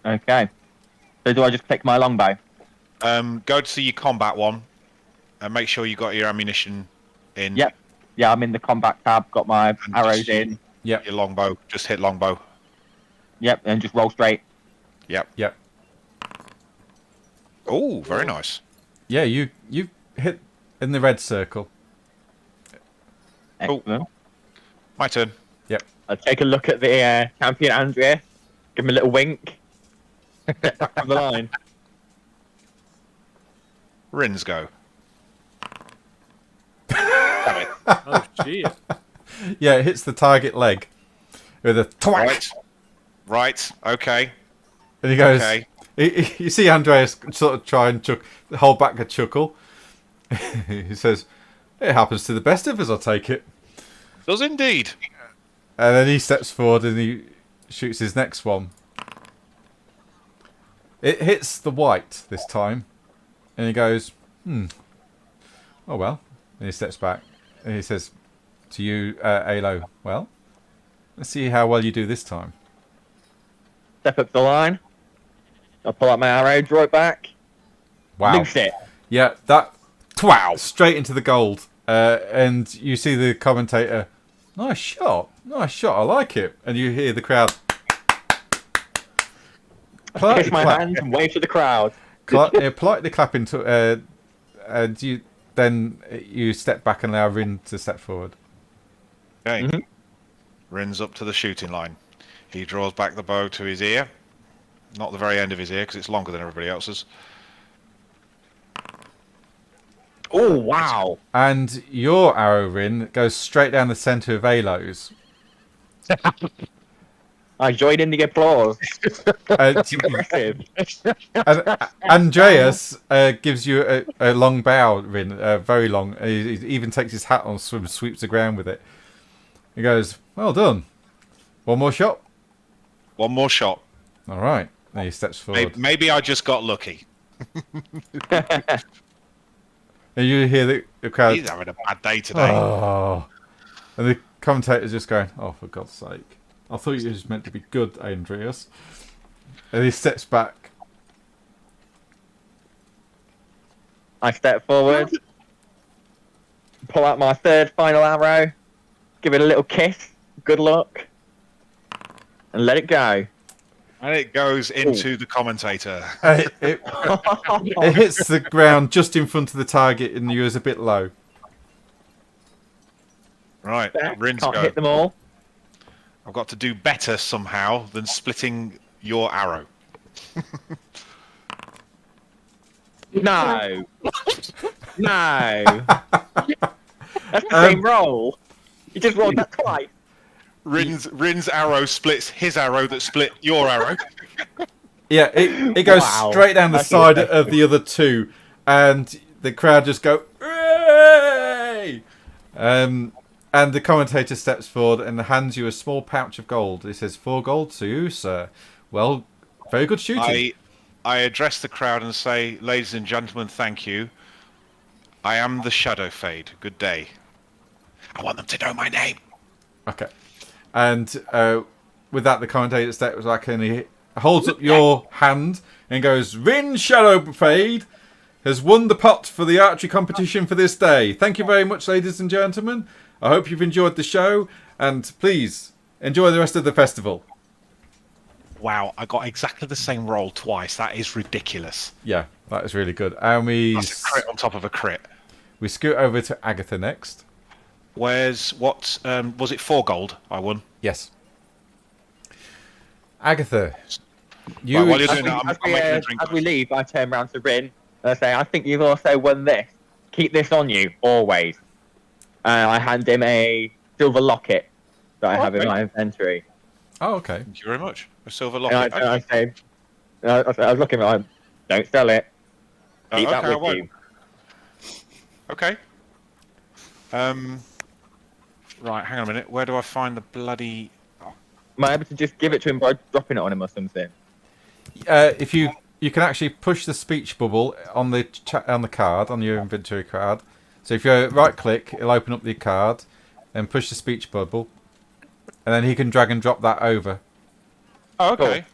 Okay. So do I just pick my longbow?
Go to see your combat one, and make sure you got your ammunition in.
Yep. Yeah, I'm in the combat tab. Got my
And
arrows
just-
in.
Yep.
Your longbow. Just hit longbow.
Yep, and just roll straight.
Yep.
Yep.
Oh, very nice.
Yeah, you hit in the red circle.
Excellent.
My turn.
I'll take a look at the champion Andrea. Give him a little wink. Back from the line.
Rins go.
Damn it.
Oh, gee.
Yeah, it hits the target leg with a thwack.
Right. Right. Okay.
And he goes,
Okay.
you see Andreas sort of try and hold back a chuckle. He says, it happens to the best of us, I'll take it.
Does indeed.
And then he steps forward and he shoots his next one. It hits the white this time, and he goes, oh well. And he steps back, and he says to you, Alo, well, let's see how well you do this time.
Step up the line. I'll pull out my arrow, draw it back.
Wow.
Loose it.
Yeah, that wow, straight into the gold. And you see the commentator, nice shot, I like it. And you hear the crowd.
Kiss my hand and wave to the crowd.
Politely clapping to, and you step back and allow Rin to step forward.
Okay.
Mm-hmm.
Rin's up to the shooting line. He draws back the bow to his ear. Not the very end of his ear, because it's longer than everybody else's.
Oh, wow.
And your arrow, Rin, goes straight down the centre of Alo's.
I joined in the applause.
And Andreas gives you a long bow, Rin, very long. He even takes his hat off and sweeps the ground with it. He goes, well done. One more shot?
One more shot.
All right. Then he steps forward.
Maybe I just got lucky.
And you hear the crowd.
He's having a bad day today.
Oh. And the commentator's just going, oh, for God's sake. I thought you was meant to be good, Andreas. And he steps back.
I step forward. Pull out my third final arrow. Give it a little kiss. Good luck. And let it go.
And it goes into the commentator.
It hits the ground just in front of the target and you was a bit low.
Right, Rin's
Can't
go.
hit them all.
I've got to do better somehow than splitting your arrow.
No. No. That's the same roll. You just rolled that twice.
Rin's arrow splits his arrow that split your arrow.
Yeah, it goes
Wow.
straight down the
That's
side
effective.
of the other two, and the crowd just go, hooray! And the commentator steps forward and hands you a small pouch of gold. He says, 4 gold to you, sir. Well, very good shooting.
I address the crowd and say, ladies and gentlemen, thank you. I am the Shadow Fade. Good day. I want them to know my name.
Okay. And with that, the commentator steps back and he holds up your hand and goes, Rin Shadowfade has won the pot for the archery competition for this day. Thank you very much, ladies and gentlemen. I hope you've enjoyed the show, and please enjoy the rest of the festival.
Wow, I got exactly the same roll twice. That is ridiculous.
Yeah, that is really good. And we
That's a crit on top of a crit.
we scoot over to Agatha next.
Was it 4 gold I won?
Yes. Agatha, you
Right, while you're doing that,
As
I'm making a drink.
as we leave, I turn round to Rin and I say, I think you've also won this. Keep this on you, always. I hand him a silver locket that I have in my inventory.
Oh, okay.
Thank you very much. A silver
And
locket.
I say, I was looking at him, don't sell it. Keep that
okay, I
with
won't.
you.
Okay. Right, hang on a minute. Where do I find the bloody...
Am I able to just give it to him by dropping it on him or something?
If you can actually push the speech bubble on the card, on your inventory card. So if you right click, it'll open up the card and push the speech bubble, and then he can drag and drop that over.
Oh, okay.
Cool.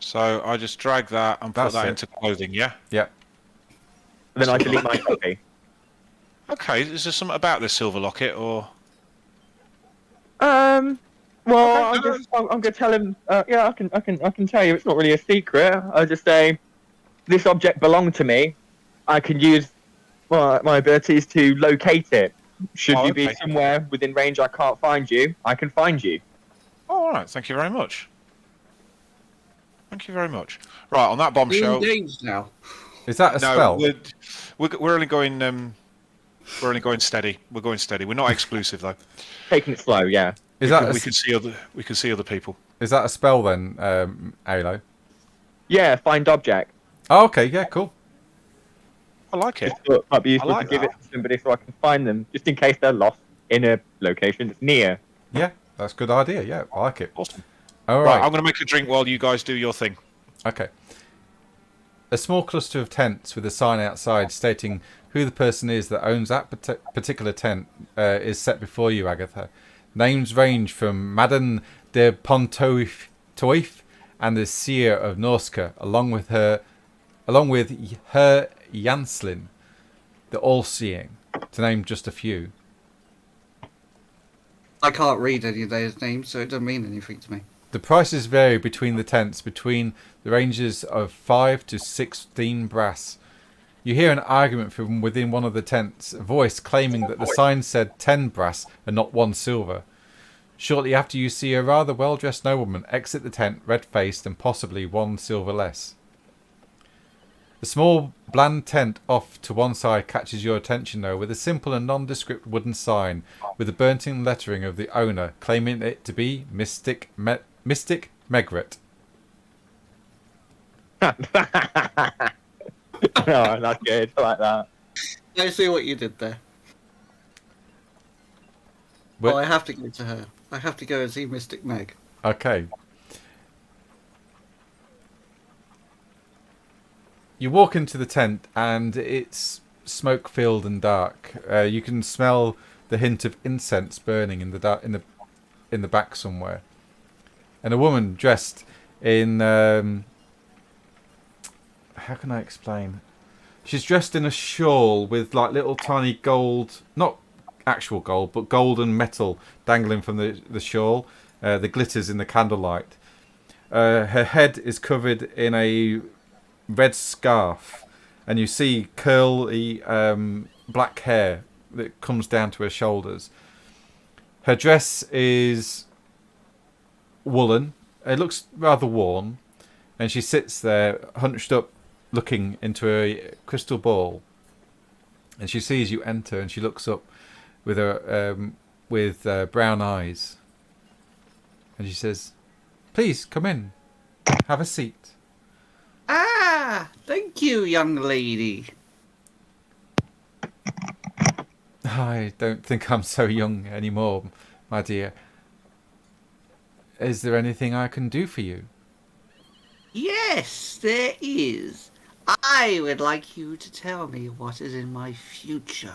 So I just drag that and put
That's
that
it.
into clothing, yeah?
Yeah.
Then I delete my copy.
Okay, is there something about this silver locket, or...
Well,
Okay,
I'm gonna tell him. Yeah, I can tell you. It's not really a secret. I'll just say, this object belonged to me. I can use my abilities to locate it. Should you be
okay.
somewhere within range, I can't find you. I can find you.
Oh, all right, thank you very much. Thank you very much. Right, on that bombshell...
We're engaged now.
Is that a spell?
We're only going... we're only going steady. We're going steady. We're not exclusive, though.
Taking it slow, yeah.
Is that
We can see other people.
is that a spell then, Alo?
Yeah, find object.
Oh, okay. Yeah, cool.
I like it.
Just thought it might be useful
like
to give
that.
it to somebody so I can find them, just in case they're lost in a location that's near.
Yeah, that's a good idea. Yeah, I like it.
Awesome.
All
Right,
right.
I'm going to make a drink while you guys do your thing.
Okay. A small cluster of tents with a sign outside stating who the person is that owns that particular tent is set before you, Agatha. Names range from Madden de Pontoif and the seer of Norska, along with her Janslin, the all-seeing, to name just a few.
I can't read any of those names, so it doesn't mean anything to me.
The prices vary between the tents, between the ranges of 5 to 16 brass. You hear an argument from within one of the tents, a voice claiming that the sign said 10 brass and not 1 silver. Shortly after, you see a rather well-dressed nobleman exit the tent, red-faced and possibly 1 silver less. The small, bland tent off to one side catches your attention, though, with a simple and nondescript wooden sign with the burnt-in lettering of the owner, claiming it to be Mystic Megret.
Oh, that's good. I like that.
I see what you did there.
But-
Well, I have to go to her. I have to go and see Mystic Meg.
Okay. You walk into the tent and it's smoke-filled and dark. You can smell the hint of incense burning in the back somewhere. And a woman dressed in how can I explain? She's dressed in a shawl with like little tiny gold, not actual gold, but gold and metal dangling from the shawl. The glitters in the candlelight. Her head is covered in a red scarf, and you see curly black hair that comes down to her shoulders. Her dress is woolen. It looks rather worn, and she sits there hunched up looking into a crystal ball, and she sees you enter, and she looks up with her brown eyes, and she says, "Please come in, have a seat."
Ah, thank you, young lady.
I don't think I'm so young anymore, my dear. Is there anything I can do for you?
Yes, there is. I would like you to tell me what is in my future,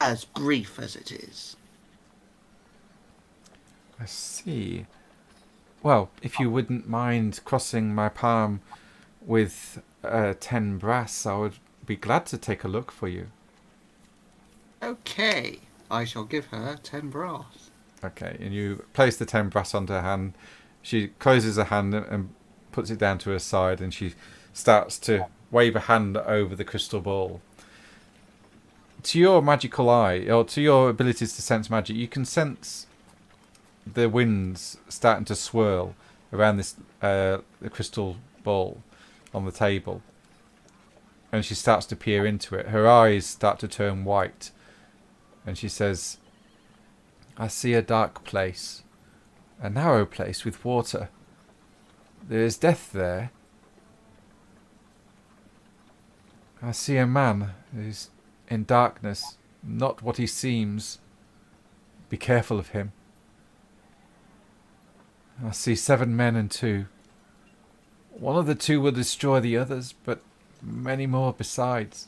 as brief as it is.
I see. Well, if you wouldn't mind crossing my palm with 10 brass, I would be glad to take a look for you.
Okay, I shall give her 10 brass.
Okay, and you place the 10 brass onto her hand. She closes her hand and puts it down to her side, and she starts to wave a hand over the crystal ball. To your magical eye, or to your abilities to sense magic, you can sense the winds starting to swirl around this the crystal ball on the table, and she starts to peer into it. Her eyes start to turn white, and she says, "I see a dark place, a narrow place with water. There is death there. I see a man who's in darkness, not what he seems. Be careful of him. I see 7 men and 2. One of the 2 will destroy the others, but many more besides.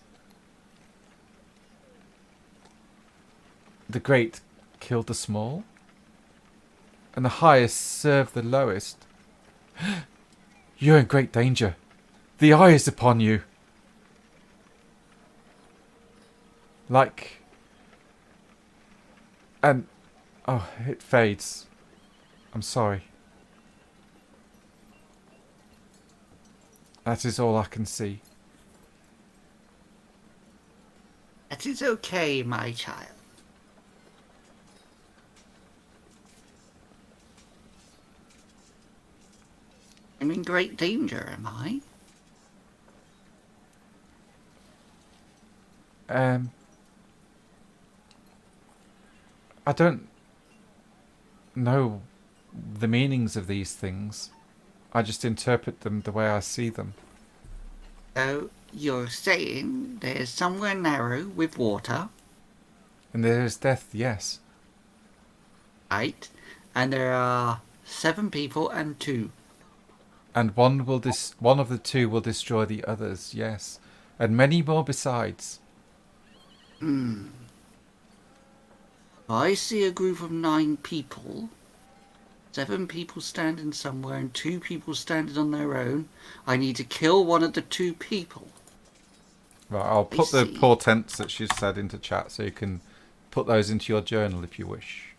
The great killed the small, and the highest served the lowest. You're in great danger. The eye is upon you. And oh, it fades. I'm sorry. That is all I can see."
That is okay, my child. I'm in great danger, am I?
I don't know the meanings of these things. I just interpret them the way I see them.
So, you're saying there's somewhere narrow with water,
And there is death, yes.
right? And there are 7 people and 2.
And one of the two will destroy the others, yes. And many more besides.
I see a group of 9 people. 7 people standing somewhere and 2 people standing on their own. I need to kill one of the 2 people.
Right, I'll put the
see.
portents that she's said into chat so you can put those into your journal if you wish.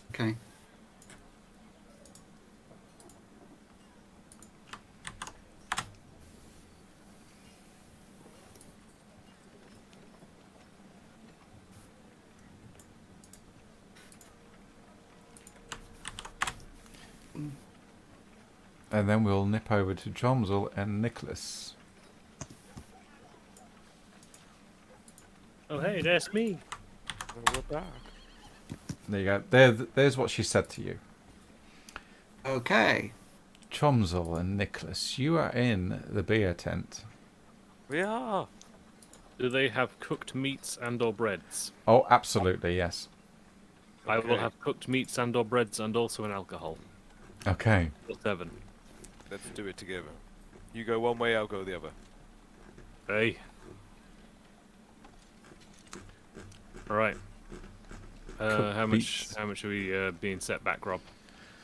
Okay.
And then we'll nip over to Jomsel and Nicklos.
Oh, hey, that's me.
We're back.
There you go. There's what she said to you.
Okay.
Chomsel and Nicklos, you are in the beer tent.
We are.
Do they have cooked meats and or breads?
Oh, absolutely, yes.
I will
Okay.
have cooked meats and or breads and also an alcohol.
Okay.
Or 7.
Let's do it together. You go one way, I'll go the other.
Hey. Alright.
Cooked
How
meats.
much are we being set back, Rob?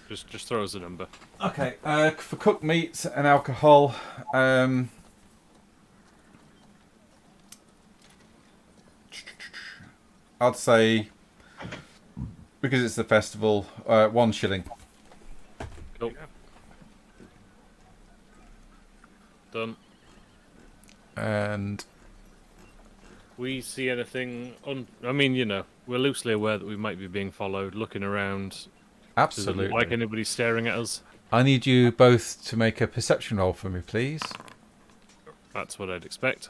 Just throw us a number.
Okay. For cooked meats and alcohol, I'd say, because it's the festival, 1 shilling.
Cool. Done.
And
We see anything on... I mean, you know, we're loosely aware that we might be being followed, looking around. Does it
absolutely.
look like anybody staring at us?
I need you both to make a perception roll for me, please.
That's what I'd expect.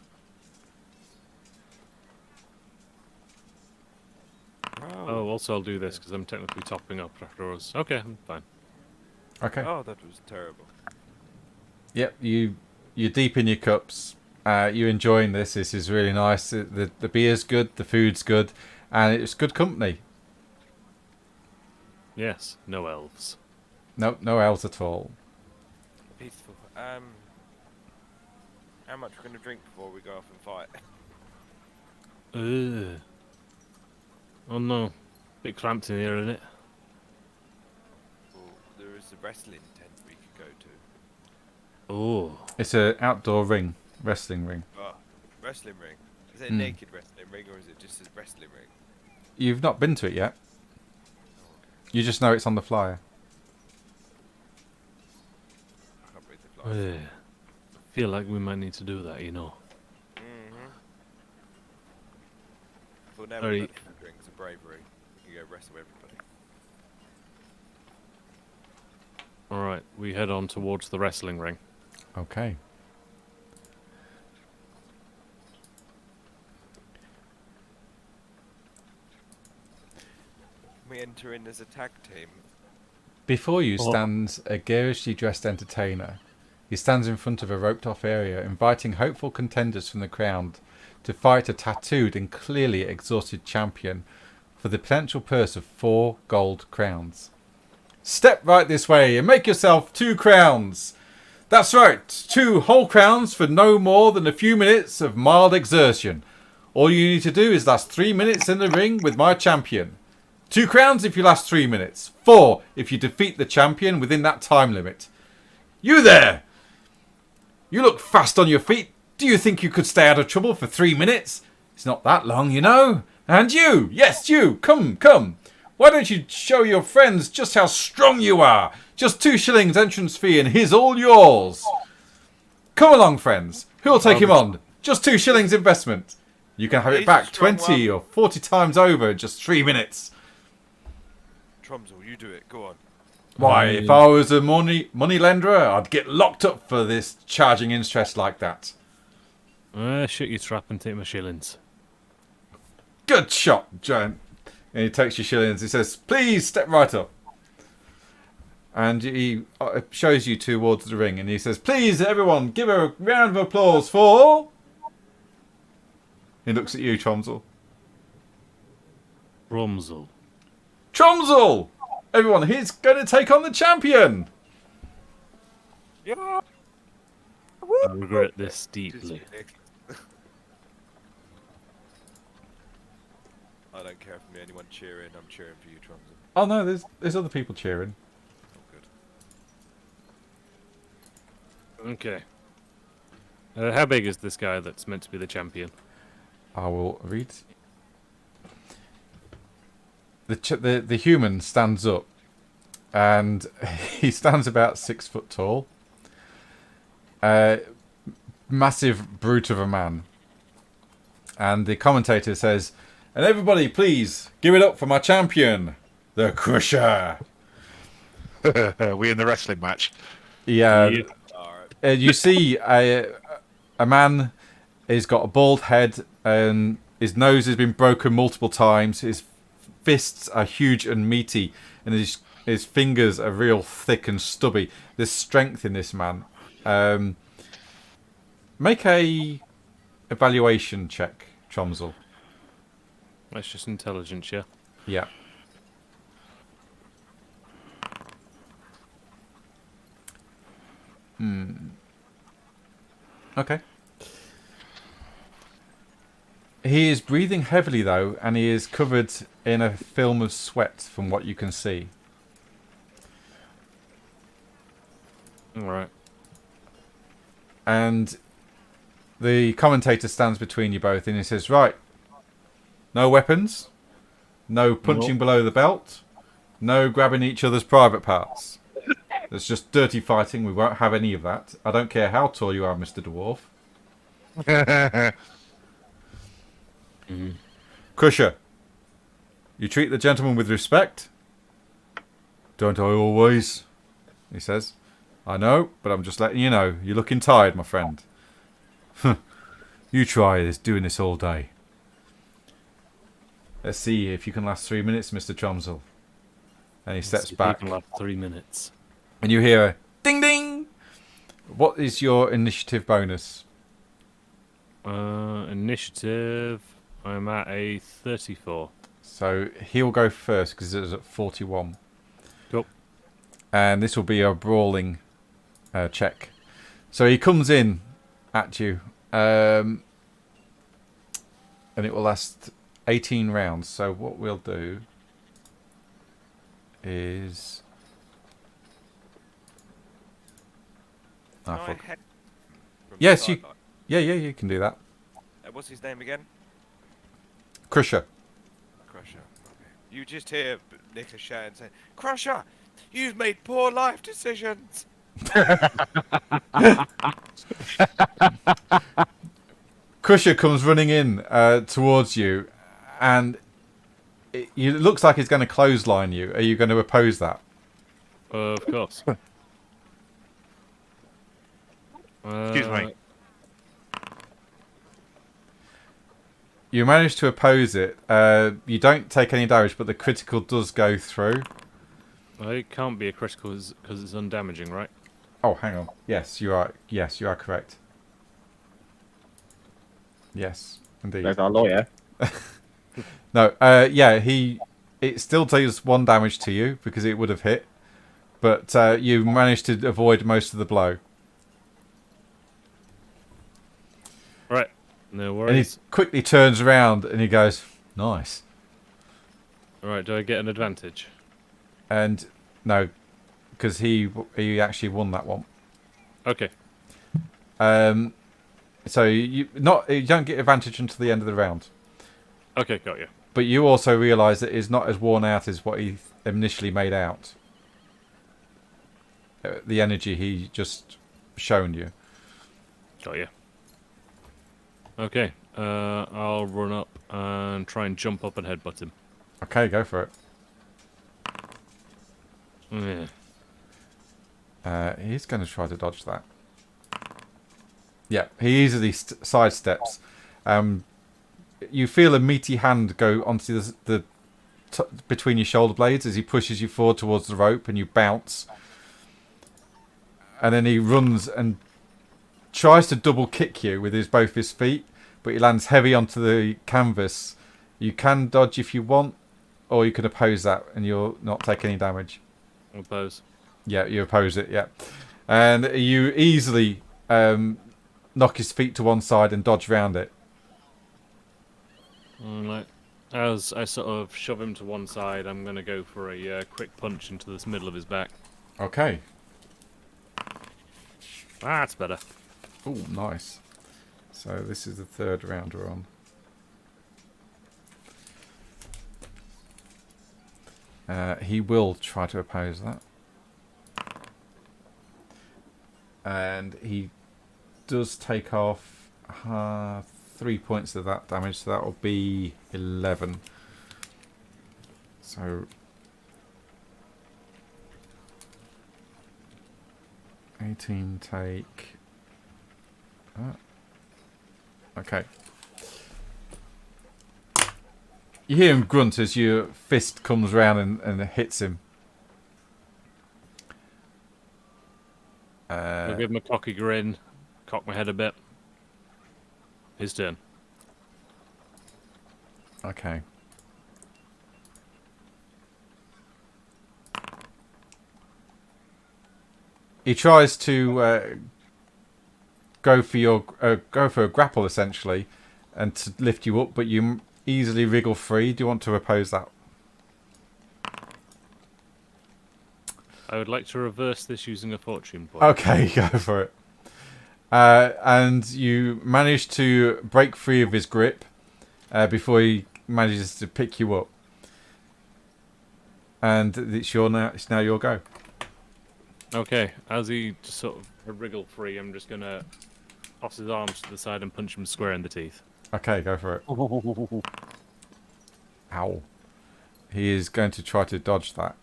Oh, also I'll do this because I'm technically topping up after us. Okay, I'm fine.
Okay.
Oh, that was terrible.
Yep, you're deep in your cups. You're enjoying this. This is really nice. The beer's good, the food's good, and it's good company.
Yes, no elves.
No elves at all.
Peaceful. How much we're gonna drink before we go off and fight?
Ugh. Oh no. Bit cramped in here, isn't it?
Well, there is a wrestling tent we could go to.
Oh.
It's an outdoor wrestling ring.
Oh, wrestling ring. Is it a naked wrestling ring or is it just a wrestling ring?
You've not been to it yet. You just know it's on the flyer.
I can't read the flyers.
I feel like we might need to do that, you know.
Well, now
Sorry.
we've got the drinks of bravery. You go wrestle everybody.
Alright, we head on towards the wrestling ring.
Okay.
We enter in as a tag team.
Before you
Oh.
stands a garishly dressed entertainer. He stands in front of a roped-off area, inviting hopeful contenders from the crowd to fight a tattooed and clearly exhausted champion for the potential purse of 4 gold crowns. Step right this way and make yourself 2 crowns. That's right, 2 whole crowns for no more than a few minutes of mild exertion. All you need to do is last 3 minutes in the ring with my champion. 2 crowns if you last 3 minutes. 4 if you defeat the champion within that time limit. You there! You look fast on your feet. Do you think you could stay out of trouble for 3 minutes? It's not that long, you know. And you! Yes, you! Come, come! Why don't you show your friends just how strong you are? Just 2 shillings entrance fee and he's all yours. Come along, friends. Who'll take him on? Just 2 shillings investment. You can have it
He's
back
a strong
20 or 40 times over in just 3 minutes.
Tromsel, you do it. Go on.
Why, if I was a money lender, I'd get locked up for this charging interest like that.
Shut your trap and take my shillings.
Good shot, John. And he takes your shillings. He says, please step right up. And he shows you towards the ring. And he says, please, everyone, give a round of applause for... He looks at you, Tromsel.
Romsel.
Tromsel! Everyone, he's going to take on the champion.
Yeah.
I regret this deeply.
I don't care for anyone cheering. I'm cheering for you, Trumsy.
Oh no, there's other people cheering.
Oh, good.
Okay. How big is this guy that's meant to be the champion?
I will read. The human stands up, and he stands about 6 foot tall. Massive brute of a man. And the commentator says, "And everybody, please give it up for my champion, the Crusher."
We in the wrestling match.
Yeah.
Alright.
You see a man. He's got a bald head, and his nose has been broken multiple times. His fists are huge and meaty, and his fingers are real thick and stubby. There's strength in this man. Make a evaluation check, Tromsel.
That's just intelligence, yeah.
Yeah. Okay. He is breathing heavily, though, and he is covered in a film of sweat from what you can see.
Alright.
And the commentator stands between you both, and he says, "Right, no weapons, no punching below the belt, no grabbing each other's private parts. There's just dirty fighting. We won't have any of that. I don't care how tall you are, Mr. Dwarf. Crusher, you treat the gentleman with respect." "Don't I always?" he says. "I know, but I'm just letting you know. You're looking tired, my friend." "You try doing this all day." "Let's see if you can last 3 minutes, Mr. Tromsel." And he steps back.
You can last 3 minutes.
And you hear a ding ding. What is your initiative bonus?
Initiative. I'm at a 34.
So he'll go first because it was at 41.
Cool.
And this will be a brawling check. So he comes in at you. And it will last 18 rounds. So what we'll do is...
Can
Ah,
I
fuck.
head from
Yes,
the
you...
sideline?
Yeah, you can do that.
What's his name again?
Crusher.
Crusher. Okay. You just hear Nicholas shout and say, "Crusher, you've made poor life decisions."
Crusher comes running in towards you, and it looks like he's going to clothesline you. Are you going to oppose that?
Of course.
Excuse me.
You manage to oppose it. You don't take any damage, but the critical does go through.
It can't be a critical because it's undamaging, right?
Oh, hang on. Yes, you are. Yes, you are correct. Yes, indeed.
There's our lawyer.
No, yeah, it still does 1 damage to you because it would have hit, but you managed to avoid most of the blow.
Right. No
And he
worries.
quickly turns around and he goes, "Nice."
Alright, do I get an advantage?
And no, because he actually won that one.
Okay.
So you don't get advantage until the end of the round.
Okay, got you.
But you also realise that it's not as worn out as what he initially made out. The energy he just shown you.
Got you. Okay. I'll run up and try and jump up and headbutt him.
Okay, go for it.
Yeah.
He's going to try to dodge that. Yeah, he easily sidesteps. You feel a meaty hand go onto the between your shoulder blades as he pushes you forward towards the rope, and you bounce. And then he runs and tries to double kick you with both his feet, but he lands heavy onto the canvas. You can dodge if you want. or you can oppose that and you'll not take any damage.
Oppose.
Yeah, you oppose it, yeah. And you easily knock his feet to one side and dodge round it.
Alright. As I sort of shove him to one side, I'm going to go for a quick punch into this middle of his back.
Okay.
That's better.
Oh, nice. So this is the third round we're on. He will try to oppose that. And he does take off 3 points of that damage, so that will be 11. So 18 take... Okay. You hear him grunt as your fist comes round and hits him.
I'll give him a cocky grin, cock my head a bit. His turn.
Okay. He tries to go for a grapple essentially, and to lift you up, but you easily wriggle free. Do you want to oppose that?
I would like to reverse this using a fortune point.
Okay, go for it. And you manage to break free of his grip before he manages to pick you up. And it's now your go.
Okay, as he just sort of wriggle free, I'm just going to toss his arms to the side and punch him square in the teeth.
Okay, go for it. Ow. He is going to try to dodge that.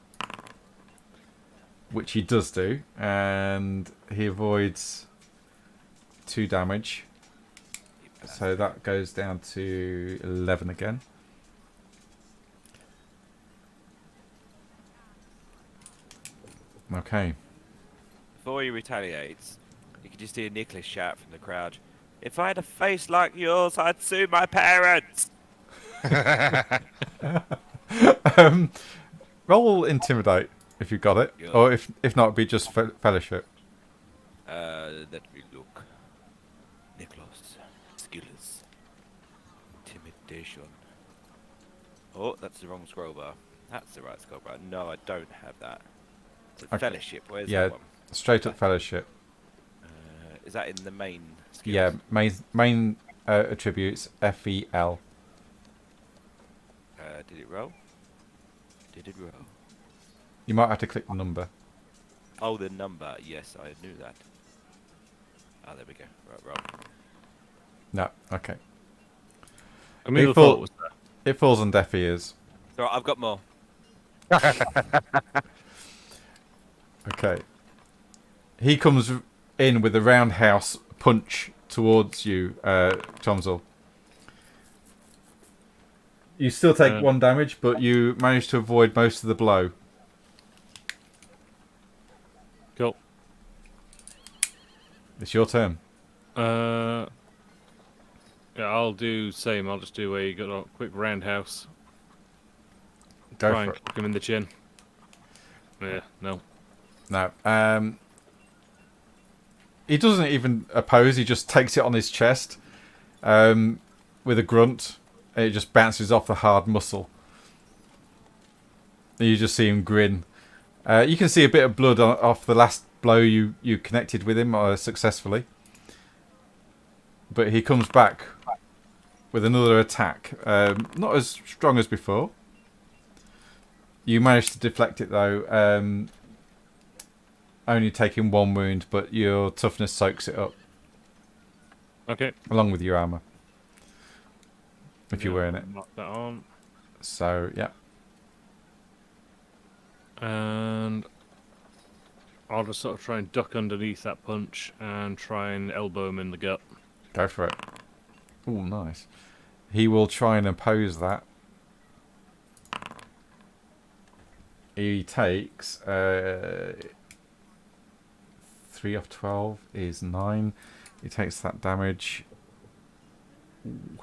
Which he does do. And he avoids 2 damage. So that goes down to 11 again. Okay.
Before he retaliates, you can just hear Nicholas shout from the crowd, "If I had a face like yours, I'd sue my parents!"
Roll intimidate if you got it,
Yeah.
or if not, it'd be just fellowship.
Let me look. Nicklos. Skills. Intimidation. Oh, that's the wrong scroll bar. That's the right scroll bar. No, I don't have that. It's
Okay.
Fellowship. Where's
Yeah,
that one?
straight up fellowship.
Is that in the main skills?
Yeah, main attributes FEL.
Did it roll? Did it roll?
You might have to click the number.
Oh, the number. Yes, I knew that. Ah, there we go. Right, roll.
No, okay.
I mean,
It
the thought was that.
It falls on deaf ears.
So I've got more.
Okay. He comes in with a roundhouse punch towards you, Chomzel. You still take 1 damage, but you manage to avoid most of the blow.
Cool.
It's your turn.
Yeah, I'll do same. I'll just do a quick roundhouse.
Go
Try
for
and
it.
kick him in the chin. Yeah, no.
No. He doesn't even oppose. He just takes it on his chest with a grunt. And it just bounces off the hard muscle. And you just see him grin. You can see a bit of blood off the last blow you connected with him successfully. But he comes back with another attack. Not as strong as before. You manage to deflect it though. Only taking 1 wound, but your toughness soaks it up.
Okay.
Along with your armour. If you're wearing it.
Mark that on.
So, yeah.
And I'll just sort of try and duck underneath that punch and try and elbow him in the gut.
Go for it. Oh, nice. He will try and oppose that. He takes 3 off 12 is 9. He takes that damage. Ooh.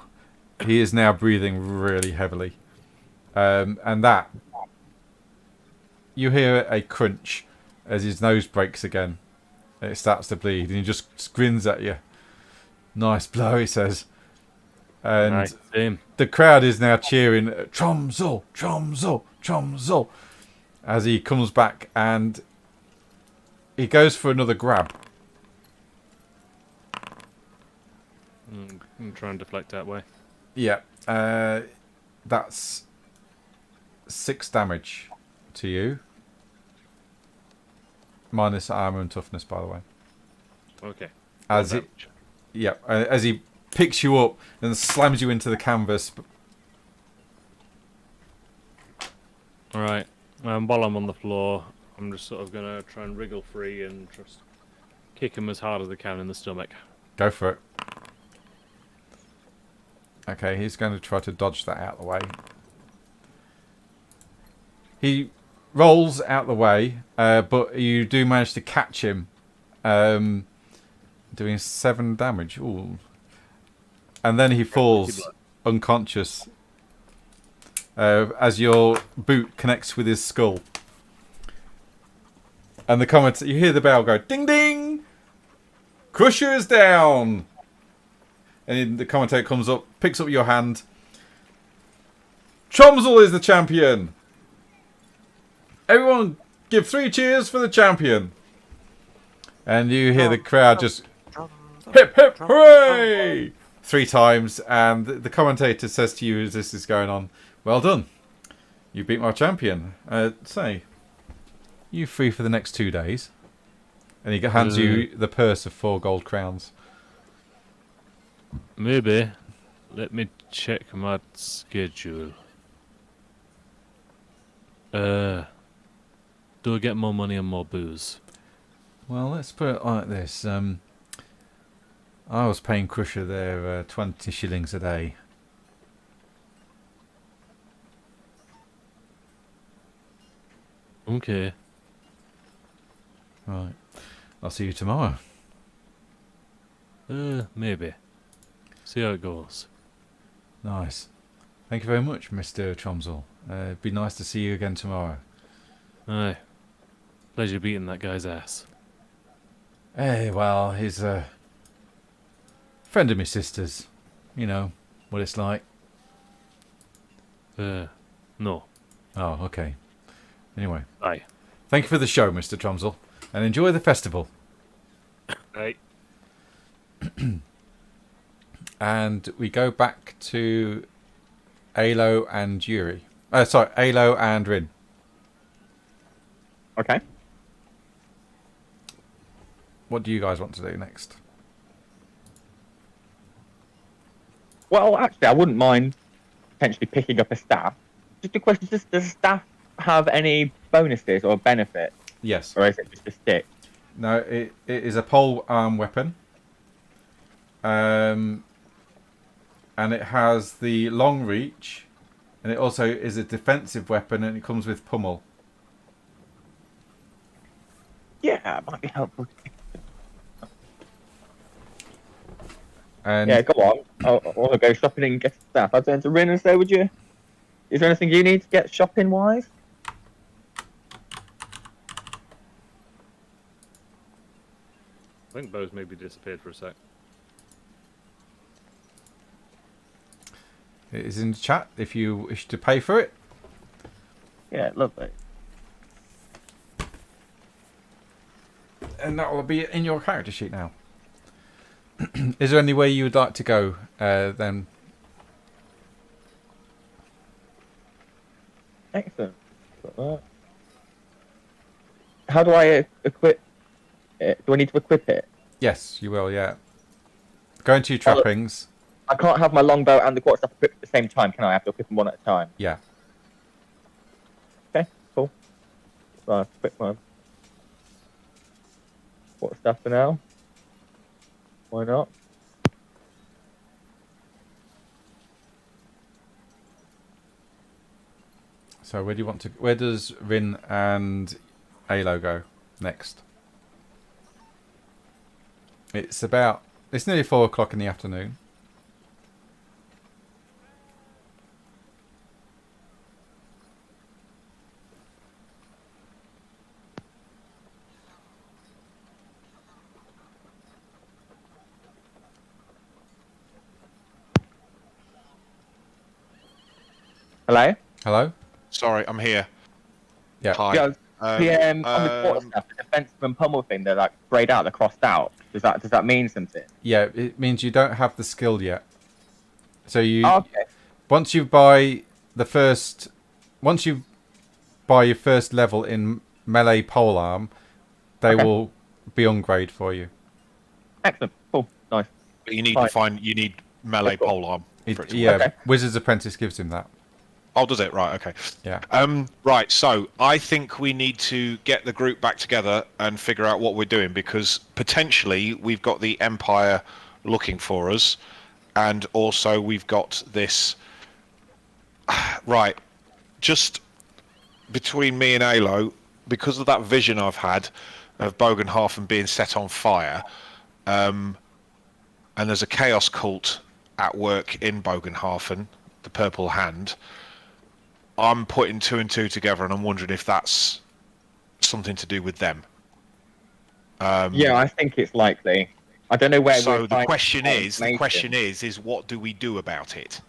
He is now breathing really heavily. And that you hear a crunch as his nose breaks again. And it starts to bleed, and he just grins at you. Nice blow, he says. And
Nice, same.
the crowd is now cheering, Tromsø, Tromsø, Tromsø, as he comes back and he goes for another grab.
I'm trying to deflect that way.
Yeah, that's 6 damage to you. Minus armor and toughness, by the way.
Okay.
As
Well,
it, yeah, as he picks you up and slams you into the canvas.
Alright. While I'm on the floor, I'm just sort of going to try and wriggle free and just kick him as hard as I can in the stomach.
Go for it. Okay, he's going to try to dodge that out of the way. He rolls out the way, but you do manage to catch him, doing 7 damage. Ooh. And then he falls unconscious as your boot connects with his skull. And the comments, you hear the bell go ding ding. Crusher is down. And the commentator comes up, picks up your hand. Tromsø is the champion. Everyone, give 3 cheers for the champion. And you hear the crowd just hip hip hooray 3 times. And the commentator says to you as this is going on, well done. You beat my champion. Say, you free for the next 2 days? And he hands you the purse of 4 gold crowns.
Maybe. Let me check my schedule. Do I get more money and more booze?
Well, let's put it like this. I was paying Crusher there 20 shillings a day.
Okay.
Right. I'll see you tomorrow.
Maybe. See how it goes.
Nice. Thank you very much, Mr. Tromsø. It'd be nice to see you again tomorrow.
Aye. Pleasure beating that guy's ass.
Hey, well, he's a friend of my sister's. You know what it's like.
No.
Oh, okay. Anyway,
Aye.
thank you for the show, Mr. Tromsø, and enjoy the festival.
Aye.
And we go back to Alo and Yuri. Sorry, Alo and Rin.
Okay.
What do you guys want to do next?
Well, actually, I wouldn't mind potentially picking up a staff. Just a question: does staff have any bonuses or benefits,
Yes.
or is it just a stick?
No, it is a pole arm weapon. And it has the long reach, and it also is a defensive weapon, and it comes with pummel.
Yeah, it might be helpful.
And
Yeah, go on. I'll go shopping and get stuff. I'll turn to Rin and say, is there anything you need to get shopping wise?
I think Bo's maybe disappeared for a sec.
it is in the chat if you wish to pay for it.
Yeah, lovely.
And that will be in your character sheet now. Is there any way you would like to go then?
Excellent. Got that. How do I equip it? Do I need to equip it?
Yes, you will, yeah. Go into your trappings.
I can't have my longbow and the quarterstaff equipped at the same time, can I? I have to equip them one at a time.
Yeah.
Okay, cool. So I'll equip my quarterstaff for now. Why not?
So where do you want to? Where does Rin and Alo go next? It's nearly 4 o'clock in the afternoon.
Hello?
Hello?
Sorry, I'm here.
Yeah.
Hi.
Yeah, on the quarter stuff, the defensive and pummel thing, they're like grayed out, they're crossed out. Does that mean something?
Yeah, it means you don't have the skill yet. So you,
Oh, okay.
once you buy your first level in melee polearm, they
Okay.
will be on grade for you.
Excellent. Cool. Nice.
But you need
Fine.
you need melee
That's cool.
polearm. For it to
Yeah,
work.
Okay.
Wizard's Apprentice gives him that.
Oh, does it? Right. Okay.
Yeah.
Right. So I think we need to get the group back together and figure out what we're doing, because potentially we've got the Empire looking for us, and also we've got this. Right. Just between me and Alo, because of that vision I've had of Bogenhafen being set on fire, and there's a chaos cult at work in Bogenhafen, the Purple Hand. I'm putting 2 and 2 together, and I'm wondering if that's something to do with them.
Yeah, I think it's likely. I don't know where.
So
we're
the
finding
question
information.
is, what do we do about it?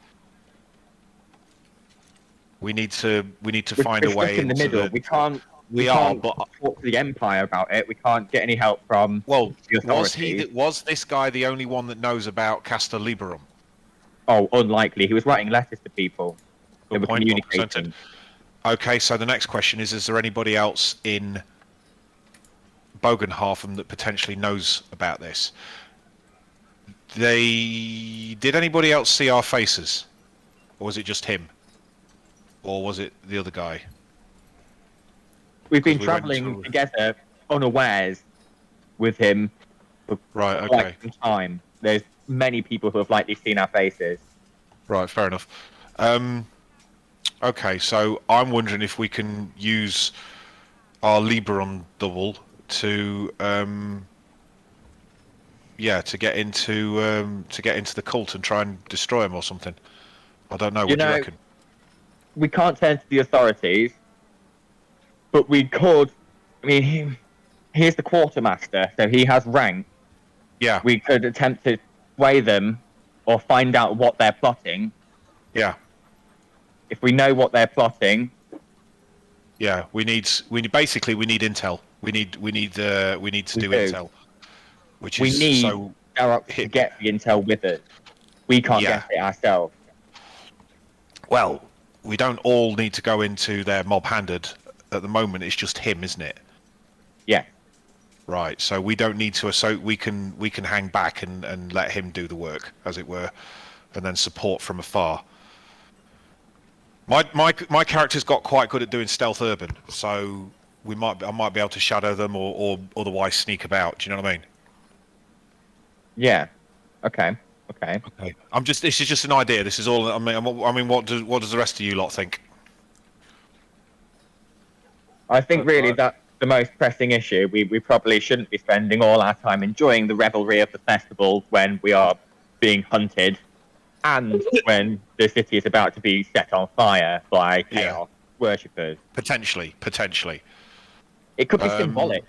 We need to
We're
find a
stuck
way
in the
into
middle.
the.
We can't.
We are,
can't
but
talk to the Empire about it. We can't get any help from
well,
the
was
authorities.
was this guy the only one that knows about Castor Liberum?
Oh, unlikely. He was writing letters to people. They
Good
were
point, well
communicating.
presented. Okay, so the next question is there anybody else in Bogenhafen that potentially knows about this? Did anybody else see our faces? Or was it just him? Or was it the other guy?
We've been
'Cause we went
travelling
to-
together unawares with him for
Right,
quite
okay.
some time. There's many people who have likely seen our faces.
Right, fair enough. Okay, so I'm wondering if we can use our Liberon double to to get into the cult and try and destroy him or something. I don't know. What do you reckon?
We can't turn to the authorities, but we could. I mean, he's the quartermaster, so he has rank.
Yeah,
We could attempt to sway them or find out what they're plotting.
yeah,
If we know what they're plotting,
yeah. We need basically we need intel. We need to
We
do
do.
intel, which
we
is
need
so.
Darroch to get the intel with us. We can't
Yeah.
get it ourselves.
Well, we don't all need to go into their mob-handed. At the moment, it's just him, isn't it?
Yeah.
Right. So we don't need to. So we can hang back and let him do the work, as it were, and then support from afar. My character's got quite good at doing stealth urban, so I might be able to shadow them or otherwise sneak about. Do you know what I mean?
Yeah. Okay. Okay.
Okay. This is just an idea. This is all. I mean, what does the rest of you lot think?
I think
That's
really
right.
that's the most pressing issue. We probably shouldn't be spending all our time enjoying the revelry of the festival when we are being hunted and when the city is about to be set on fire by chaos worshippers.
Potentially.
It could be symbolic.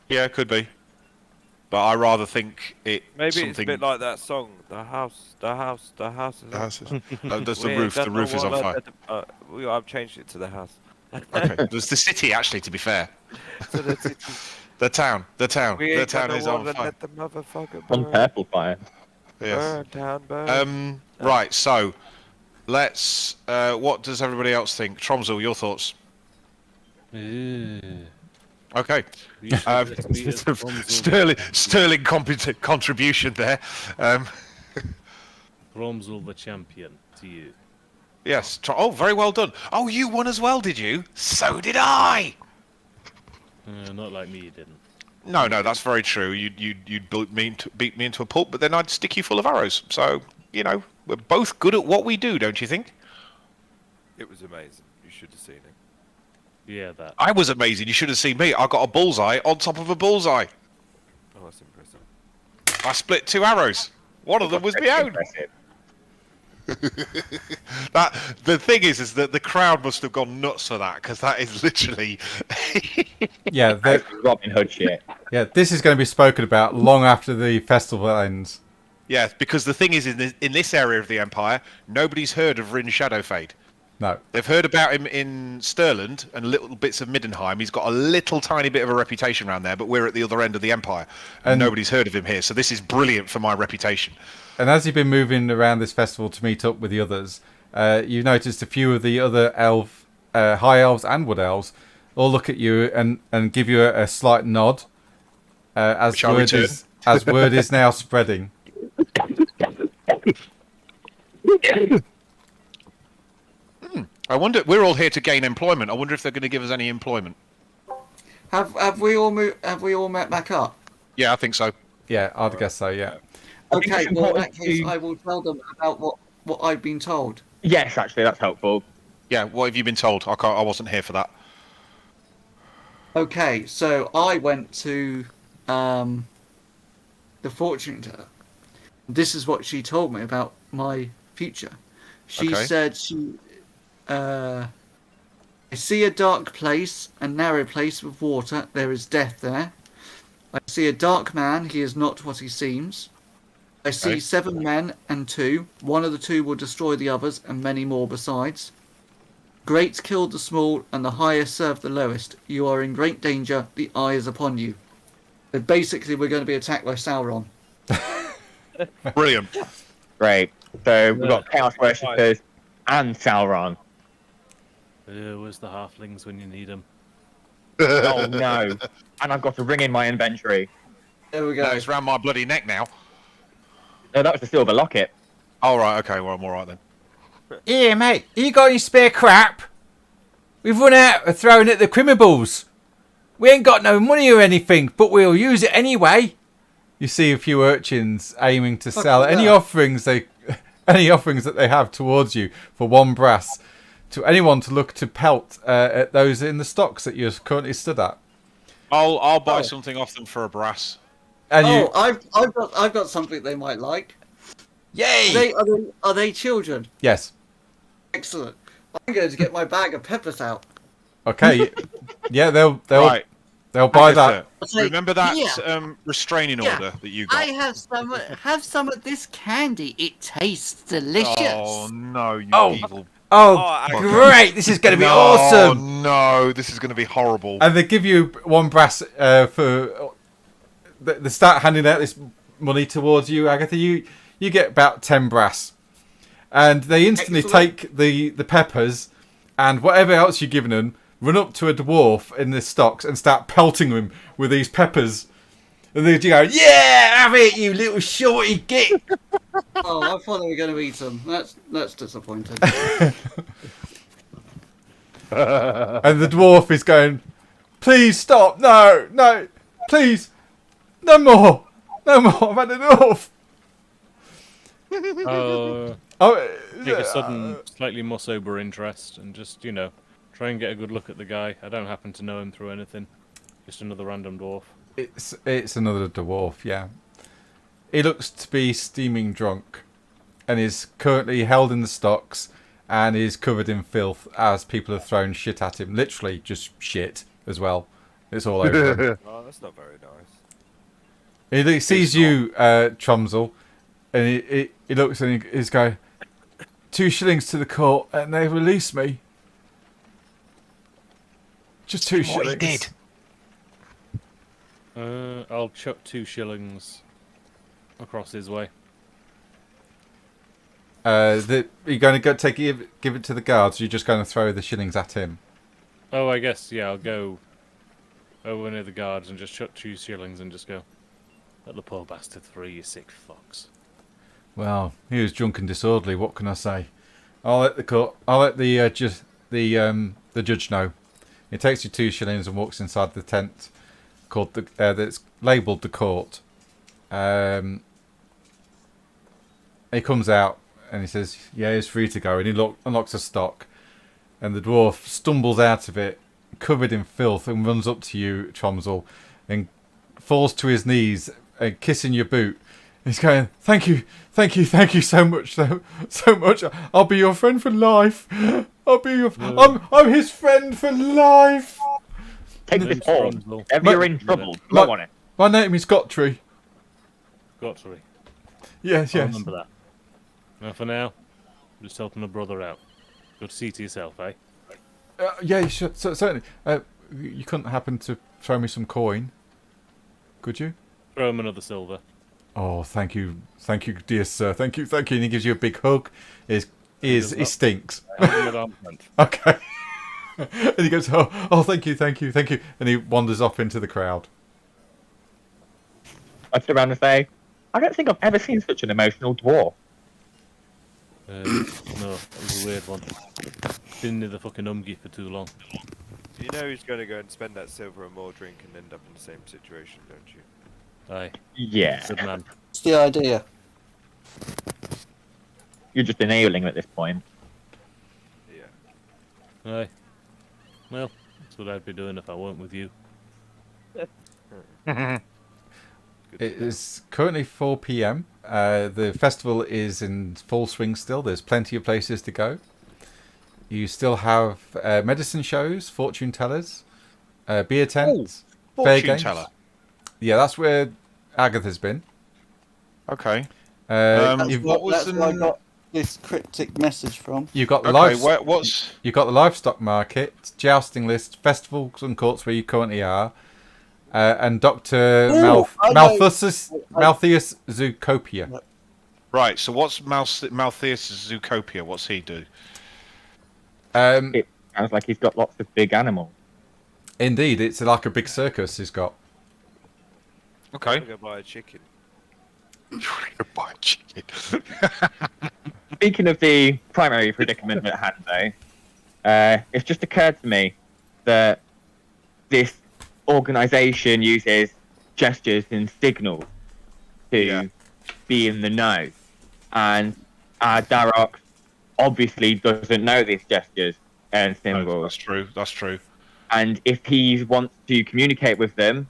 Yeah, it could be. But I rather think it.
Maybe
something...
it's a bit like that song. The house is
No, there's the
We
roof. The
don't
roof
know
is on
what
fire.
I've changed it to the house.
Okay. There's the city, actually. To be fair,
To the city.
the town
We
the
ain't
town
gonna
is on
wanna
fire.
let the motherfucker
On
burn.
purple fire.
Yes.
Burn, town, burn.
Right. So, let's. What does everybody else think? Tromsø, your thoughts? Okay.
You should let me as
Sterling contribution there.
Romzel the champion to you.
Yes. Oh, very well done. Oh, you won as well, did you? So did I.
Not like me, you didn't.
No, that's very true. You'd beat me into a pulp, but then I'd stick you full of arrows. So we're both good at what we do, don't you think?
It was amazing. You should have seen it.
Yeah, that.
I was amazing. You should have seen me. I got a bullseye on top of a bullseye.
Oh, that's impressive.
I split 2 arrows. One of them was my own.
Impressive.
The thing is that the crowd must have gone nuts for that, because that is literally.
Yeah,
That's Robin Hood shit.
yeah. This is going to be spoken about long after the festival ends.
Yeah, because the thing is, in this area of the Empire, nobody's heard of Rin Shadowfade.
No.
They've heard about him in Stirland and little bits of Middenheim. He's got a little tiny bit of a reputation around there, but we're at the other end of the Empire, and nobody's heard of him here. So this is brilliant for my reputation.
And as you've been moving around this festival to meet up with the others, you've noticed a few of the other high elves and wood elves all look at you and give you a slight nod as word is now spreading.
I wonder. We're all here to gain employment. I wonder if they're going to give us any employment.
Have we all met back up?
Yeah, I think so.
Yeah, I'd guess so. Yeah.
Okay,
it's
well in
important
that case,
to-
I will tell them about what I've been told.
Yes, actually, that's helpful.
Yeah, what have you been told? I wasn't here for that.
Okay, so I went to the fortune teller. This is what she told me about my future. She
Okay.
said I see a dark place, a narrow place with water. There is death there. I see a dark man. He is not what he seems. I see
Okay.
7 men and 2. One of the 2 will destroy the others, and many more besides. Great killed the small, and the highest served the lowest. You are in great danger. The eye is upon you. But basically, we're going to be attacked by Sauron.
Brilliant.
Great. So we've got Chaos Worshippers and Sauron.
Where's the halflings when you need them?
Oh no! And I've got a ring in my inventory.
There we go.
No, it's round my bloody neck now.
No, that was the silver locket.
All right. Okay. Well, I'm all right then.
Here, mate. You got any spare crap? We've run out of throwing at the criminables. We ain't got no money or anything, but we'll use it anyway. You see a few urchins aiming to sell
at
any
that.
offerings that they have towards you for 1 brass to anyone to look to pelt at those in the stocks that you're currently stood at.
I'll buy
Oh.
something off them for a brass.
And you,
I've got something they might like.
yay!
Are they children?
Yes.
Excellent. I'm going to get my bag of peppers out.
Okay. Yeah, they'll
Right.
they'll buy that.
Agatha,
I'll say,
remember that
"Here,
restraining
Yeah.
order that you
I
got?
have some of this candy. It tastes delicious.
Oh no, you
Oh.
evil!
Oh,
Oh,
great! This is going to be
No,
awesome.
no, this is going to be horrible.
And they give you 1 brass for. They start handing out this money towards you, Agatha. You get about 10 brass, and they instantly
Excellent.
take the peppers and whatever else you're giving them, run up to a dwarf in the stocks and start pelting him with these peppers. And they go, "Yeah, have it, you little shorty git!"
Oh, I thought they were going to eat them. That's disappointing.
And the dwarf is going, "Please stop! No, please, no more! I've had enough." Oh,
Take a sudden, slightly more sober interest and just, try and get a good look at the guy. I don't happen to know him through anything. Just another random dwarf.
It's another dwarf, yeah. He looks to be steaming drunk and is currently held in the stocks and is covered in filth as people have thrown shit at him. Literally just shit as well. It's all over him.
Oh, that's not very nice.
He sees you, Tromsel, and he looks and he's going, 2 shillings to the court and they release me. Just 2 shillings.
What he did?
I'll chuck 2 shillings across his way.
Are you going to give it to the guards? Or you're just going to throw the shillings at him?
Oh, I guess, yeah, I'll go over near the guards and just chuck 2 shillings and just go, "Let the poor bastard free, you sick fox."
Well, he was drunk and disorderly. What can I say? I'll let the judge know. He takes you 2 shillings and walks inside the tent called that's labelled the court. He comes out and he says, "Yeah, he's free to go." And he unlocks a stock, and the dwarf stumbles out of it, covered in filth, and runs up to you, Tromsel, and falls to his knees and kissing your boot. He's going, "Thank you so much, so much. I'll be your friend for life. I'm his friend for life."
Take this horn.
Tromsel.
If you're in trouble, blow on it.
My name is Gottry.
Gottry.
Yes,
I'll
yes.
remember that. Now for now, I'm just helping a brother out. Good to see to yourself, eh?
Yeah, you should, certainly. You couldn't happen to throw me some coin, could you?
Throw him another silver.
Oh, thank you, dear sir. Thank you. And he gives you a big hug. He stinks.
I haven't got arm strength.
Okay. And he goes, oh, thank you. And he wanders off into the crowd.
I turn around and say, I don't think I've ever seen such an emotional dwarf.
No, that was a weird one. Been near the fucking umgi for too long.
You know he's going to go and spend that silver and more drink and end up in the same situation, don't you?
Aye,
Yeah.
good man.
What's the idea?
You're just enabling him at this point.
Yeah.
Aye. Well, that's what I'd be doing if I weren't with you.
Good
It
to know.
is currently 4 p.m. The festival is in full swing still. There's plenty of places to go. You still have medicine shows, fortune tellers, beer tents, fair
Fortune
games.
teller.
Yeah, that's where Agatha's been.
Okay.
That's
You've
what was
that's where I
the-
got this cryptic message from.
you've got the
Okay.
live. You've got the livestock market, jousting list, festivals and courts where you currently are, and Dr.
I know.
Maltheus Zoocopia.
Right. So what's Maltheus Zoocopia? What's he do?
It sounds like he's got lots of big animals.
Indeed, it's like a big circus he's got.
I'm
Okay.
going to go buy a chicken.
Buy a chicken.
Speaking of the primary predicament at hand, though, it's just occurred to me that this organisation uses gestures and signals to be in the know, and Darok obviously doesn't know these gestures and
No,
symbols.
that's true. That's true.
And if he wants to communicate with them,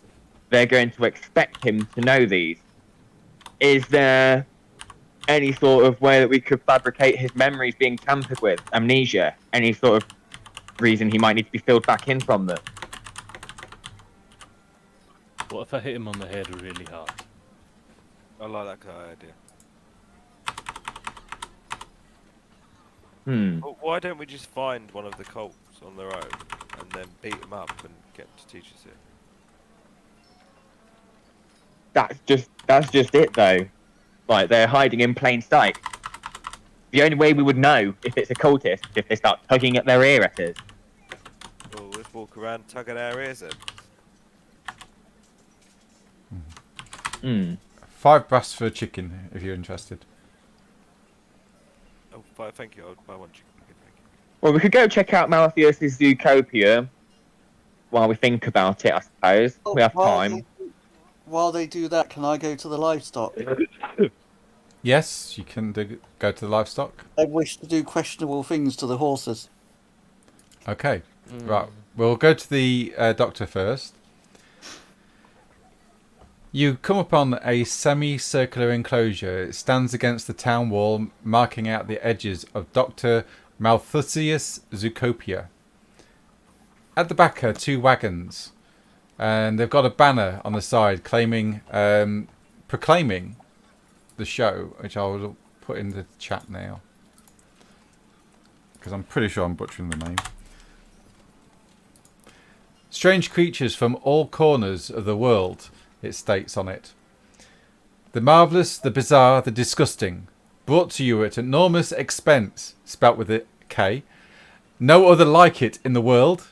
they're going to expect him to know these. Is there any sort of way that we could fabricate his memories being tampered with? Amnesia? Any sort of reason he might need to be filled back in from them?
What if I hit him on the head really hard?
I like that kind of idea. Well, why don't we just find one of the cults on their own and then beat them up and get them to teach us it?
That's just it, though. Like, they're hiding in plain sight. The only way we would know if it's a cultist is if they start tugging at their ear at us.
Well, let's walk around tugging our ears in.
5 brass for a chicken, if you're interested.
Oh, thank you. I'll buy one chicken. Thank you.
Well, we could go check out Maltheus' Zoocopia while we think about it, I suppose. We have time.
While they do that, can I go to the livestock?
Yes, you can go to the livestock.
I wish to do questionable things to the horses.
Okay, right. We'll go to the doctor first. You come upon a semicircular enclosure. It stands against the town wall, marking out the edges of Dr. Malthusius Zoocopia. At the back are 2 wagons, and they've got a banner on the side proclaiming the show, which I'll put in the chat now, because I'm pretty sure I'm butchering the name. Strange creatures from all corners of the world, it states on it. The marvellous, the bizarre, the disgusting, brought to you at enormous expense, spelt with a K. No other like it in the world.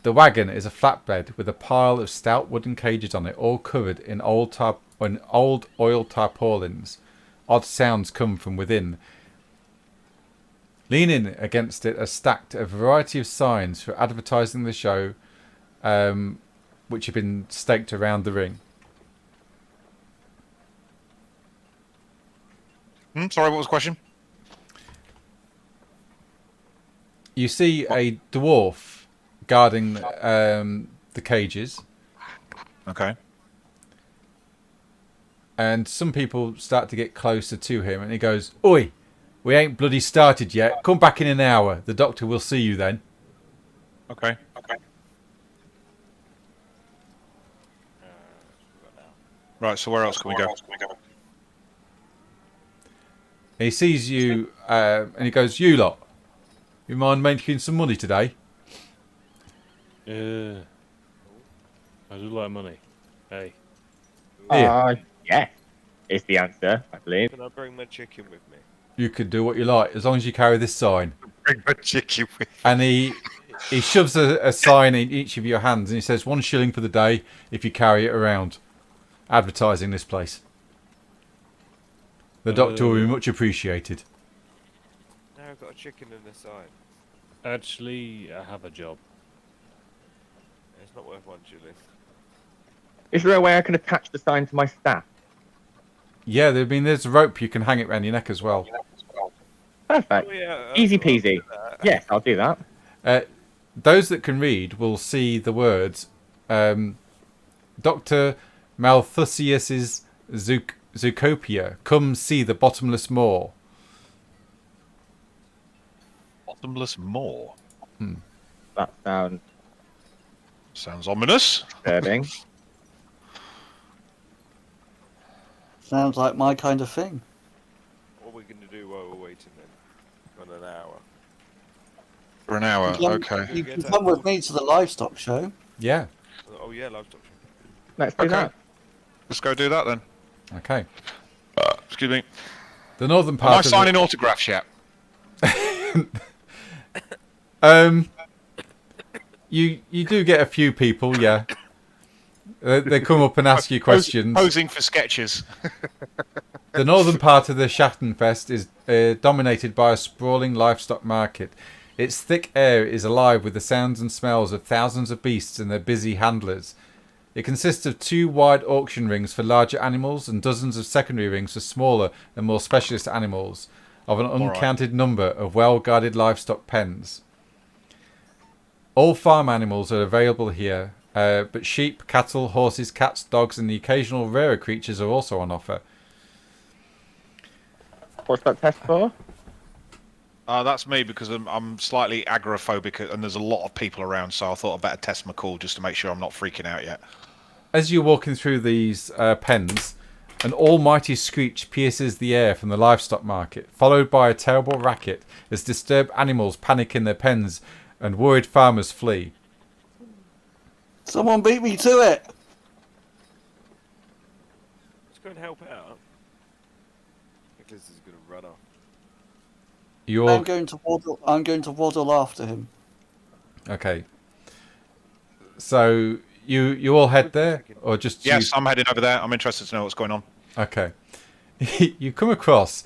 The wagon is a flatbed with a pile of stout wooden cages on it, all covered in old oil tarpaulins. Odd sounds come from within. Leaning against it are stacked a variety of signs for advertising the show, which have been staked around the ring.
Sorry, what was the question?
You see a dwarf guarding the cages,
Okay.
and some people start to get closer to him, and he goes, "Oi, we ain't bloody started yet. Come back in an hour. The doctor will see you then."
Okay. Right, so where else can we go?
He sees you, and he goes, "You lot, you mind making some money today?"
I do like money. Hey.
Yeah.
Yes, is the answer, I believe.
Can I bring my chicken with me?
You can do what you like as long as you carry this sign.
Bring my chicken with.
And he shoves a sign in each of your hands, and he says, "1 shilling for the day if you carry it around, advertising this place." The doctor will be much appreciated.
Now I've got a chicken and a sign.
Actually, I have a job.
It's not worth 1 shilling.
Is there a way I can attach the sign to my staff?
Yeah, there's a rope you can hang it around your neck as well.
Perfect.
Oh, yeah,
Easy
I'll do
peasy.
that.
Yes, I'll do that.
Those that can read will see the words Dr. Malthusius's Zoocopia, come see the bottomless moor.
Bottomless moor.
That
Sounds ominous.
disturbing.
Sounds like my kind of thing.
What are we going to do while we're waiting then? Run an hour.
For an hour.
You
Okay.
can come with me to the livestock show.
Yeah.
Oh yeah, livestock.
Let's do
Okay.
that.
Let's go do that then.
Okay.
Excuse me.
The northern
Am I
part of
signing autographs yet?
you do get a few people, yeah. They come up and ask you questions.
Posing for sketches.
The northern part of the Schattenfest is dominated by a sprawling livestock market. Its thick air is alive with the sounds and smells of thousands of beasts and their busy handlers. It consists of 2 wide auction rings for larger animals and dozens of secondary rings for smaller and more specialist animals, of an uncounted number of well-guarded livestock pens. All farm animals are available here, but sheep, cattle, horses, cats, dogs and the occasional rarer creatures are also on offer.
What's that test for?
That's me because I'm slightly agoraphobic and there's a lot of people around, so I thought I'd better test my call just to make sure I'm not freaking out yet.
As you're walking through these pens, an almighty screech pierces the air from the livestock market, followed by a terrible racket as disturbed animals panic in their pens and worried farmers flee.
Someone beat me to it.
Let's go and help out. Nicholas is going to run off.
You're
I'm going to waddle after him.
okay. So you all head there, or just
Yes, I'm heading over there. I'm interested to know what's going on.
Okay. You come across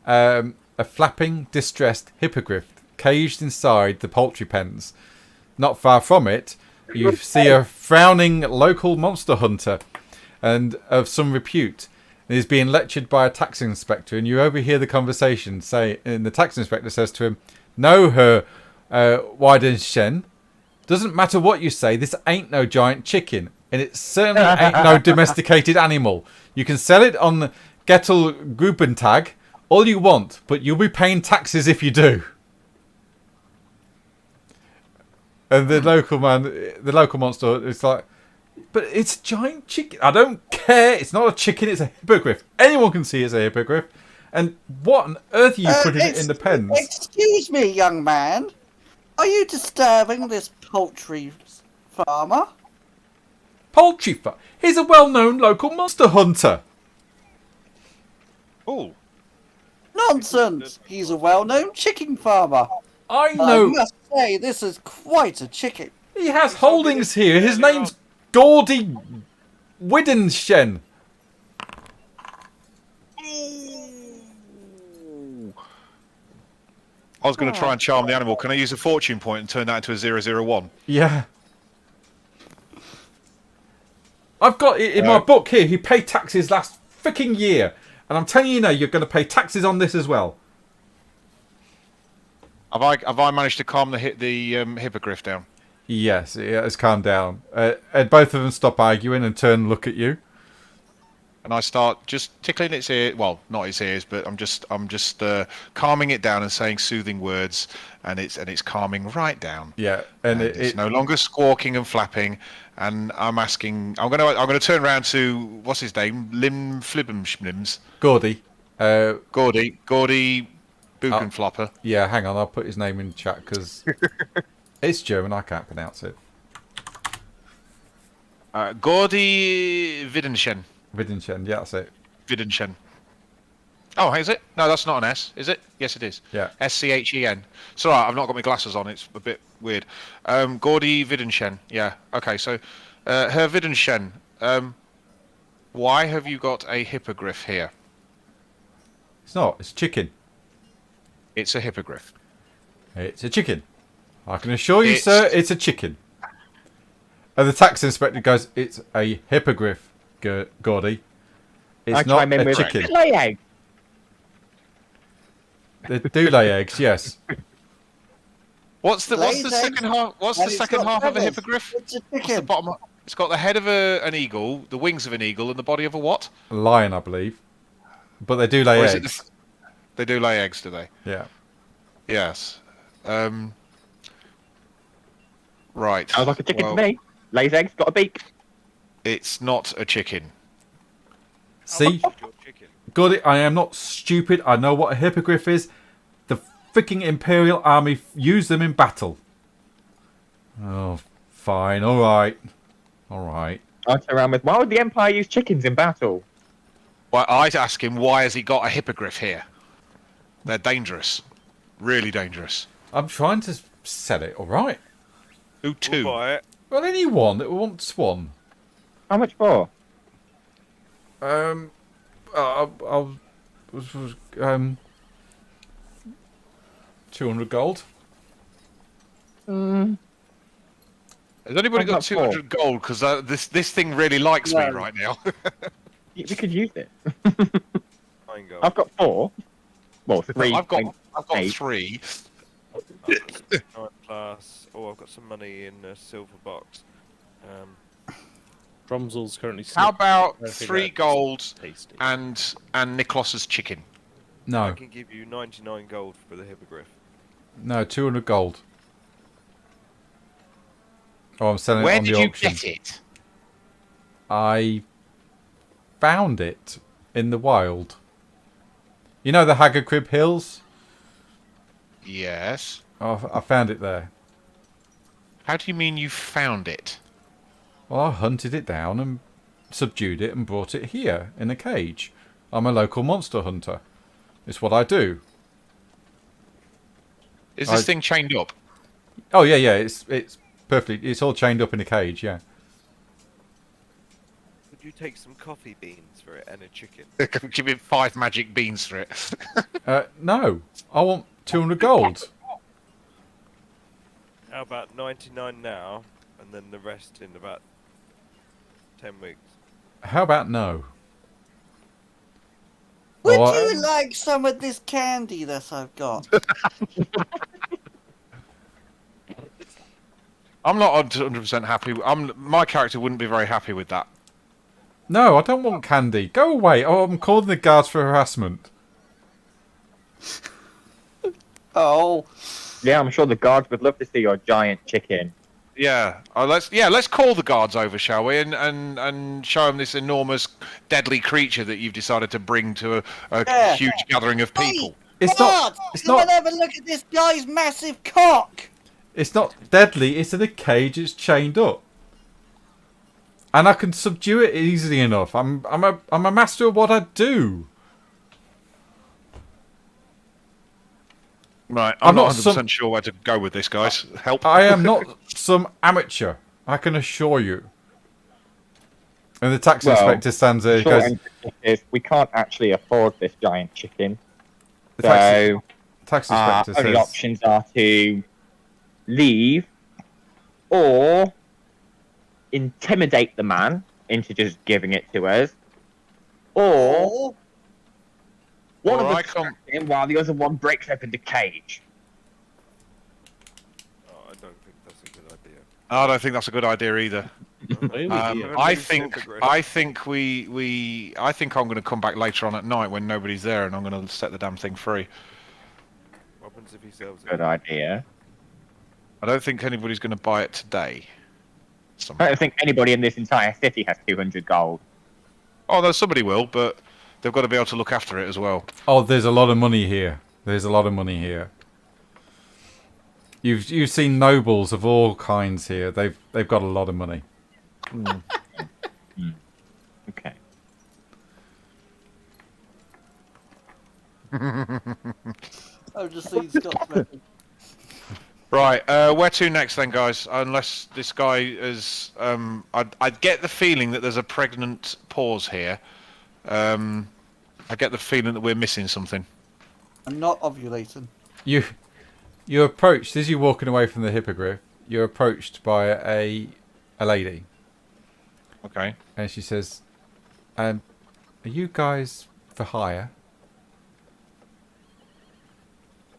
a flapping, distressed hippogriff caged inside the poultry pens. Not far from it, you see a frowning local monster hunter, and of some repute. And he's being lectured by a tax inspector, and you overhear the conversation. And the tax inspector says to him, "No, Herr Weidenschen, doesn't matter what you say. This ain't no giant chicken, and it certainly ain't no domesticated animal. You can sell it on the Gettel Gruppentag all you want, but you'll be paying taxes if you do." And the local monster is like, "But it's a giant chicken. I don't care. It's not a chicken. It's a hippogriff. Anyone can see it's a hippogriff. And what on earth are you putting it in the pens?"
Excuse me, young man. Are you disturbing this poultry farmer?
Poultry farm. He's a well-known local monster hunter.
Oh,
Nonsense! He's a well-known chicken farmer.
I
I
know.
must say, this is quite a chicken.
He has holdings here. His name's Gordy Widenshen.
I was going to try and charm the animal. Can I use a fortune point and turn that into a 001?
Yeah. I've got it in my book here. He paid taxes last freaking year. And I'm telling you now, you're going to pay taxes on this as well.
Have I managed to calm the hippogriff down?
Yes, it has calmed down. And both of them stop arguing and turn and look at you.
And I start just tickling its ear. Well, not its ears, but I'm just calming it down and saying soothing words, and it's calming right down.
Yeah, and
It's no longer squawking and flapping. And I'm asking. I'm gonna turn around to what's his name, Lim Flibbenschmims.
Gordy.
Gordy Buchenflopper.
Yeah, hang on, I'll put his name in chat because it's German, I can't pronounce it.
Gordy Widenschen.
Widenschen, yeah, that's it.
Widenschen. Oh, is it? No, that's not an S, is it? Yes, it is.
Yeah.Schen.
It's alright, I've not got my glasses on, it's a bit weird. Gordy Widenschen. Yeah, okay, so Herr Widenschen, why have you got a hippogriff here?
It's not, it's chicken.
It's a hippogriff.
It's a chicken. I can assure you, sir, it's a chicken. And the tax inspector goes, it's a hippogriff, Gordy. It's not a chicken.
Lay egg.
They do lay eggs, yes.
What's the second half? What's the second half of a
feathers.
hippogriff?
It's a
What's the
chicken.
bottom? It's got the head of an eagle, the wings of an eagle, and the body of a what?
A lion, I believe. But they do lay
Or is it
eggs.
they do lay eggs, do they?
Yeah.
Yes. Right.
Sounds like a chicken
well,
to me. Lays eggs, got a beak.
It's not a chicken.
See?
Your chicken.
Gordy, I am not stupid. I know what a hippogriff is. The freaking Imperial Army used them in battle. Oh, fine. All right. All right.
I turn around with, why would the Empire use chickens in battle?
Well, I'd ask him, why has he got a hippogriff here? They're dangerous. Really dangerous.
I'm trying to sell it, all right?
Who to?
We'll buy it.
Well, anyone that wants one.
How much for?
I'll 200 gold.
Has anybody got
I've got
200 gold? Because this thing really likes me
No.
right now.
We could use it.
9 gold.
I've got 4. Well, 3.
I've got
8.
3.
9 plus. Oh, I've got some money in a silver box.
Drumsel's currently.
How about
I think
3
that's
gold
Tasty.
and Niklos's chicken?
I
No,
can give you 99 gold for the hippogriff.
no, 200 gold. Oh, I'm selling
Where
it on
did
the
you
auction.
get it?
I found it in the wild. You know the Hagercrib Hills?
Yes.
Oh, I found it there.
How do you mean you found it?
Well, I hunted it down and subdued it and brought it here in a cage. I'm a local monster hunter. It's what I do.
Is this thing chained up?
Oh yeah, yeah. It's perfectly. It's all chained up in a cage. Yeah.
Would you take some coffee beans for it and a chicken?
Give me 5 magic beans for it.
No, I want 200 gold.
How about 99 now, and then the rest in about 10 weeks?
How about no?
Would
Oh, I-
you like some of this candy that I've got?
I'm not 100% happy. My character wouldn't be very happy with that.
No, I don't want candy. Go away. Oh, I'm calling the guards for harassment.
Oh,
Yeah, I'm sure the guards would love to see your giant chicken.
Yeah. Let's call the guards over, shall we? And show them this enormous, deadly creature that you've decided to bring to a
Yeah.
huge gathering of people.
It's
God!
not. It's
Come
not.
and have a look at this guy's massive cock.
It's not deadly. It's in a cage. It's chained up, and I can subdue it easily enough. I'm a master of what I do.
Right.
I'm
I'm not
not
100% sure where to go with this, guys. Help.
I am not some amateur. I can assure you. And the tax
Well,
inspector stands there. He
Short
goes,
answer is we can't actually afford this giant chicken.
the tax,
So
tax
our
inspector
only
says,
options are to leave or intimidate the man into just giving it to us, or one
Or
of
I
us
come-
attacks him while the other one breaks open the cage.
Oh, I don't think that's a good idea.
I don't think that's a good idea either.
Maybe
I think I'm going to come back later on at night when nobody's there, and I'm going to set the damn thing free.
What happens if he sells it?
Good idea.
I don't think anybody's going to buy it today.
I don't think anybody in this entire city has 200 gold.
Oh, no, somebody will, but They've got to be able to look after it as well.
Oh, there's a lot of money here. There's a lot of money here. You've seen nobles of all kinds here. They've got a lot of money.
Okay.
I've just seen Scott's message.
Right, where to next then, guys? Unless this guy is... I'd get the feeling that there's a pregnant pause here. I get the feeling that we're missing something.
I'm not ovulating.
You're approached, as you're walking away from the hippogriff, you're approached by a lady.
Okay.
And she says, are you guys for hire?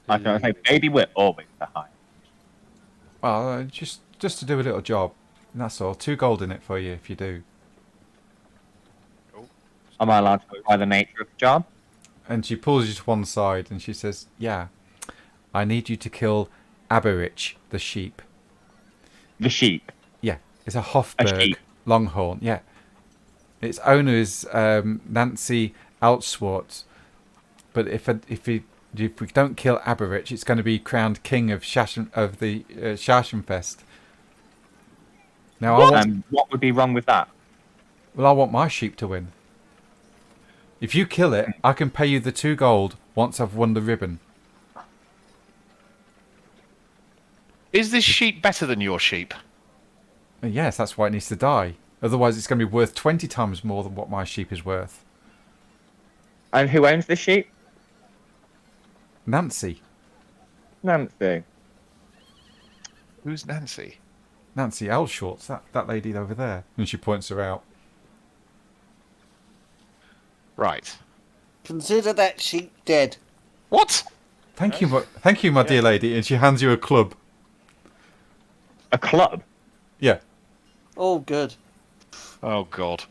I was going to say, maybe we're always for hire.
Well, just to do a little job. And that's all. 2 gold in it for you if you do.
Am I allowed to by the nature of the job?
And she pulls you to one side and she says, yeah, I need you to kill Aberich, the sheep.
The sheep.
Yeah, it's a
A
Hofburg
sheep.
Longhorn. Yeah. Its owner is Nancy Altswart. But if we don't kill Aberich, it's going to be crowned king of the Schachenfest. Now,
What would be wrong with that?
I want my sheep to win. If you kill it, I can pay you the 2 gold once I've won the ribbon.
Is this sheep better than your sheep?
And yes, that's why it needs to die. Otherwise, it's going to be worth 20 times more than what my sheep is worth.
And who owns the sheep?
Nancy.
Nancy.
Who's Nancy?
Nancy Alshorts, that lady over there. And she points her out.
Right.
Consider that sheep dead.
What?
Thank you, my dear lady. And she hands you a club.
A club?
Yeah.
Oh, good.
Oh, God.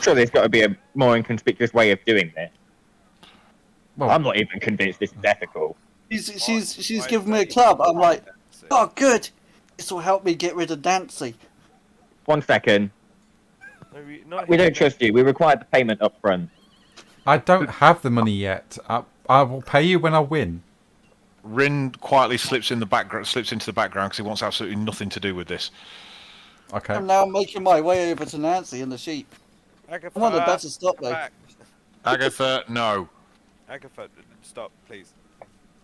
Sure, there's got to be a more inconspicuous way of doing this.
Well,
I'm not even convinced this is ethical.
She's given me a club. I'm like, oh, good. This will help me get rid of Nancy.
1 second.
No,
We don't trust you. We require the payment up front.
I don't have the money yet. I will pay you when I win.
Rin quietly slips into the background because he wants absolutely nothing to do with this.
Okay.
I'm now making my way over to Nancy and the sheep.
Agatha,
Come on, I better stop
come
though.
back.
Agatha, no.
Agatha, stop, please.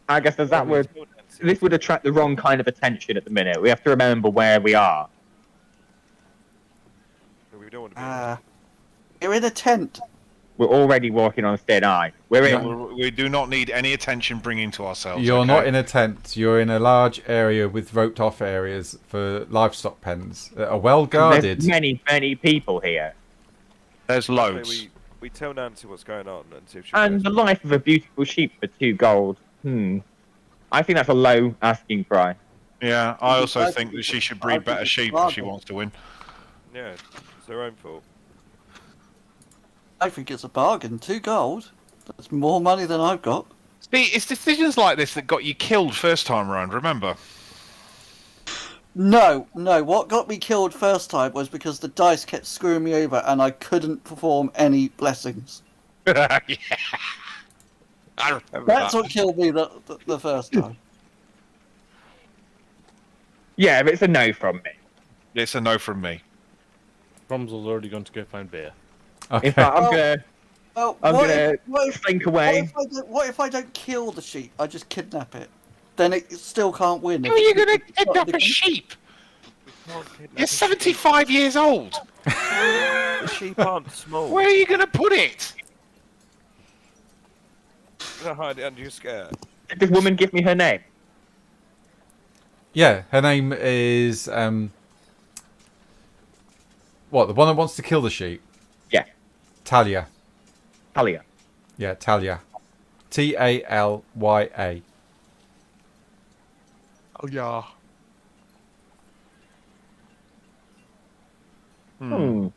I guess this would attract the wrong kind of attention at the minute. We have to remember where we are.
We don't want to be.
You're in a tent.
We're already walking on thin ice. We're in.
We do not need any attention bringing to ourselves.
You're
okay?
not in a tent. You're in a large area with roped off areas for livestock pens that are well guarded.
There's many people here.
There's loads.
We tell Nancy what's going on and see if she.
And the life of a beautiful sheep for 2 gold. I think that's a low asking price.
Yeah, I also think that she should breed better sheep if she wants to win.
Yeah, it's her own fault.
I think it's a bargain. 2 gold. That's more money than I've got.
See, it's decisions like this that got you killed first time round, remember?
No. What got me killed first time was because the dice kept screwing me over and I couldn't perform any blessings.
Yeah. I remember
That's
that.
what killed me the first time.
Yeah, but it's a no from me.
It's a no from me.
Bromsell's already gone to go find beer.
Okay.
In fact,
Well,
I'm
what
gonna
if
slink away.
what if I don't kill the sheep? I just kidnap it. Then it still can't win.
How are you going to kidnap a sheep? You're 75 years old.
The sheep aren't small.
Where are you going to put it?
You're gonna hide it under your skirt.
Did this woman give me her name?
Yeah, her name is what? The one that wants to kill the sheep?
Yeah,
Talia.
Talia.
Yeah, Talia. Talya.
Oh, yeah. No,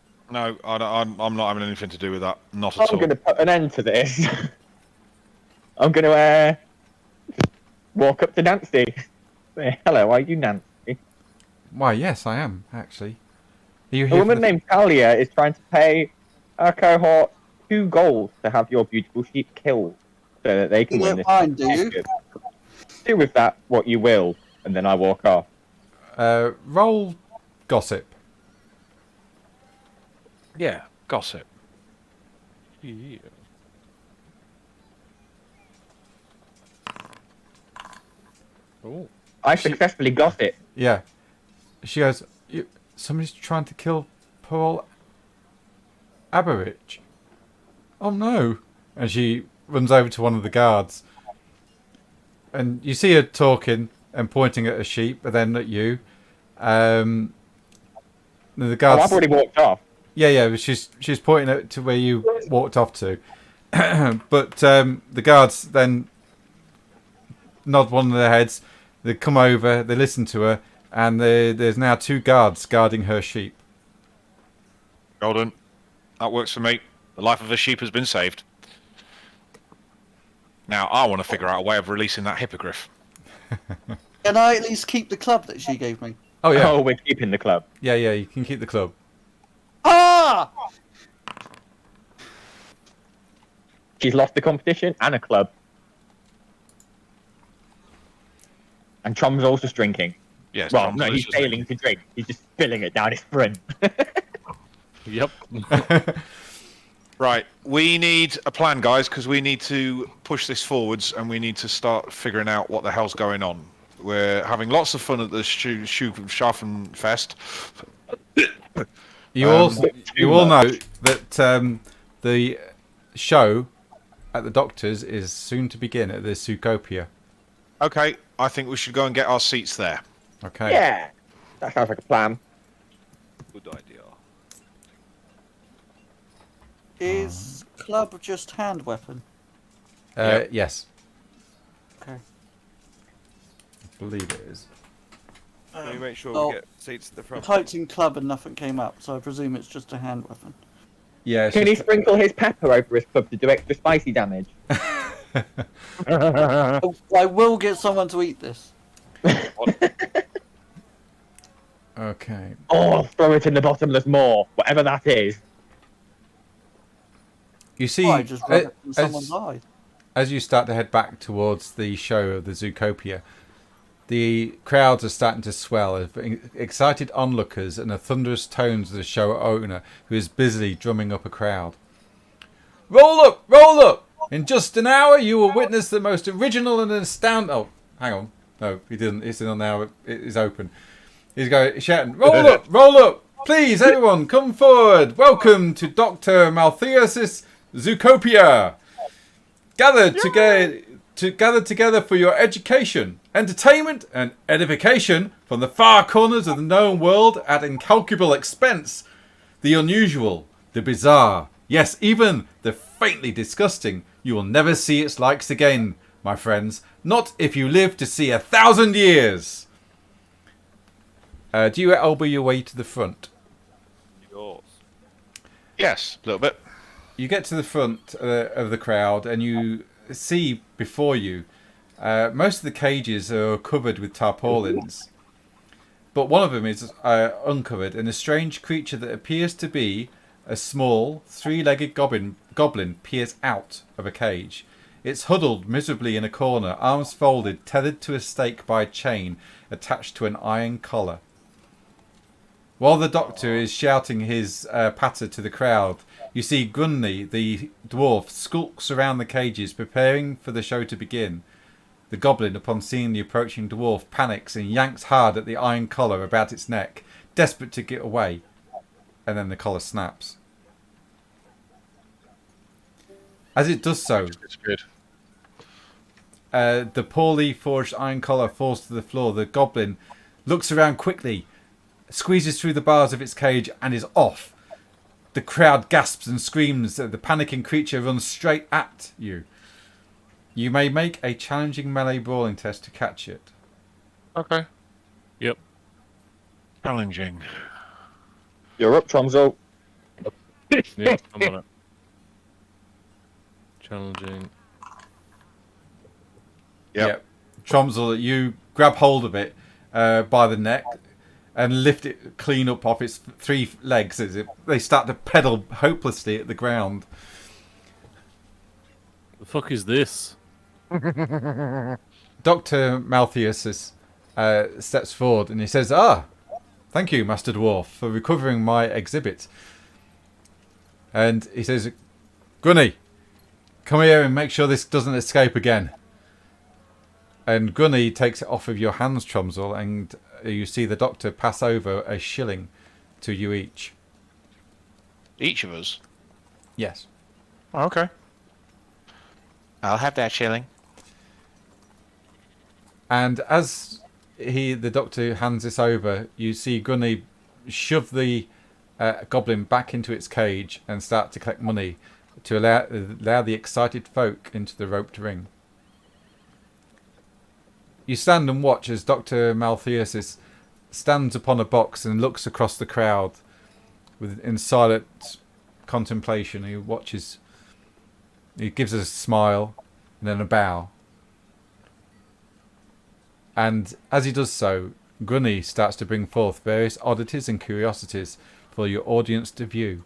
I'm not having anything to do with that. Not at
I'm
all.
going to put an end to this. I'm going to walk up to Nancy. Say, hello, are you Nancy?
Why, yes, I am, actually. Are you
A
here
woman named Talia is trying to pay our cohort 2 gold to have your beautiful sheep killed so that they can
You
win
don't
this.
mind, do you?
Do with that what you will, and then I walk off.
Roll gossip.
Yeah, gossip.
Yeah. Oh.
I successfully got it.
Yeah. She goes, somebody's trying to kill poor old Aberich. Oh no. And she runs over to one of the guards. And you see her talking and pointing at a sheep, but then at you. The
Oh,
guards.
I've already walked off.
Yeah, but she's pointing to where you walked off to. But the guards then nod one of their heads. They come over, they listen to her, and there's now 2 guards guarding her sheep.
Golden. That works for me. The life of a sheep has been saved. Now, I want to figure out a way of releasing that hippogriff.
Can I at least keep the club that she gave me?
Oh yeah,
Oh, we're keeping the club.
yeah, you can keep the club.
Ah!
She's lost the competition and a club. And Trom's also just drinking.
Yes.
Well,
Trom's
no, he's
delicious.
failing to drink. He's just spilling it down his front.
Yep.
Right, we need a plan, guys, because we need to push this forwards and we need to start figuring out what the hell's going on. We're having lots of fun at the Schaffenfest.
You all know that the show at the Doctor's is soon to begin at the Zootopia.
Okay, I think we should go and get our seats there.
Okay.
Yeah, that sounds like a plan.
Good idea.
Is club just hand weapon?
Yes,
Okay.
I believe it is.
Can we make sure
well,
we get seats at the
I
front?
typed in club and nothing came up, so I presume it's just a hand weapon.
Yeah. It's
Can he
just-
sprinkle his pepper over his club to do extra spicy damage?
Oh, I will get someone to eat this.
Okay.
Oh, throw it in the bottomless maw, whatever that is.
You see,
I just rub it in someone's
as,
eye.
as you start to head back towards the show of the Zootopia, the crowds are starting to swell of excited onlookers and the thunderous tones of the show owner who is busily drumming up a crowd. Roll up! Roll up! In just an hour you will witness the most original and astounding... Oh, hang on. No, he didn't. It's in now. It is open. He's going shouting, roll up! Roll up! Please, everyone, come forward! Welcome to Dr. Maltheus' Zootopia! Gather together for your education, entertainment, and edification from the far corners of the known world at incalculable expense. The unusual, the bizarre, yes, even the faintly disgusting. You will never see its likes again, my friends. Not if you live to see 1,000 years. Do you elbow your way to the front?
Yours.
Yes, a little bit.
You get to the front of the crowd and you see before you most of the cages are covered with tarpaulins, but one of them is uncovered, and a strange creature that appears to be a small 3-legged goblin peers out of a cage. It's huddled miserably in a corner, arms folded, tethered to a stake by a chain attached to an iron collar. While the Doctor is shouting his patter to the crowd, you see Grunley, the dwarf, skulks around the cages, preparing for the show to begin. The goblin, upon seeing the approaching dwarf, panics and yanks hard at the iron collar about its neck, desperate to get away. And then the collar snaps. As it does so,
It's good.
the poorly forged iron collar falls to the floor. The goblin looks around quickly, squeezes through the bars of its cage, and is off. The crowd gasps and screams. The panicking creature runs straight at you. You may make a challenging melee brawling test to catch it.
Okay.
Yep.
Challenging.
You're up, Tromzo.
Yeah, I'm on it. Challenging.
Yep.
Tromzel, you grab hold of it by the neck and lift it clean up off its 3 legs as they start to pedal hopelessly at the ground.
The fuck is this?
Dr. Malthus steps forward and he says, thank you, Master Dwarf, for recovering my exhibit. And he says, Gunny, come here and make sure this doesn't escape again. And Gunny takes it off of your hands, Tromsel, and you see the doctor pass over a shilling to you each.
Each of us?
Yes.
Oh, okay. I'll have that shilling.
And as the doctor hands this over, you see Gunny shove the goblin back into its cage and start to collect money to allow the excited folk into the roped ring. You stand and watch as Dr. Malthus stands upon a box and looks across the crowd in silent contemplation. He watches. He gives a smile and then a bow. And as he does so, Gunny starts to bring forth various oddities and curiosities for your audience to view.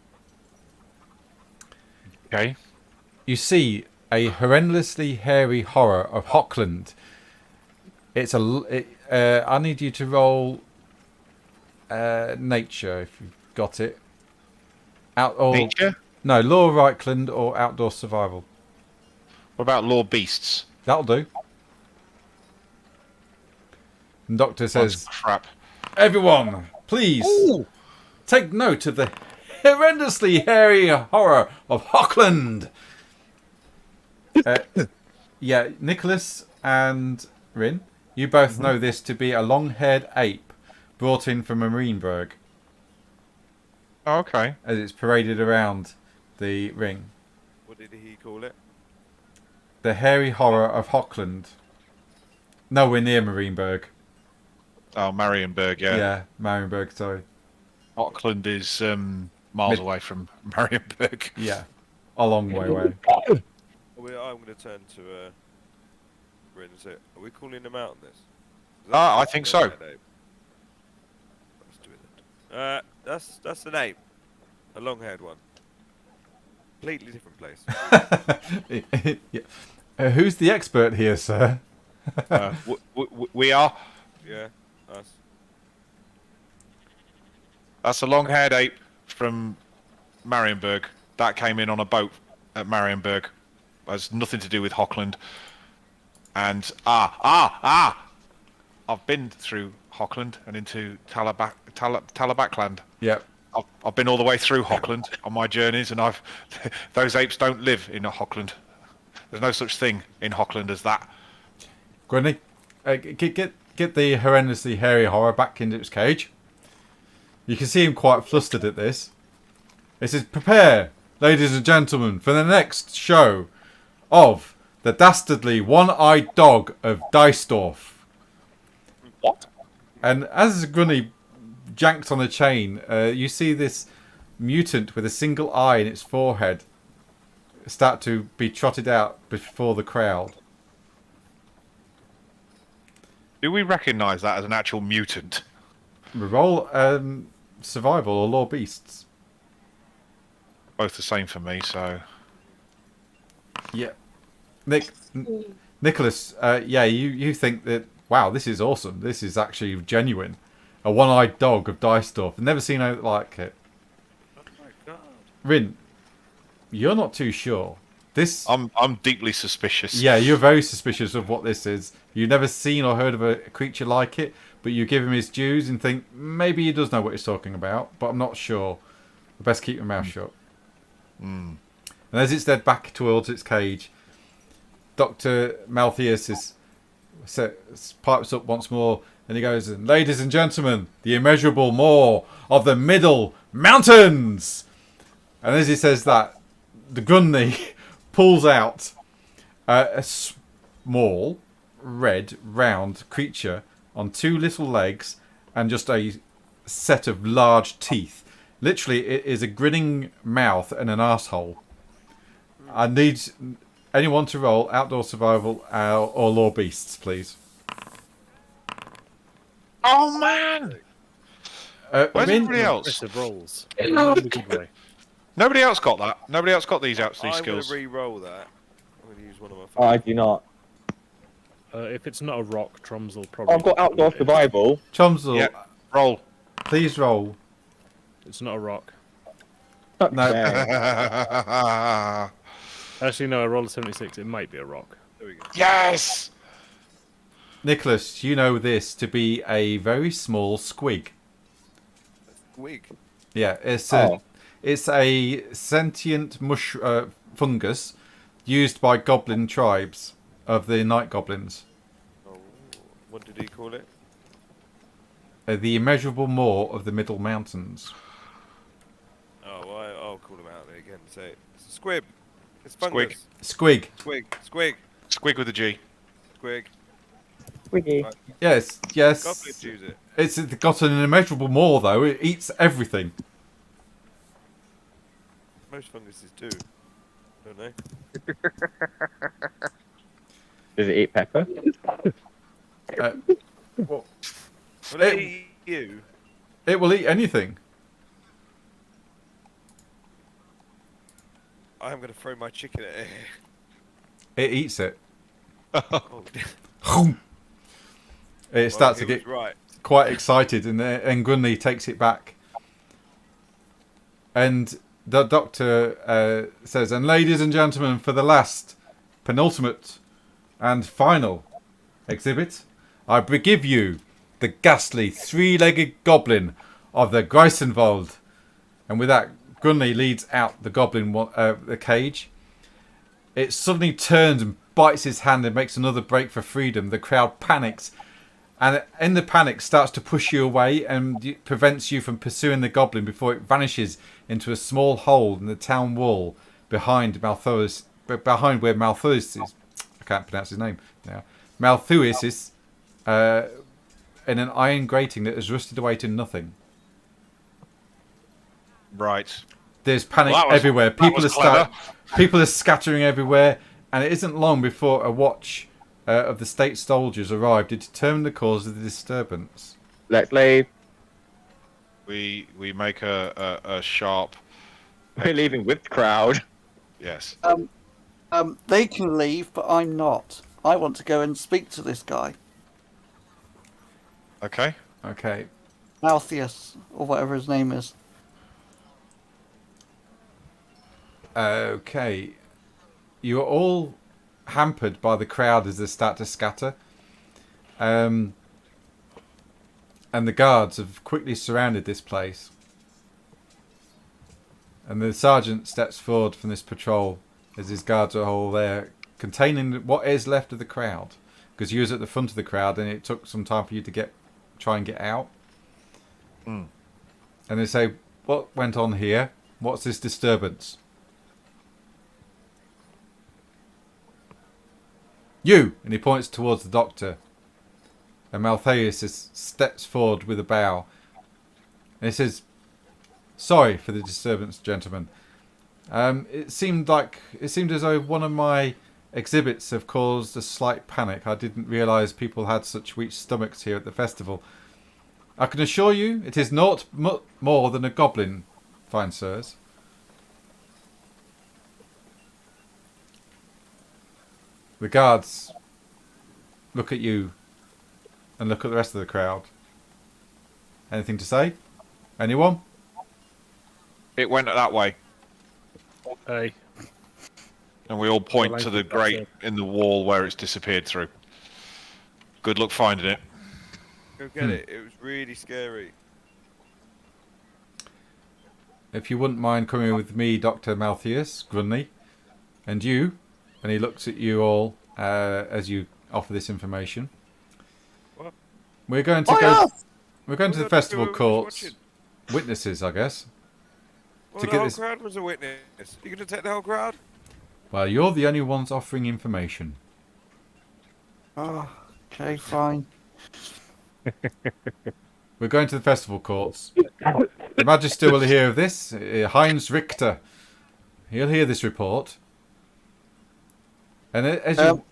Okay.
You see a horrendously hairy horror of Hockland. I need you to roll nature if you've got it.
Nature?
No, Law Reichland or Outdoor Survival.
What about law beasts?
That'll do. And Doctor says,
That's crap.
everyone, please take note of the horrendously hairy horror of Hockland. Yeah, Nicholas and Rin, you both know this to be a long-haired ape brought in from Marienburg
Oh, okay.
as it's paraded around the ring.
What did he call it?
The hairy horror of Hockland. Nowhere near Marienburg.
Oh, Marienburg, yeah.
Yeah, Marienburg, sorry.
Auckland is miles away from Marienburg.
Yeah, a long way away.
I'm going to turn to Bryn and say, are we calling him out on this?
I think so.
Let's do it. That's the name. A long-haired one. Completely different place.
Yeah. Who's the expert here, sir?
We are.
Yeah, us.
That's a long-haired ape from Marienburg. That came in on a boat at Marienburg. Has nothing to do with Hockland. And I've been through Hockland and into Talabakland.
Yep.
I've been all the way through Hockland on my journeys, and those apes don't live in Hockland. There's no such thing in Hockland as that.
Grundy, get the horrendously hairy horror back into its cage. You can see him quite flustered at this. It says, prepare, ladies and gentlemen, for the next show of the dastardly one-eyed dog of Dicedorf.
What?
And as Grundy janks on a chain, you see this mutant with a single eye in its forehead start to be trotted out before the crowd.
Do we recognise that as an actual mutant?
Roll survival or law beasts.
Both the same for me, so...
Yeah. Nicholas, you think that, wow, this is awesome. This is actually genuine. A one-eyed dog of Dicedorf. I've never seen anything like it.
Oh my god.
Rin, you're not too sure. This...
I'm deeply suspicious.
Yeah, you're very suspicious of what this is. You've never seen or heard of a creature like it, but you give him his dues and think, maybe he does know what he's talking about, but I'm not sure. Best keep your mouth shut. And as it's led back towards its cage, Dr. Malthus pipes up once more, and he goes, ladies and gentlemen, the immeasurable maw of the Middle Mountains! And as he says that, the Grundy pulls out a small, red, round creature on two little legs and just a set of large teeth. Literally, it is a grinning mouth and an asshole. I need anyone to roll outdoor survival or law beasts, please.
Oh, man! Where's everybody else?
Impressive rolls.
No.
In a good way.
Nobody else got that. Nobody else got these outstanding
I'm going
skills.
to re-roll that. I'm going to use is one of my
I
favourites.
do not.
If it's not a rock, Troms will probably.
I've got outdoor survival.
Chomsel,
Yeah. Roll.
please roll.
It's not a rock.
No.
Okay.
Actually, no. I rolled a 76. It might be a rock.
There we go.
Yes.
Nicholas, you know this to be a very small squig.
Wig.
Yeah, it's
Oh.
a sentient fungus used by goblin tribes of the night goblins.
Oh, what did he call it?
The immeasurable moor of the middle mountains.
Oh, well, I'll call him out there again. Say it. It's a squib. It's fungus.
Squig.
Squig. Squig.
Squig with a G.
Squig.
Wiggy.
Right.
Yes.
Goblins use it.
It's got an immeasurable moor though. It eats everything.
Most funguses do. Don't they?
Does it eat pepper?
Well, they eat you.
It will eat anything.
I am going to throw my chicken at it.
It eats it.
Oh,
It starts to
he
get
was right.
quite excited, and Grunley takes it back. And the doctor says, "And ladies and gentlemen, for the last, penultimate, and final exhibit, I give you the ghastly three-legged goblin of the Greisenwald." And with that, Grunley leads out the goblin, the cage. It suddenly turns and bites his hand and makes another break for freedom. The crowd panics, and in the panic starts to push you away and prevents you from pursuing the goblin before it vanishes into a small hole in the town wall behind Malthus, behind where Malthus is. I can't pronounce his name now. Malthus is in an iron grating that has rusted away to nothing.
Right.
There's panic
Well, that was-
everywhere.
that
People
was
are people are scattering everywhere, and it isn't long before a watch of the state soldiers arrive to determine the cause of the disturbance.
Let's leave.
We make a sharp.
We're leaving with the crowd.
Yes.
They can leave, but I'm not. I want to go and speak to this guy,
Okay.
Okay.
Malthus, or whatever his name is.
Okay. You are all hampered by the crowd as they start to scatter. And the guards have quickly surrounded this place. And the sergeant steps forward from this patrol as his guards are all there, containing what is left of the crowd. Because you was at the front of the crowd and it took some time for you to try and get out.
Mm.
And they say, "What went on here? What's this disturbance?" "You!" And he points towards the doctor. And Malthus steps forward with a bow. And he says, "Sorry for the disturbance, gentlemen. It seemed as though one of my exhibits have caused a slight panic. I didn't realise people had such weak stomachs here at the festival. I can assure you it is not more than a goblin, fine sirs." The guards look at you and look at the rest of the crowd. Anything to say? Anyone?
It went that way,
Hey.
and we all point
Well,
to
I
the
think that's
grate in the wall where it's disappeared through. Good luck finding it.
Go get it. It was really scary.
If you wouldn't mind coming with me, Dr. Malthus, Grunley, and you, and he looks at you all as you offer this information.
What?
We're going to
Oh,
go.
yes!
We're going to the
What
festival
was
courts.
watching?
Witnesses, I guess.
Well,
To
the
get
whole
this-
crowd was a witness. You gonna take the whole crowd?
Well, you're the only ones offering information.
Oh, okay, fine.
We're going to the festival courts. The Magister will hear of this. Heinz Richter. He'll hear this report. And as you...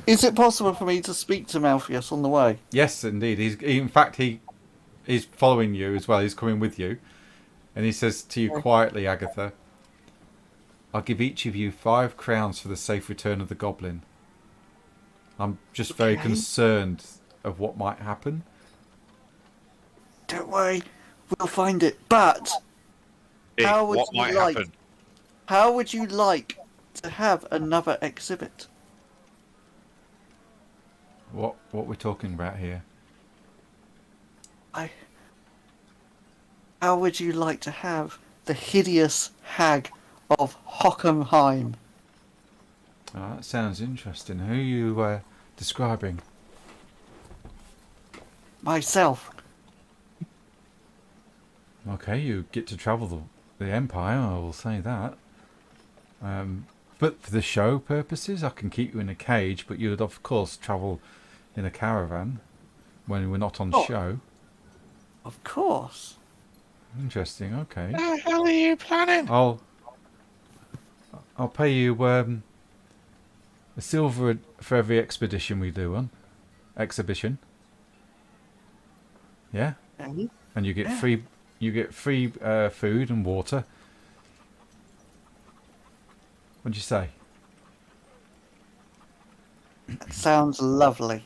Is it possible for me to speak to Malthus on the way?
Yes, indeed. He's following you as well. He's coming with you. And he says to you quietly, Agatha, I'll give each of you 5 crowns for the safe return of the goblin. I'm just very
Okay.
concerned of what might happen.
Don't worry, we'll find it. But
Dick,
How would
what
you
might
like-
happen?
how would you like to have another exhibit?
What we're talking about here?
How would you like to have the hideous hag of Hockenheim?
Oh, that sounds interesting. Who are you describing?
Myself.
Okay, you get to travel the Empire, I will say that. But for the show purposes, I can keep you in a cage, but you would of course travel in a caravan when we're not on
Oh.
show.
Of course.
Interesting, okay.
What the hell are you planning?
I'll pay you a silver for every expedition we do on. Exhibition. Yeah?
Okay.
And you get
Yeah.
free food and water. What'd you say?
That sounds lovely.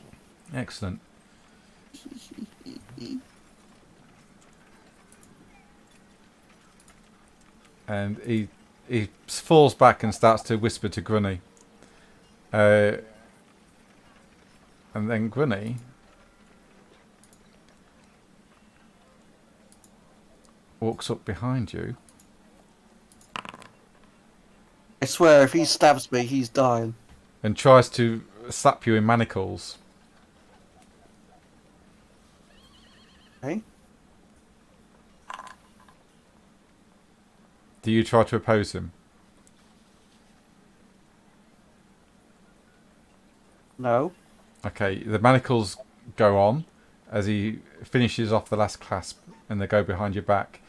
Excellent. And he falls back and starts to whisper to Grunny. And then Grunny walks up behind you.
I swear, if he stabs me, he's dying.
And tries to slap you in manacles.
Okay.
Do you try to oppose him?
No.
Okay, the manacles go on as he finishes off the last clasp and they go behind your back.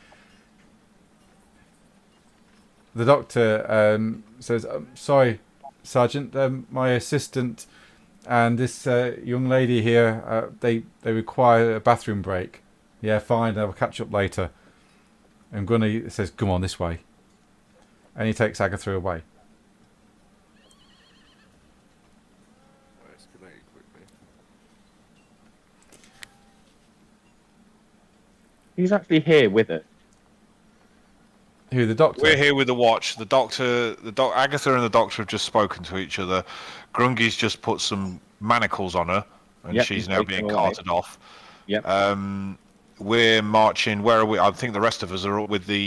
The doctor says, sorry, Sergeant, my assistant and this young lady here, they require a bathroom break. Yeah, fine, I'll catch up later. And Gunny says, come on, this way. And he takes Agatha away.
He's actually here with us.
Who, the doctor?
We're here with the watch. The doctor, Agatha and the doctor have just spoken to each other. Grungy's just put some manacles on her, and
Yep,
she's
he's
now
taken
being
away.
carted off.
Yep.
We're marching. Where are we? I think the rest of us are with the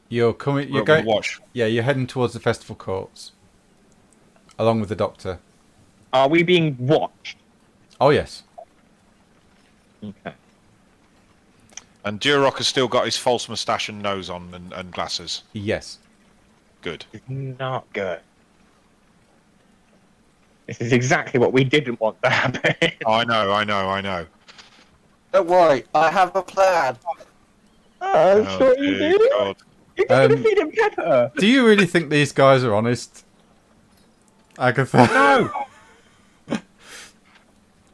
You're coming. You're
with
going.
the watch.
Yeah, you're heading towards the festival courts, along with the doctor.
Are we being watched?
Oh yes.
Okay.
And Durock has still got his false moustache and nose on and glasses.
Yes.
Good.
Not good. This is exactly what we didn't want to happen.
I know.
Don't worry, I have a plan.
I'm sure you
dear
do.
God.
You're just gonna feed him pepper.
Do you really think these guys are honest, Agatha?
No.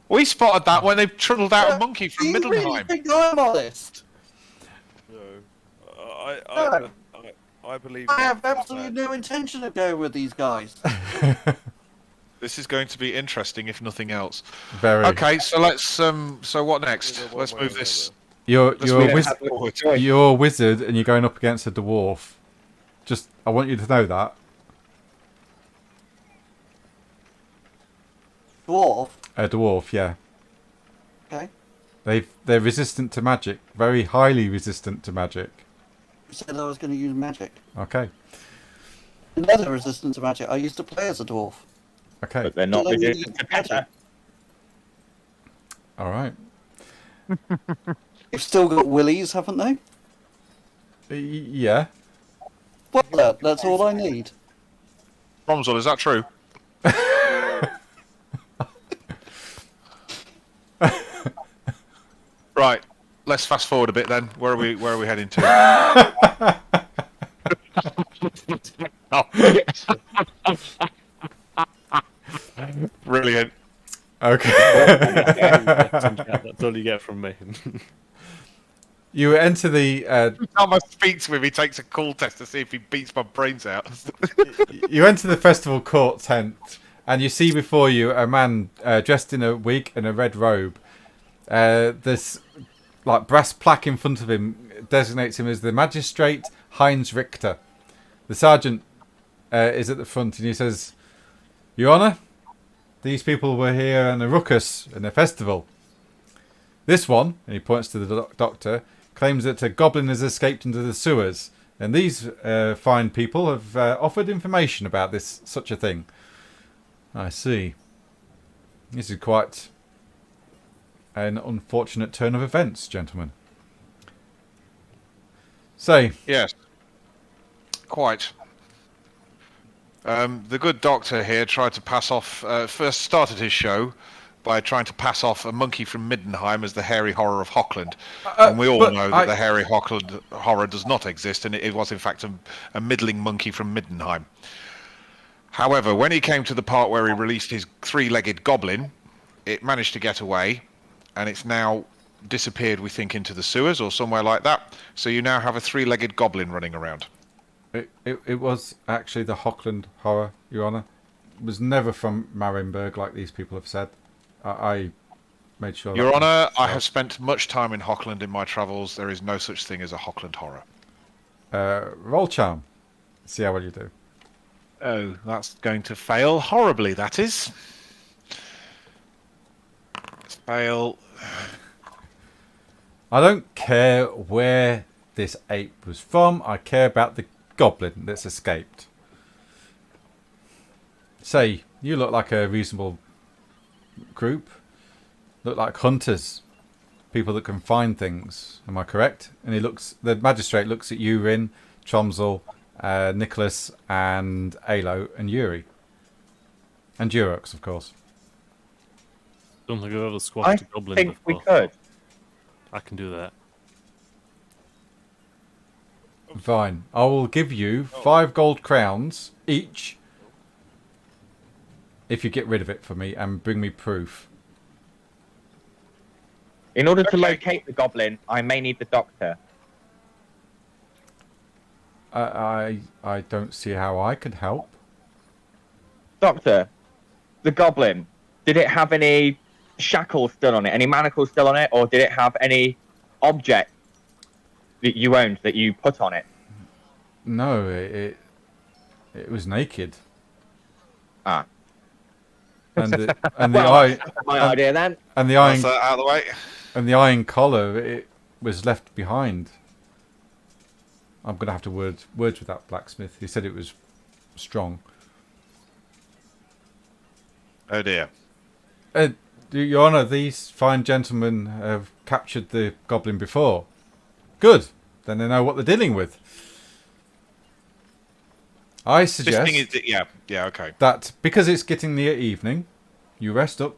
We spotted that when they trundled out a monkey
Do
from
you really
Middenheim.
think I'm honest?
No. I believe.
I have
that-
absolutely no intention of going with these guys.
This is going to be interesting, if nothing else.
Very.
Okay, so let's. So what next?
Either one
Let's
way
move
or
this.
You're
Let's
you're a
move it
wiz-
forward.
you're a wizard and you're going up against a dwarf. Just, I want you to know that.
Dwarf.
A dwarf, yeah.
Okay.
They're resistant to magic. Very highly resistant to magic.
You said I was going to use magic.
Okay.
Another resistance to magic. I used to play as a dwarf.
Okay.
But they're not
Don't need
resistant to pepper.
All right.
They've still got willies, haven't they?
Yeah.
Well, that's all I need.
Romsel, is that true? Right. Let's fast forward a bit then. Where are we heading to? Brilliant.
Okay.
That's all you get from me.
You enter the
Every time I speak to him, he takes a call test to see if he beats my brains out.
you enter the festival court tent, and you see before you a man dressed in a wig and a red robe. This like brass plaque in front of him designates him as the magistrate Heinz Richter. The sergeant is at the front, and he says, "Your Honour, these people were here in a ruckus in a festival. This one," and he points to the doctor, "claims that a goblin has escaped into the sewers, and these fine people have offered information about this such a thing." I see. This is quite an unfortunate turn of events, gentlemen. Say,
Yes. Quite. The good doctor here tried to pass off, first started his show by trying to pass off a monkey from Middenheim as the hairy horror of Hockland. And we all
but
know that the hairy Hockland horror does not exist, and it was in fact a middling monkey from Middenheim. However, when he came to the part where he released his three-legged goblin, it managed to get away, and it's now disappeared, we think, into the sewers or somewhere like that. So you now have a three-legged goblin running around.
it was actually the Hockland horror, Your Honour. It was never from Marienburg, like these people have said. I made sure.
Your Honour, I have spent much time in Hockland in my travels. There is no such thing as a Hockland horror.
Roll charm. See how well you do.
Oh, that's going to fail horribly, that is. Fail.
I don't care where this ape was from. I care about the goblin that's escaped. Say, you look like a reasonable group. Look like hunters. People that can find things. Am I correct? And the magistrate looks at you, Rin, Tromsel, Nicholas, and Alo, and Yuri. And Durox, of course.
Don't think I've ever
I
squashed a goblin
think we
before.
could.
I can do that.
Fine. I will give you 5 gold crowns each if you get rid of it for me and bring me proof.
In order to
Okay.
locate the goblin, I may need the doctor.
I don't see how I could help.
Doctor, the goblin, did it have any shackles still on it, any manacles still on it, or did it have any object that you owned that you put on it?
No, it was naked.
Ah.
And the
Well,
iron
that's my idea then.
and the
That's
iron
that out of the way.
and the iron collar, it was left behind. I'm gonna have to words with that blacksmith. He said it was strong.
Oh dear.
Your Honour, these fine gentlemen have captured the goblin before. Good. Then they know what they're dealing with. I
This
suggest
thing is, yeah, okay.
that because it's getting near evening, you rest up,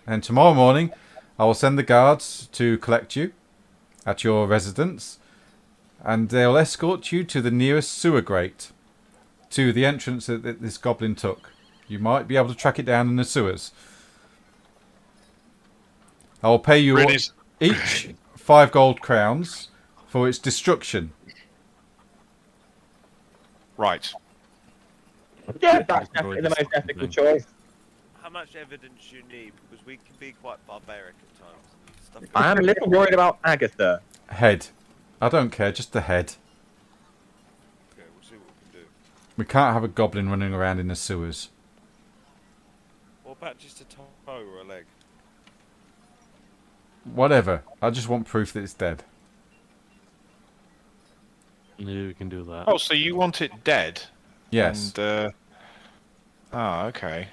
and tomorrow morning I will send the guards to collect you at your residence, and they'll escort you to the nearest sewer grate, to the entrance that this goblin took. You might be able to track it down in the sewers. I will pay you
Rin is-
each 5 gold crowns for its destruction.
Right.
Yeah, that's definitely the most ethical choice.
How much evidence you need? Because we can be quite barbaric at times. Stuff
I am a little worried about Agatha.
Head. I don't care, just the head.
Okay, we'll see what we can do.
We can't have a goblin running around in the sewers.
What about just a toe or a leg?
Whatever. I just want proof that it's dead.
Yeah, we can do that.
Oh, so you want it dead?
Yes.
And, okay.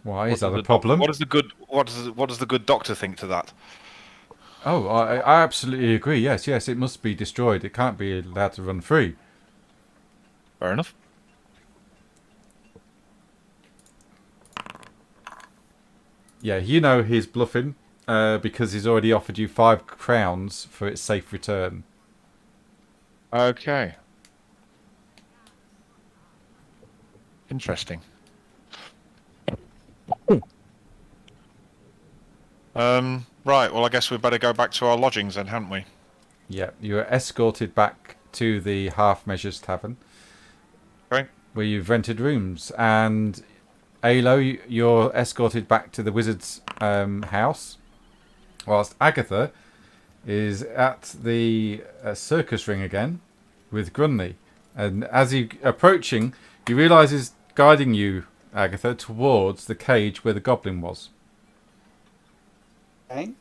Why is
What
that
does
a
the-
problem?
What does the good doctor think to that?
Oh, I absolutely agree. Yes, it must be destroyed. It can't be allowed to run free.
Fair enough.
Yeah, you know he's bluffing because he's already offered you 5 crowns for its safe return.
Okay. Interesting. Right, well, I guess we better go back to our lodgings then, haven't we?
Yeah, you are escorted back to the Half Measures Tavern,
Okay.
where you've rented rooms. And Alo, you're escorted back to the wizard's house, whilst Agatha is at the circus ring again with Grunley. And as you approaching, you realise he's guiding you, Agatha, towards the cage where the goblin was.
Okay.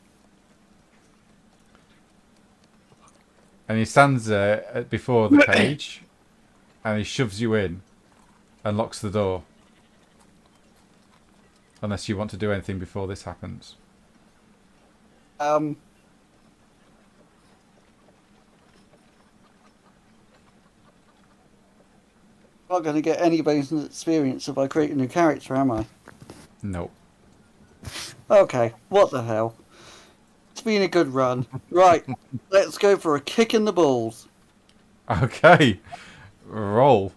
And he stands there before the cage, and he shoves you in and locks the door. Unless you want to do anything before this happens.
Not going to get any bonus experience if I create a new character, am I?
No.
Okay, what the hell? It's been a good run. Right, let's go for a kick in the balls.
Okay. Roll.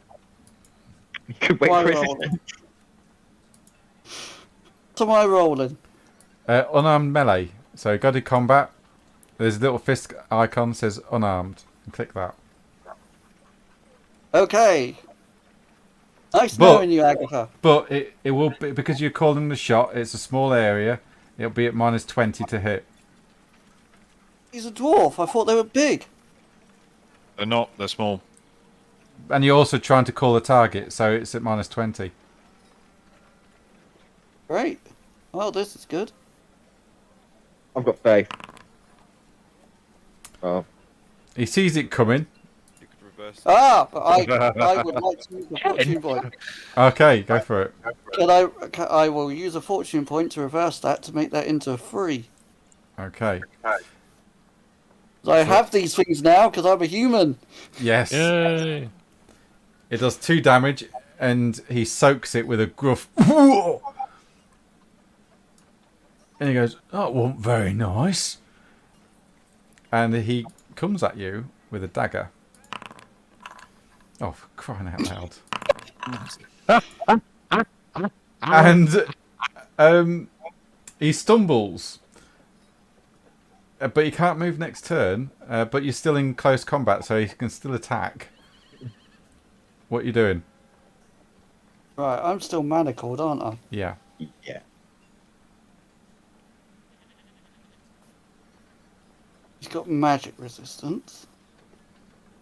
You could wait
Why
for
roll?
it.
What am I rolling?
Unarmed melee. So go to combat. There's a little fist icon says unarmed. And click that.
Okay. Nice
But-
knowing you, Agatha.
But it will be, because you're calling the shot, it's a small area. It'll be at -20 to hit.
He's a dwarf. I thought they were big.
They're not, they're small.
And you're also trying to call the target, so it's at -20.
Great. Well, this is good.
I've got faith. Oh,
He sees it coming.
You could reverse.
Ah, but I would like to use a fortune point.
Okay, go for it.
I will use a fortune point to reverse that to make that into a 3.
Okay.
I have these things now because I'm a human.
Yes.
Yay!
It does 2 damage, and he soaks it with a gruff. And he goes, "That wasn't very nice." And he comes at you with a dagger. Oh, for crying out loud! And he stumbles, but he can't move next turn. But you're still in close combat, so he can still attack. What are you doing?
Right, I'm still manacled, aren't I?
Yeah.
yeah.
He's got magic resistance.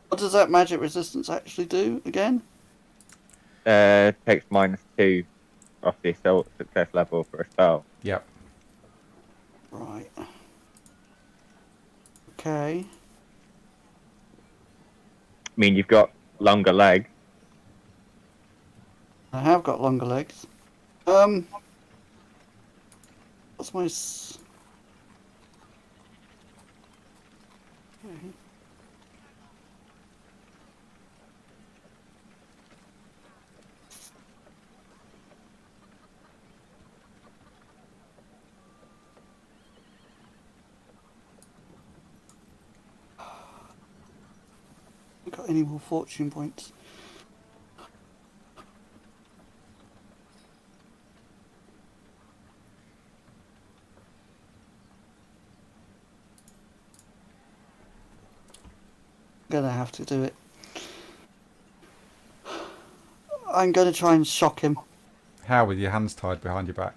What does that magic resistance actually do again?
Takes -2 off the assault success level for a spell.
Yep.
Right. Okay.
I mean, you've got longer legs.
I have got longer legs. What's my... Okay. Got any more fortune points? Gonna have to do it. I'm gonna try and shock him.
How, with your hands tied behind your back?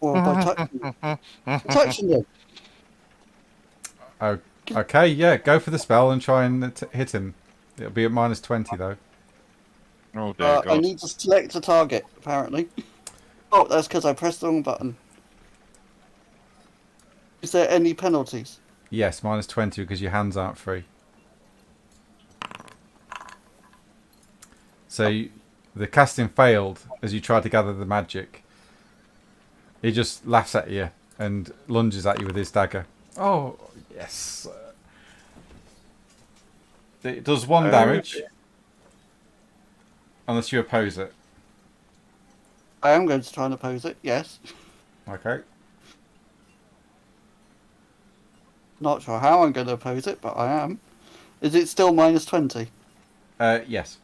Or by touching him.
Oh, okay, yeah, go for the spell and try and hit him. It'll be at -20 though.
Oh dear
I
God.
need to select a target, apparently. Oh, that's because I pressed the wrong button. Is there any penalties?
Yes, -20 because your hands aren't free. So the casting failed as you try to gather the magic. He just laughs at you and lunges at you with his dagger. Oh, yes. It does 1 damage. Unless you oppose it.
I am going to try and oppose it, yes.
Okay.
Not sure how I'm going to oppose it, but I am. Is it still -20?
Yes.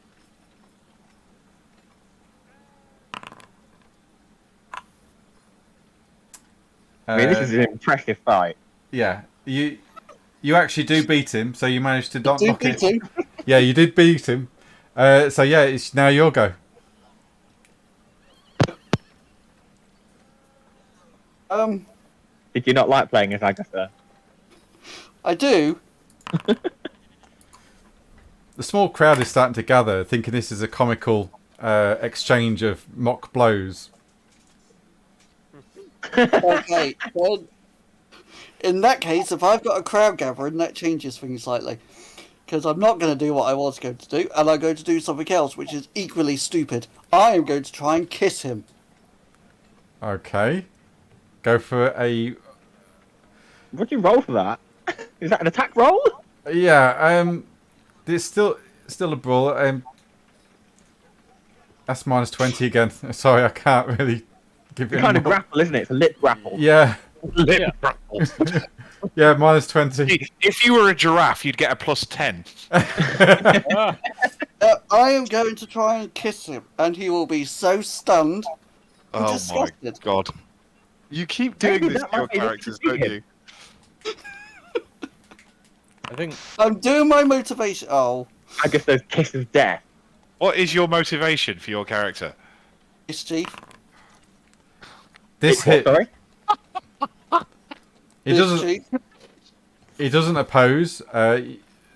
I mean, this is an impressive fight.
Yeah, you actually do beat him, so you managed to not
Do
knock it.
beat him.
Yeah, you did beat him. So yeah, it's now your go.
Did you not like playing as Agatha?
I do.
The small crowd is starting to gather, thinking this is a comical exchange of mock blows.
Okay. Well, in that case, if I've got a crowd gathering, that changes things slightly. Because I'm not going to do what I was going to do, and I'm going to do something else, which is equally stupid. I am going to try and kiss him.
Okay, go for a
What'd you roll for that? Is that an attack roll?
yeah. There's still a brawl. That's minus 20 again. Sorry, I can't really give
It's
it.
kind
any
of
more.
grapple, isn't it? It's a lip grapple.
Yeah,
Lip
Yeah.
grapple.
yeah, minus 20.
If you were a giraffe, you'd get a plus 10.
Ah,
I am going to try and kiss him, and he will be so stunned and
Oh my
disgusted.
god. You keep doing
Maybe
this
that
to your
might be the
characters, don't
secret.
you?
I think
I'm doing my motivation. Oh,
Agatha's kiss of death.
What is your motivation for your character?
it's Chief.
This
What,
hit.
sorry?
He
It's
doesn't.
Chief.
He doesn't oppose.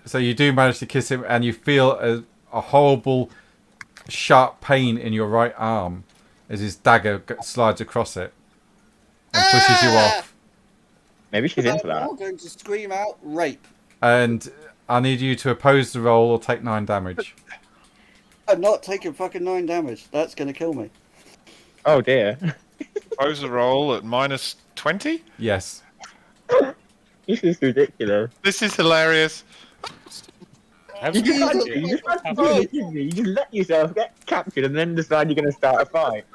So you do manage to kiss him, and you feel a horrible, sharp pain in your right arm as his dagger slides across it and pushes you off.
Maybe she's into that.
I'm going to scream out rape.
And I need you to oppose the roll or take 9 damage.
I'm not taking fucking 9 damage. That's going to kill me.
Oh dear.
Pose a roll at minus 20?
Yes.
This is ridiculous.
This is hilarious.
have
You
you-
just, had to, you just had to do it, didn't you? You just let yourself get captured and then decide you're going to start a fight.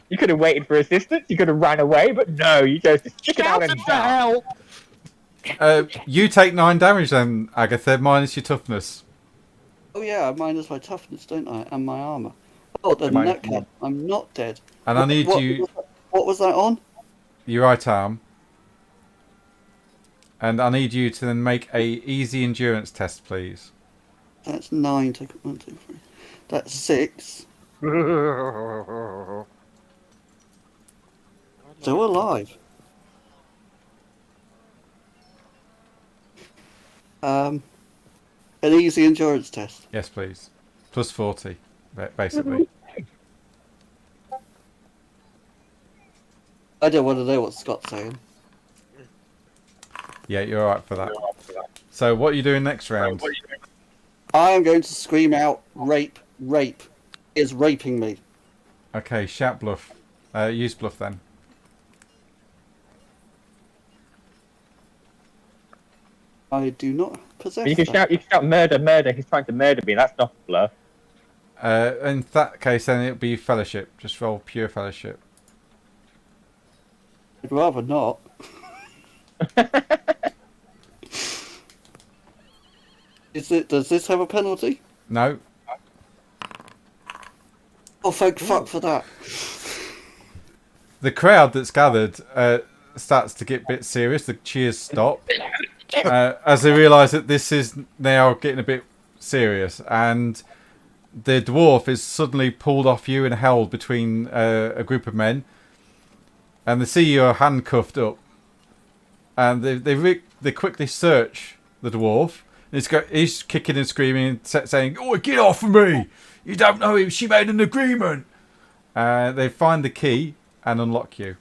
You could have waited for assistance, you could have ran away, but no, you chose to stick it out and die.
You take 9 damage then, Agatha, minus your toughness.
Oh yeah, I minus my toughness, don't I? And my armor. Oh, then in
Minus
that case,
one.
I'm not dead.
And I need you,
What was that on?
your right arm. And I need you to then make a easy endurance test, please.
That's 9. Take 1, 2, 3. That's 6. Still alive. An easy endurance test.
Yes, please. Plus 40, basically.
I don't want to know what Scott's saying.
Yeah, you're alright for that. So what are you doing next round?
I am going to scream out rape, rape. He is raping me.
Okay, shout bluff. Use bluff then.
I do not possess
You can
that.
shout murder, murder, he's trying to murder me, that's not a bluff.
In that case, then it'll be fellowship. Just roll pure fellowship.
I'd rather not. Does this have a penalty?
No.
Oh, thank fuck for that.
The crowd that's gathered starts to get a bit serious. The cheers stop as they realise that this is now getting a bit serious, and the dwarf is suddenly pulled off you and held between a group of men, and they see you're handcuffed up, and they quickly search the dwarf. He's kicking and screaming, saying, "Oh, get off of me! You don't know him. She made an agreement." They find the key and unlock you.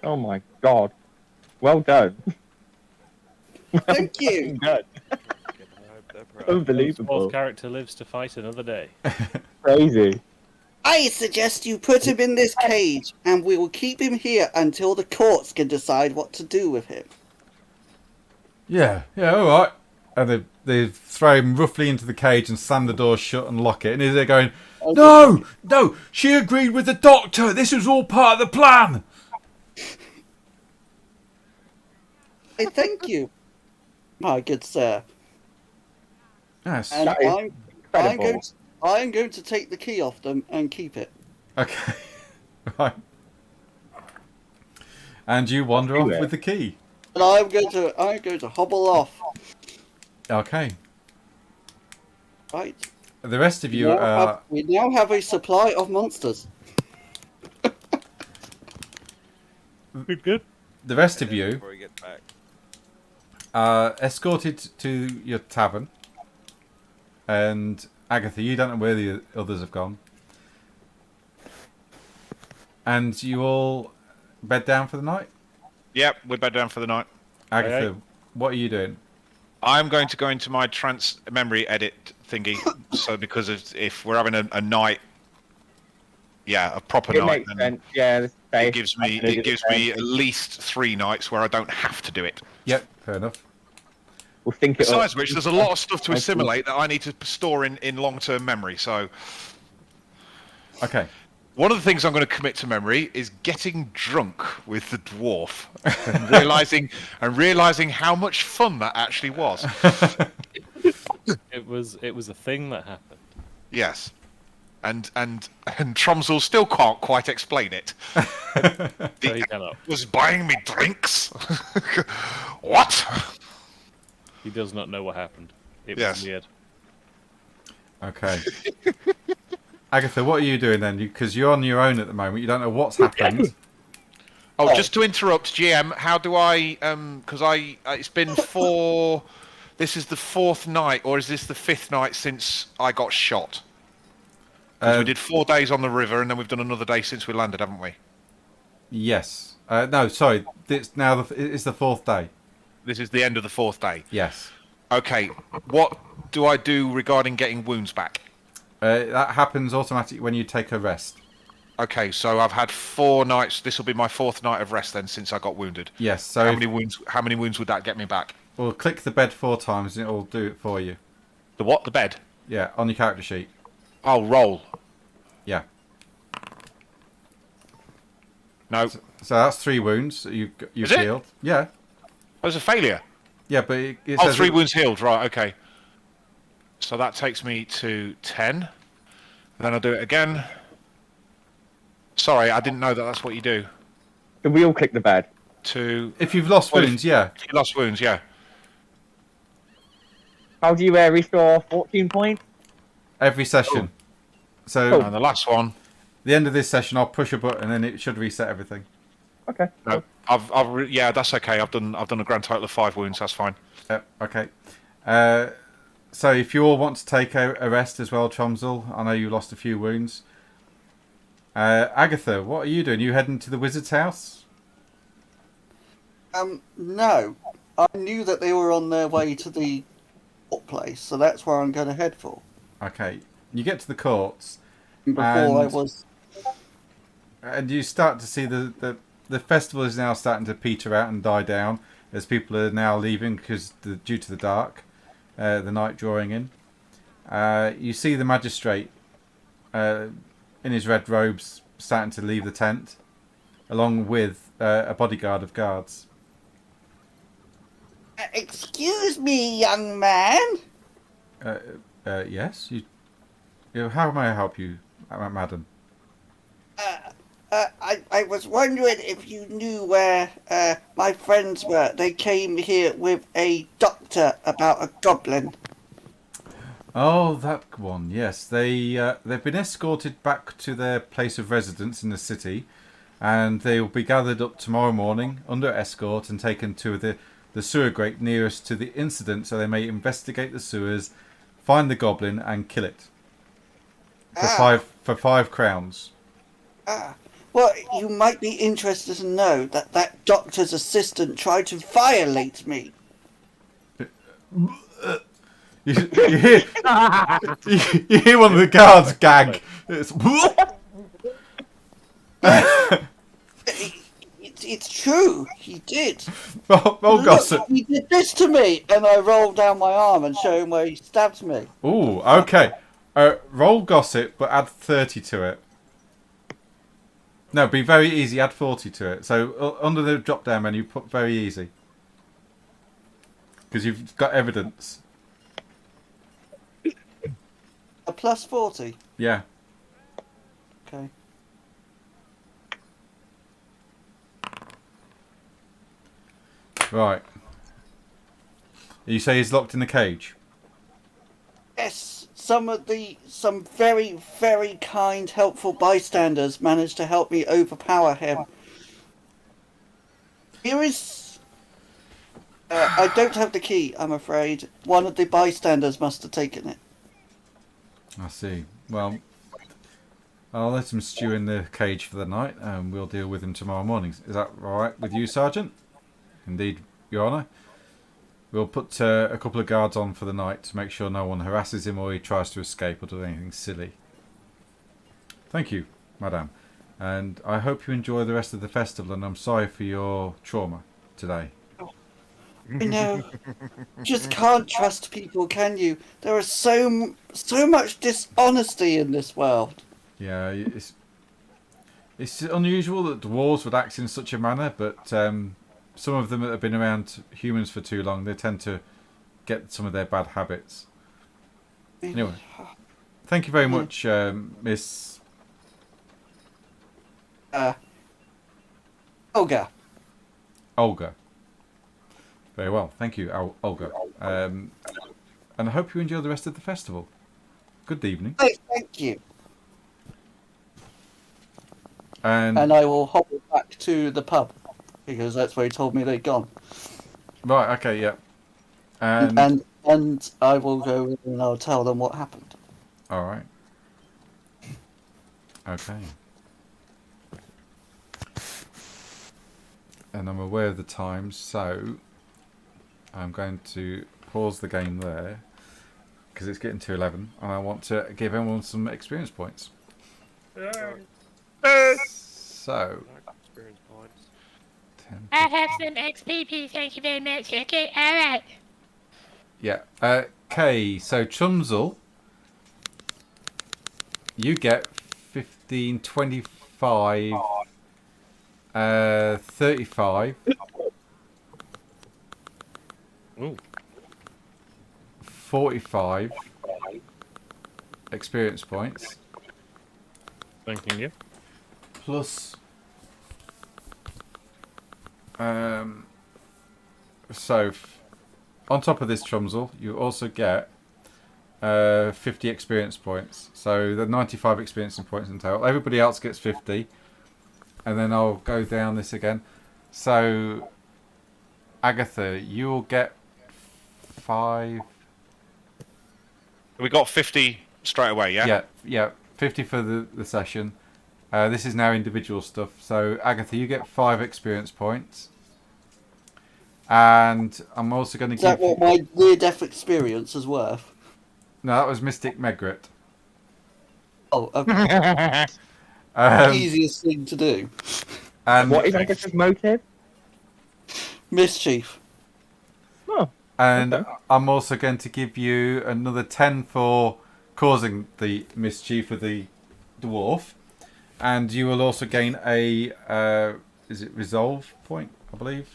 Oh my god. Well done.
Thank you.
Done. Unbelievable.
Fourth character lives to fight another day.
Crazy.
I suggest you put him in this cage, and we will keep him here until the courts can decide what to do with him.
Yeah, all right. And they throw him roughly into the cage and slam the door shut and lock it. And they're going, no, she agreed with the doctor. This was all part of the plan.
Hey, thank you, my good sir.
Yes.
And
That is incredible.
I'm going to take the key off them and keep it.
Okay. Right. And you wander off
do it.
with the key.
And I'm going to hobble off.
Okay.
Right.
The rest of you
We now have a supply of monsters.
Good.
the rest of you
Before he gets back.
are escorted to your tavern. And Agatha, you don't know where the others have gone. And you all bed down for the night?
Yep, we're bed down for the night.
Agatha,
Aye.
what are you doing?
I'm going to go into my trans memory edit thingy. So because if we're having a night, a proper
It
night,
makes
then
sense. Yeah, this is safe.
it gives me at least 3 nights where I don't have to do it.
Yep, fair enough.
We'll think it up.
Besides which, there's a lot of stuff to assimilate that I need to store in long-term memory. So
Okay.
one of the things I'm going to commit to memory is getting drunk with the dwarf and realizing how much fun that actually was.
It was a thing that happened.
Yes. And Tromsel still can't quite explain it.
So he cannot.
Was buying me drinks? What?
He does not know what happened. It
Yes.
was weird.
Okay. Agatha, what are you doing then? Because you're on your own at the moment. You don't know what's happened.
Oh, just to interrupt, GM, how do I? Because it's been 4. This is the 4th night, or is this the 5th night since I got shot? Because we did 4 days on the river, and then we've done another day since we landed, haven't we?
Yes. No, sorry. It's now it's the 4th day.
This is the end of the 4th day.
Yes.
Okay, what do I do regarding getting wounds back?
That happens automatically when you take a rest.
Okay, so I've had 4 nights. This will be my 4th night of rest then, since I got wounded.
Yes. So
How many wounds would that get me back?
we'll click the bed 4 times and it'll do it for you.
The what? The bed?
Yeah, on your character sheet.
Oh, roll.
Yeah.
No,
So that's 3 wounds. You've
Is it?
healed. Yeah.
that was a failure.
Yeah, but it
Oh,
says
3 wounds healed. Right. Okay. So that takes me to 10. Then I'll do it again. Sorry, I didn't know that that's what you do.
Can we all click the bed?
2.
If you've lost
Well,
wounds, yeah.
You lost wounds, yeah.
How do you restore 14 points?
Every session. So
Cool.
And the last one.
the end of this session, I'll push a button and it should reset everything.
Okay.
No, yeah, that's okay. I've done a grand total of 5 wounds. That's fine.
Okay. So if you all want to take a rest as well, Tromsel, I know you lost a few wounds. Agatha, what are you doing? You heading to the wizard's house?
No. I knew that they were on their way to the place, so that's where I'm going to head for.
Okay. You get to the courts
Before I
And-
was.
and you start to see the festival is now starting to peter out and die down as people are now leaving because due to the dark, the night drawing in. You see the magistrate in his red robes starting to leave the tent, along with a bodyguard of guards.
Excuse me, young man.
Yes, how may I help you, madam?
I was wondering if you knew where my friends were. They came here with a doctor about a goblin.
Oh, that one. Yes, they've been escorted back to their place of residence in the city, and they will be gathered up tomorrow morning under escort and taken to the sewer grate nearest to the incident, so they may investigate the sewers, find the goblin, and kill it for 5 crowns.
Well, you might be interested to know that doctor's assistant tried to violate me.
You hear, you hear one of the guards gag. It's,
It's true. He did.
roll gossip.
Look, he did this to me, and I rolled down my arm and showed him where he stabbed me.
Ooh, okay. Roll gossip, but add 30 to it. No, be very easy. Add 40 to it. So under the drop-down menu, put very easy, because you've got evidence.
A plus 40.
Yeah.
Okay.
Right. You say he's locked in the cage?
Yes, some very, very kind, helpful bystanders managed to help me overpower him. Here is... I don't have the key, I'm afraid. One of the bystanders must have taken it.
I see. Well, I'll let him stew in the cage for the night, and we'll deal with him tomorrow morning. Is that all right with you, Sergeant? Indeed, Your Honour. We'll put a couple of guards on for the night to make sure no one harasses him or he tries to escape or do anything silly. Thank you, Madame. And I hope you enjoy the rest of the festival, and I'm sorry for your trauma today.
You know, just can't trust people, can you? There is so much dishonesty in this world.
Yeah, it's unusual that dwarves would act in such a manner, but some of them that have been around humans for too long, they tend to get some of their bad habits. Anyway, thank you very much, Miss...
Olga.
Olga. Very well, thank you, Olga. And I hope you enjoy the rest of the festival. Good evening.
Oh, thank you.
And
I will hobble back to the pub, because that's where he told me they'd gone.
right, okay, yeah. And
I will go in and I'll tell them what happened.
all right. Okay. And I'm aware of the time, so I'm going to pause the game there because it's getting to 11, and I want to give everyone some experience points. So,
Experience points.
10,
I have some XP, thank you very much. Okay, alright.
yeah. Okay, so Chumsel, you get 15, 25, 35,
Ooh.
45 experience points,
Thanking you.
plus so on top of this Chumsel, you also get 50 experience points. So the 95 experience points in total. Everybody else gets 50. And then I'll go down this again. So Agatha, you'll get 5.
We got 50 straight away, yeah?
Yeah, 50 for the session. This is now individual stuff. So Agatha, you get 5 experience points. And I'm also going to
Is
give
that what my near-death experience is worth?
No, that was Mystic Megret.
Oh, okay. Easiest thing to do.
And
What is Agatha's motive?
Mischief.
Oh,
And
okay.
I'm also going to give you another 10 for causing the mischief of the dwarf. And you will also gain a, is it resolve point, I believe?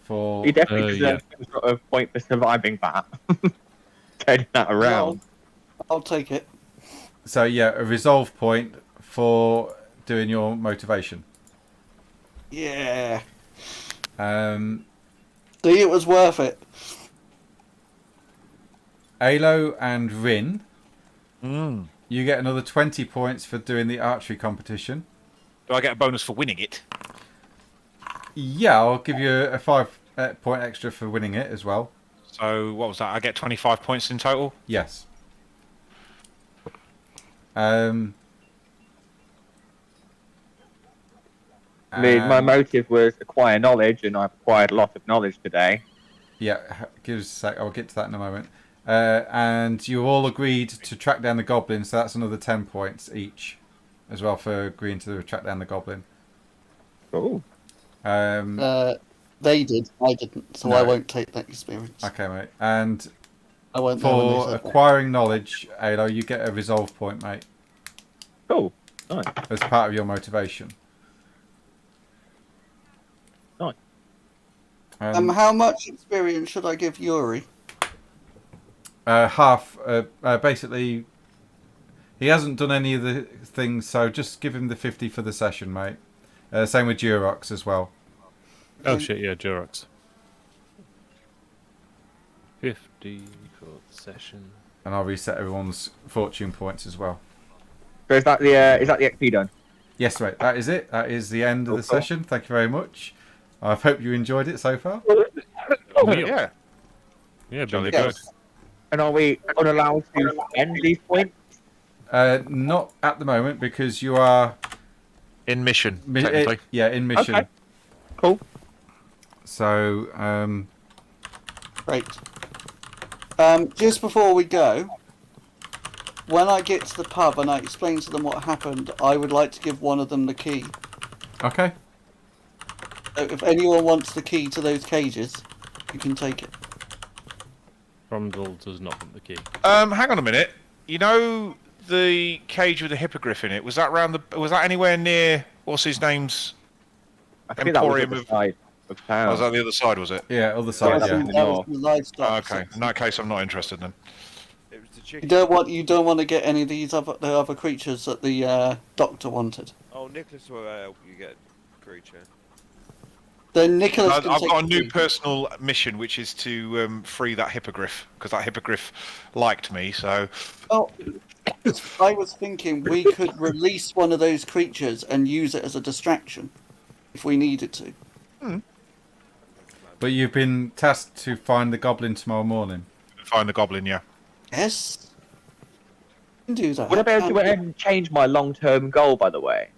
For
He definitely deserves some sort of point for surviving that. Turning that around.
I'll take it.
So yeah, a resolve point for doing your motivation.
Yeah.
Um,
See, it was worth it.
Alo and Rin,
Mm.
you get another 20 points for doing the archery competition.
Do I get a bonus for winning it?
Yeah, I'll give you a 5 point extra for winning it as well.
So, what was that? I get 25 points in total?
Yes.
I mean, my motive was acquire knowledge, and I've acquired a lot of knowledge today.
Yeah, give us a sec. I'll get to that in a moment. And you all agreed to track down the goblin, so that's another 10 points each as well for agreeing to track down the goblin.
Cool.
They did. I didn't, so
No.
I won't take that experience.
Okay, mate. And
I won't know when they
for
said that.
acquiring knowledge, Alo, you get a resolve point, mate,
Cool. Nice.
as part of your motivation.
Nice.
How much experience should I give Yuri?
Half. Basically, he hasn't done any of the things, so just give him the 50 for the session, mate. Same with Durox as well.
Oh shit, yeah, Durox. 50 for the session.
And I'll reset everyone's fortune points as well.
So is that the XP done?
Yes, mate, that is it. That is the end of the
Cool.
session. Thank you very much. I hope you enjoyed it so far.
Yeah.
Yeah,
Jolly
Billy.
good.
And are we unallowed to spend these points?
Not at the moment because you are
In mission, technically.
in mission.
Okay. Cool.
So
Great. Just before we go, when I get to the pub and I explain to them what happened, I would like to give one of them the key.
okay.
So if anyone wants the key to those cages, you can take it.
Brundle does not want the key.
Hang on a minute. You know the cage with the hippogriff in it? Was that was that anywhere near what's his name's?
I think that was
Emporium
the
of-
side of
Oh,
town.
was that the other side? Was it?
Yeah, other side.
Yeah.
Yeah.
That was the livestock
Oh, okay.
section.
In that case, I'm not interested then.
It was the
You
chicken.
don't want to get any of the other creatures that the doctor wanted.
Oh, Nicholas will help you get a creature.
Then Nicholas
I've
can
got
take
a
the
new
key.
personal mission, which is to free that hippogriff because that hippogriff liked me. So
Oh, I was thinking we could release one of those creatures and use it as a distraction if we needed to.
But you've been tasked to find the goblin tomorrow morning.
find the goblin. Yeah.
Yes, you can do that.
Would I be able to go ahead and change my long-term goal, by the way?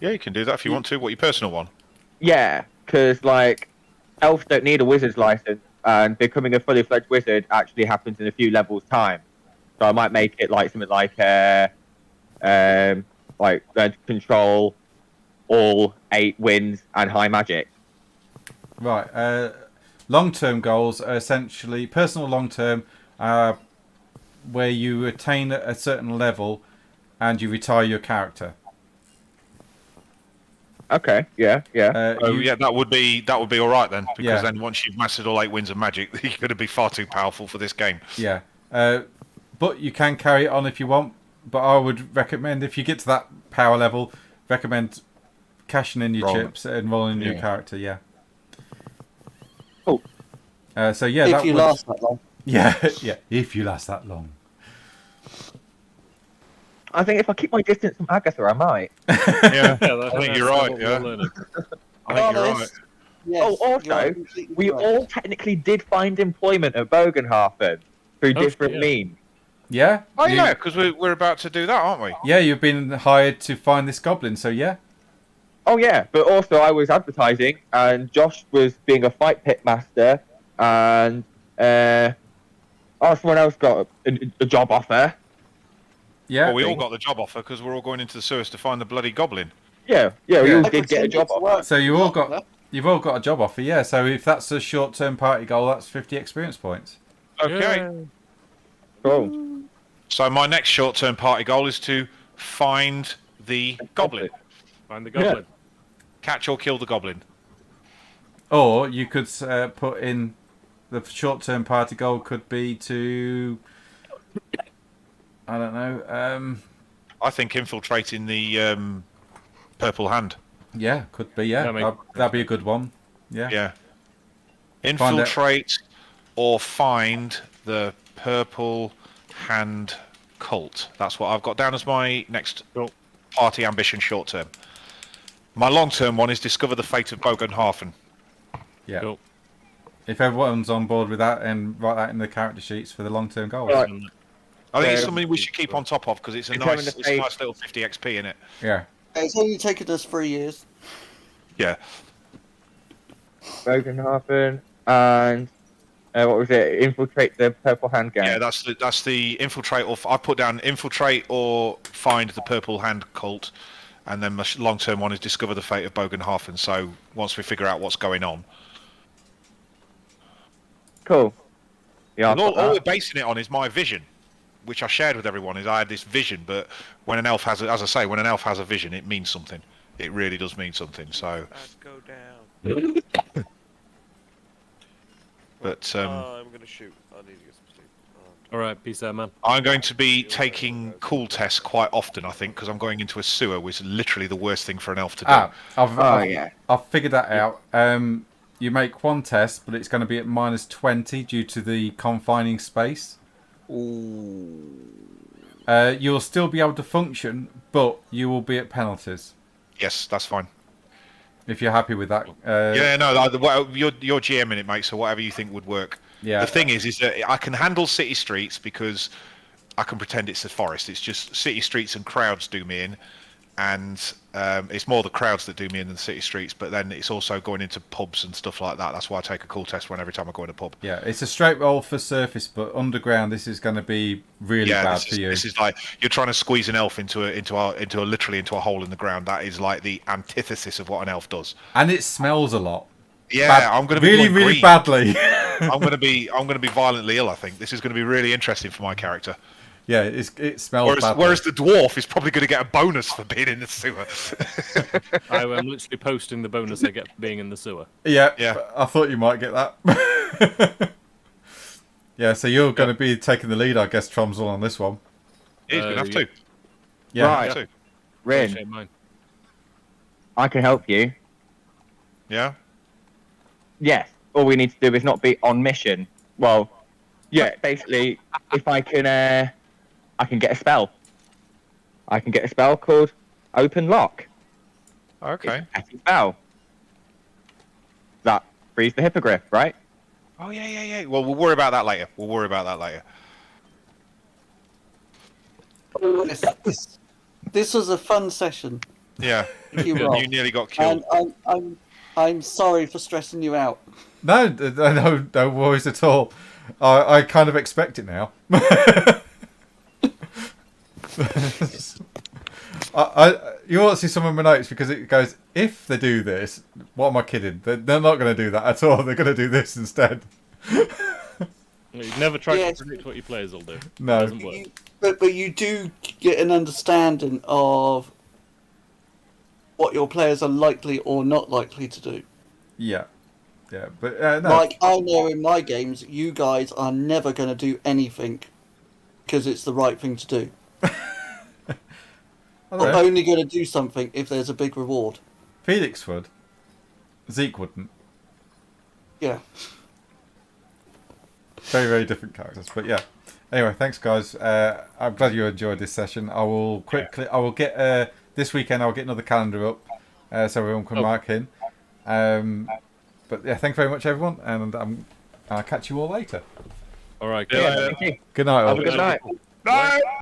Yeah, you can do that if you want to. What your personal one?
Yeah, because like elves don't need a wizard's license, and becoming a fully fledged wizard actually happens in a few levels' time. So I might make it like something like learn to control all 8 winds and high magic.
Right. Long-term goals are essentially personal long-term, where you attain a certain level and you retire your character.
Okay, yeah.
Yeah, that would be all right then, because
Yeah.
then once you've mastered all 8 winds of magic, you're going to be far too powerful for this game.
Yeah. But you can carry it on if you want. But I would recommend, if you get to that power level, recommend cashing in your
Rolling.
chips and rolling your
Yeah.
character. Yeah.
Cool.
So yeah,
if
that
you
would,
last that long.
Yeah, yeah. If you last that long.
I think if I keep my distance from Agatha, I might.
Yeah,
I
think you're right, yeah. I think you're right.
Honest, yes,
Oh,
you are
also,
completely
we
correct.
all technically did find employment at Bogenhafen through
Oh,
different
yeah.
means.
Yeah.
Oh
You-
yeah, because we're about to do that, aren't we?
Yeah, you've been hired to find this goblin. So yeah.
Oh yeah, but also I was advertising, and Josh was being a fight pit master, and someone else got a job offer.
Yeah.
Well, we all got the job offer because we're all going into the sewers to find the bloody goblin.
Yeah, we
Yeah.
all
I
did get a
pretended
job
to
offer.
work
So you all got
there.
you've all got a job offer. Yeah. So if that's a short-term party goal, that's 50 experience points.
Okay.
Cool.
So my next short-term party goal is to find the goblin.
Find the goblin.
Catch or kill the goblin.
Or you could put in the short-term party goal could be to, I don't know.
I think infiltrating the purple hand.
Yeah, could be. Yeah,
That make-
that'd be a good one. Yeah.
Yeah.
Find
Infiltrate or find the purple hand cult. That's what I've got down as my next
Cool.
party ambition short term. My long term one is discover the fate of Bogenhafen.
Yeah.
Cool.
If everyone's on board with that, and write that in the character sheets for the long-term goals.
Right.
I think it's
Yeah.
something we should keep on top of because it's a
Determine
nice,
the
it's a
fate.
nice little 50 XP in it.
Yeah.
It's only taken us 3 years.
Yeah.
Bogenhafen and what was it? Infiltrate the Purple Hand Gang.
Yeah, that's the infiltrate or I put down infiltrate or find the purple hand cult, and then my long term one is discover the fate of Bogenhafen. So once we figure out what's going on,
Cool. Yeah,
and
I'll
all
put
we're
that.
basing it on is my vision, which I shared with everyone. Is I had this vision, but when an elf has, as I say, when an elf has a vision, it means something. It really does mean something. So,
Let's go down.
but
I'm gonna shoot. I need to get some sleep.
All right, peace out, man.
I'm going to be taking cool tests quite often, I think, because I'm going into a sewer, which is literally the worst thing for an elf to do.
I've figured that out. You make one test, but it's going to be at -20 due to the confining space. You'll still be able to function, but you will be at penalties.
Yes, that's fine.
If you're happy with that.
Yeah, no, you're GMing it, mate. So whatever you think would work.
Yeah.
The thing is that I can handle city streets because I can pretend it's a forest. It's just city streets and crowds do me in, and it's more the crowds that do me in than city streets. But then it's also going into pubs and stuff like that. That's why I take a cool test every time I go in a pub.
Yeah, it's a straight roll for surface, but underground this is going to be really bad for you.
This is like you're trying to squeeze an elf into a hole in the ground. That is like the antithesis of what an elf does.
And it smells a lot.
Yeah, I'm going to be
really badly.
I'm going to be violently ill. I think this is going to be really interesting for my character.
Yeah, it smells badly.
Whereas the dwarf is probably going to get a bonus for being in the sewer.
I'm literally posting the bonus I get for being in the sewer.
Yeah. I thought you might get that. Yeah, so you're going to be taking the lead, I guess, Tromsel, on this one.
He's going to have to.
Yeah.
Right. Rin,
Mine.
I can help you.
Yeah.
Yes. All we need to do is not be on mission. Well, yeah. Basically, if I can get a spell. I can get a spell called Open Lock.
Okay.
It's a spell. That frees the hippogriff, right?
Oh yeah. Well, we'll worry about that later.
This was a fun session.
Yeah.
You roll.
You nearly got killed.
And I'm sorry for stressing you out.
No worries at all. I kind of expect it now. You want to see some of my notes because it goes, if they do this, what am I kidding? They're not going to do that at all. They're going to do this instead.
You've never tried
Yes.
to predict what your players will do.
No.
It doesn't work.
But you do get an understanding of what your players are likely or not likely to do.
Yeah, but no.
Like, I know in my games, you guys are never going to do anything because it's the right thing to do. You're only going to do something if there's a big reward.
Felix would. Zeke wouldn't.
Yeah.
Very, very different characters, but yeah. Anyway, thanks guys. I'm glad you enjoyed this session. I will get this weekend. I'll get another calendar up so everyone can mark in. But yeah, thanks very much everyone, and I'll catch you all later.
All right.
Yeah, thank you.
Good night. All.
Have a good night.
No!